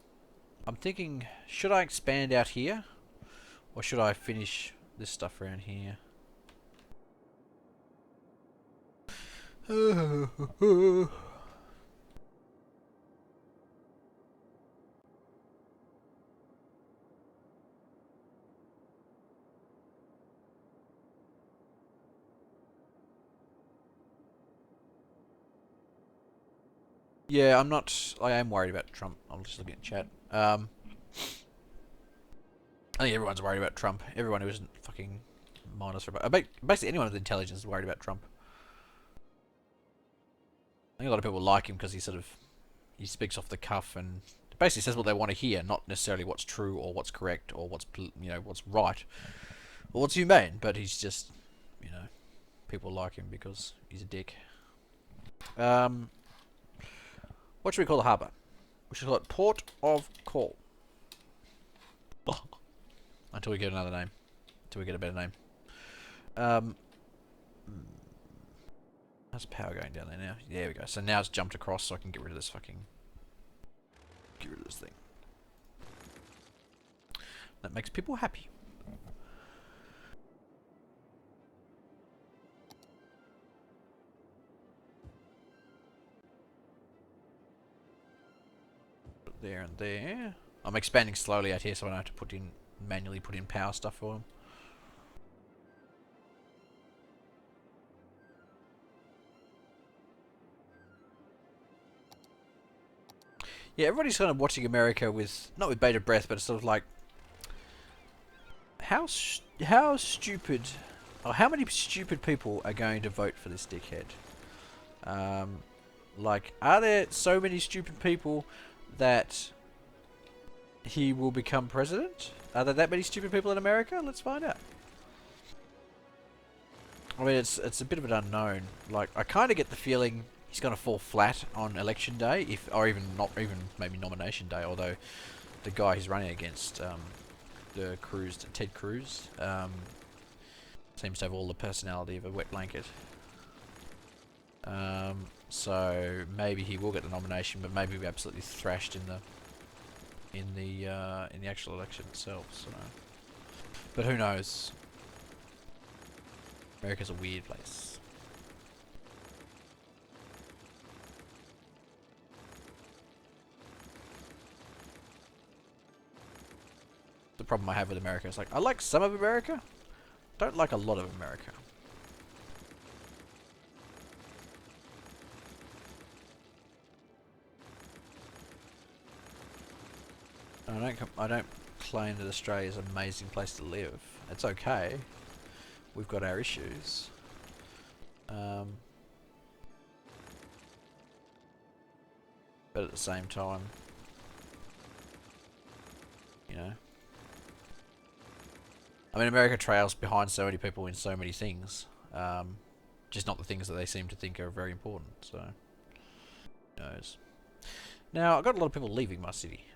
thinking, should I expand out here? Or should I finish this stuff around here? Yeah, I'm not... I am worried about Trump. I'm just looking at chat. I think everyone's worried about Trump. Everyone who isn't fucking minus... Basically anyone with intelligence is worried about Trump. I think a lot of people like him because he sort of... He speaks off the cuff and basically says what they want to hear, not necessarily what's true or what's correct or what's, you know, what's right or what's humane. But he's just, you know, people like him because he's a dick. What should we call the harbour? We should call it Port of Call. Until we get another name. Until we get a better name. How's power going down there now? There we go. So now it's jumped across so I can get rid of this fucking... Get rid of this thing. That makes people happy. There and there. I'm expanding slowly out here so I don't have to manually put in power stuff for them. Yeah, everybody's kind of watching America with, not with bated breath, but it's sort of like, how stupid, or how many stupid people are going to vote for this dickhead? Like, are there so many stupid people that he will become president? Are there that many stupid people in America? Let's find out. I mean, it's a bit of an unknown. Like, I kind of get the feeling he's going to fall flat on election day, or even not, even maybe nomination day. Although the guy he's running against, Ted Cruz, seems to have all the personality of a wet blanket. So maybe he will get the nomination, but maybe be absolutely thrashed in the actual election itself. So, but who knows? America's a weird place. The problem I have with America is, like, I like some of America, don't like a lot of America. I don't claim that Australia is an amazing place to live. It's okay. We've got our issues. But at the same time, you know, I mean, America trails behind so many people in so many things. Just not the things that they seem to think are very important. So, who knows? Now, I've got a lot of people leaving my city.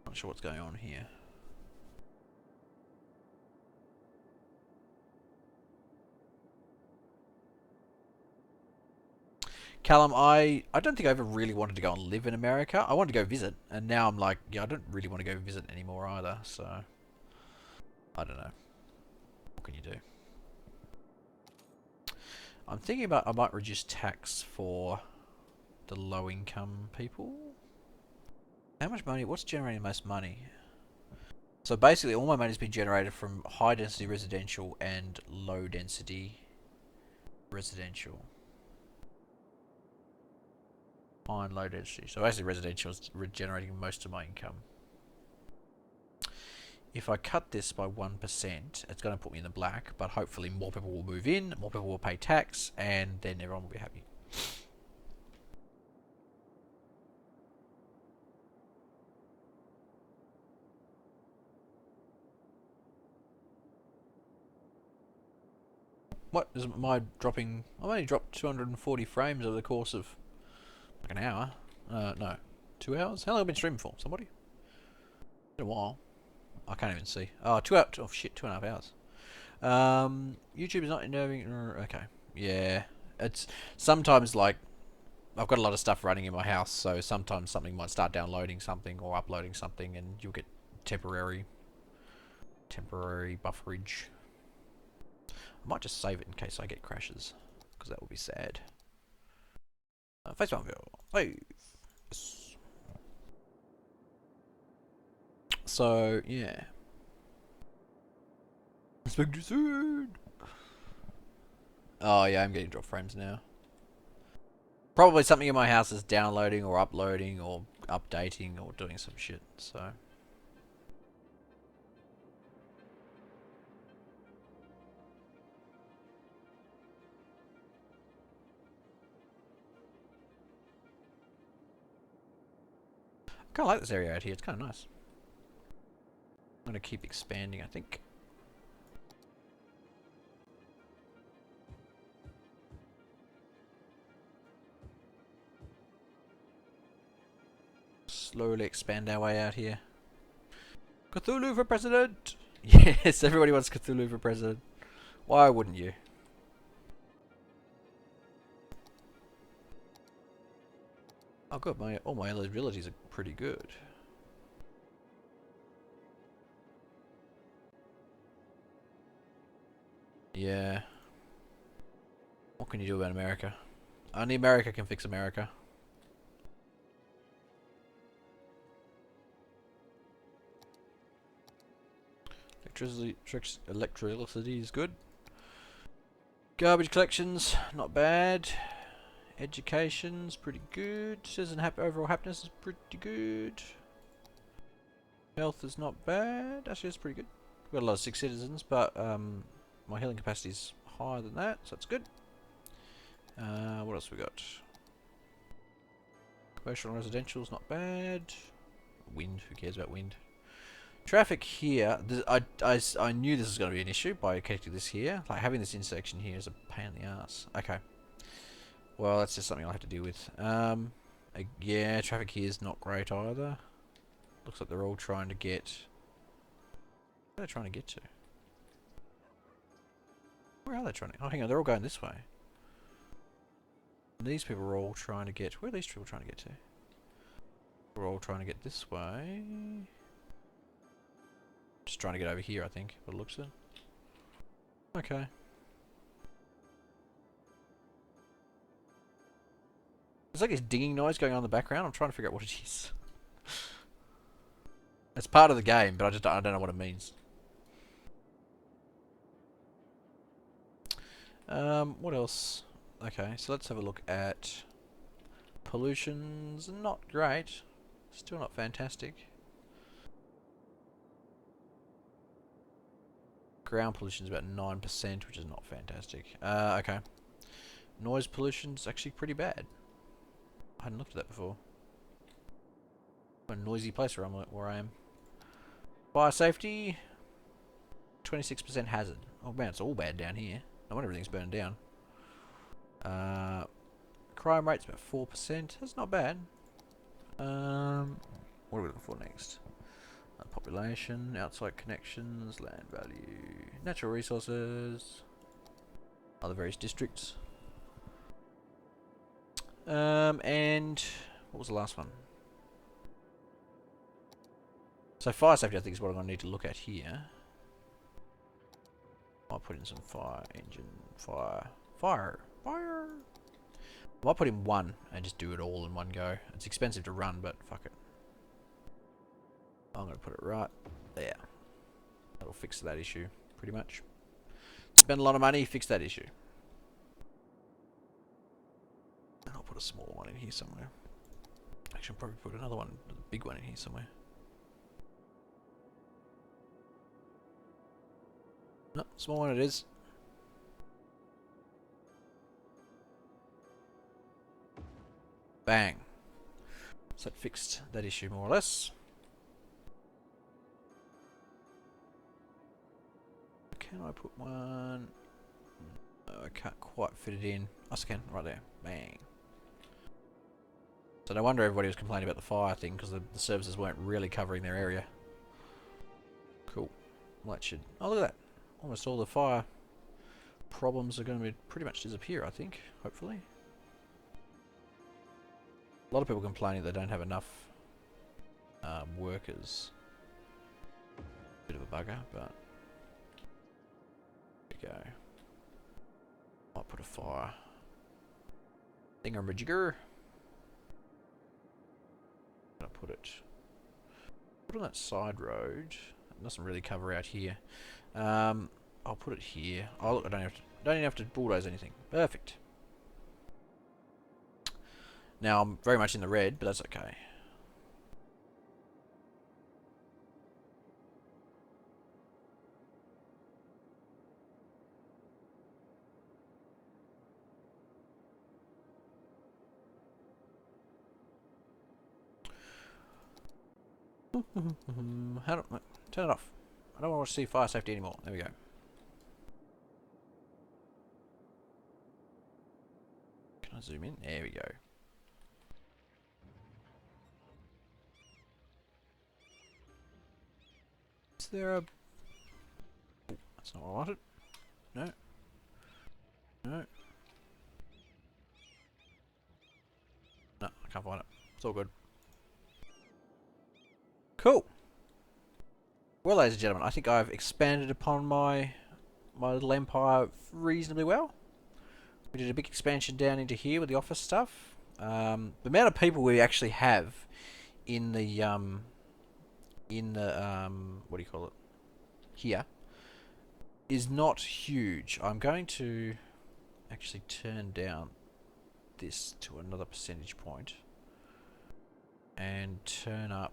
Not sure what's going on here. Callum, I don't think I ever really wanted to go and live in America. I wanted to go visit, and now I'm like, yeah, I don't really want to go visit anymore either, so I don't know. What can you do? I'm thinking about, I might reduce tax for the low income people. How much money? What's generating the most money? So basically all my money's been generated from high density residential and low density residential. High and low density. So basically residential is generating most of my income. If I cut this by 1%, it's going to put me in the black, but hopefully more people will move in, more people will pay tax, and then everyone will be happy. What is my dropping? I've only dropped 240 frames over the course of like an hour. No, 2 hours. How long have I been streaming for? Somebody? Been a while. I can't even see. Oh, 2 hours. Oh shit, 2.5 hours. YouTube is not innerving. Okay, yeah. It's sometimes like I've got a lot of stuff running in my house, so sometimes something might start downloading something or uploading something, and you'll get temporary bufferage. I might just save it in case I get crashes, because that would be sad. FacePalmville. Hey. So yeah. Speak to you soon. Oh yeah, I'm getting drop frames now. Probably something in my house is downloading or uploading or updating or doing some shit, so. I kinda like this area out here, it's kinda nice. I'm gonna keep expanding, I think. Slowly expand our way out here. Cthulhu for president! Yes, everybody wants Cthulhu for president. Why wouldn't you? Oh good, all my eligibilities are pretty good. Yeah. What can you do about America? Only America can fix America. Electricity is good. Garbage collections, not bad. Education's pretty good. Citizen overall happiness is pretty good. Health is not bad. Actually, it's pretty good. We've got a lot of 6 citizens, but my healing capacity is higher than that, so that's good. What else we got? Commercial and residential is not bad. Wind, who cares about wind? Traffic here, I knew this was going to be an issue by connecting this here. Like, having this intersection here is a pain in the ass. Okay. Well, that's just something I'll have to deal with. Yeah, traffic here is not great either. Looks like they're all trying to get... Where are they trying to get to? Where are they trying to... Oh, hang on, they're all going this way. And these people are all trying to get... Where are these people trying to get to? We're all trying to get this way. Just trying to get over here, I think, what it looks like. Okay. There's like this dinging noise going on in the background. I'm trying to figure out what it is. It's part of the game, but I don't know what it means. What else? Okay, so let's have a look at pollution's not great. Still not fantastic. Ground pollution is about 9%, which is not fantastic. Okay. Noise pollution's actually pretty bad. I hadn't looked at that before. What a noisy place where I am. Fire safety, 26% hazard. Oh man, it's all bad down here. No wonder everything's burning down. Crime rate's about 4%. That's not bad. What are we looking for next? Population, outside connections, land value, natural resources, other various districts. And what was the last one? So fire safety, I think, is what I'm going to need to look at here. I'll put in some fire engine, fire. I might put in 1 and just do it all in one go. It's expensive to run, but fuck it. I'm going to put it right there. That'll fix that issue, pretty much. Spend a lot of money, fix that issue. And I'll put a small one in here somewhere. Actually, I'll probably put another one, a big one in here somewhere. No, small one it is. Bang. So that fixed that issue more or less. Can I put one? No, I can't quite fit it in. Yes, I can. Right there. Bang. So no wonder everybody was complaining about the fire thing, because the services weren't really covering their area. Cool. Well, that should... Oh, look at that. Almost all the fire problems are going to pretty much disappear, I think. Hopefully. A lot of people complaining they don't have enough workers. Bit of a bugger, but... There we go. Might put a fire thingamajigger. I'll put it on that side road. It doesn't really cover out here. I'll put it here. Oh look, I don't even have to bulldoze anything. Perfect. Now I'm very much in the red, but that's okay. How do turn it off? I don't want to see fire safety anymore. There we go. Can I zoom in? There we go. Is there a... Oh, that's not what I wanted. No. No. No, I can't find it. It's all good. Cool. Well, ladies and gentlemen, I think I've expanded upon my little empire reasonably well. We did a big expansion down into here with the office stuff. The amount of people we actually have in the what do you call it? Here is not huge. I'm going to actually turn down this to another percentage point and turn up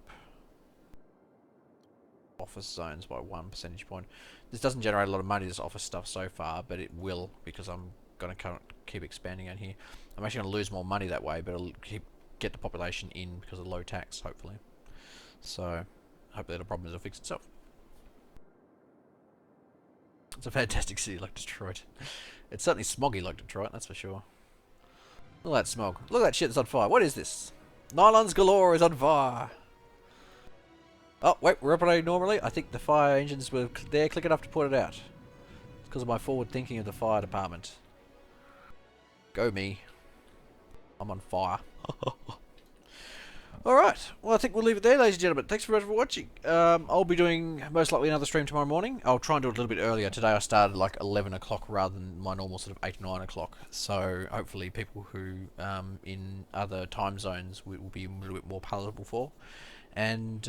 office zones by 1 percentage point. This doesn't generate a lot of money, this office stuff so far, but it will because I'm going to keep expanding out here. I'm actually going to lose more money that way, but it'll get the population in because of low tax, hopefully. So, hopefully the problem will fix itself. It's a fantastic city like Detroit. It's certainly smoggy like Detroit, that's for sure. Look at that smog. Look at that shit that's on fire. What is this? Nylons galore is on fire. Oh, wait, we're operating normally. I think the fire engines were there quick enough to put it out. It's because of my forward thinking of the fire department. Go me. I'm on fire. Alright, well I think we'll leave it there, ladies and gentlemen. Thanks very much for watching. I'll be doing most likely another stream tomorrow morning. I'll try and do it a little bit earlier. Today I started like 11 o'clock rather than my normal sort of 8 or 9 o'clock. So hopefully people who in other time zones will be a little bit more palatable for. And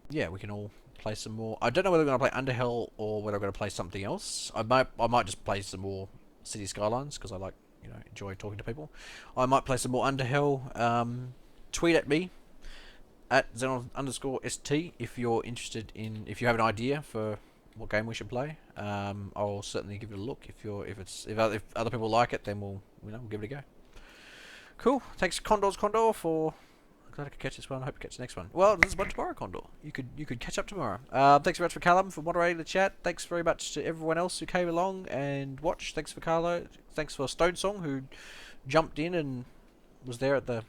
yeah, we can all play some more. I don't know whether we're going to play Underhell or whether I'm going to play something else. I might just play some more City Skylines because I like, you know, enjoy talking to people. I might play some more Underhell. Tweet at me at Xenon_ST if you're interested in, if you have an idea for what game we should play. I'll certainly give it a look. If other people like it, then we'll give it a go. Cool. Thanks Condor for. I'm glad I could catch this one. I hope you catch the next one. Well, there's one tomorrow, Condor. You could catch up tomorrow. Thanks very much for Callum for moderating the chat. Thanks very much to everyone else who came along and watched. Thanks for Carlo. Thanks for Stone Song who jumped in and was there at the.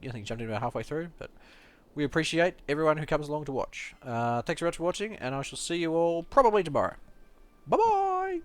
I think jumped in about halfway through, but we appreciate everyone who comes along to watch. Thanks very much for watching, and I shall see you all probably tomorrow. Bye bye.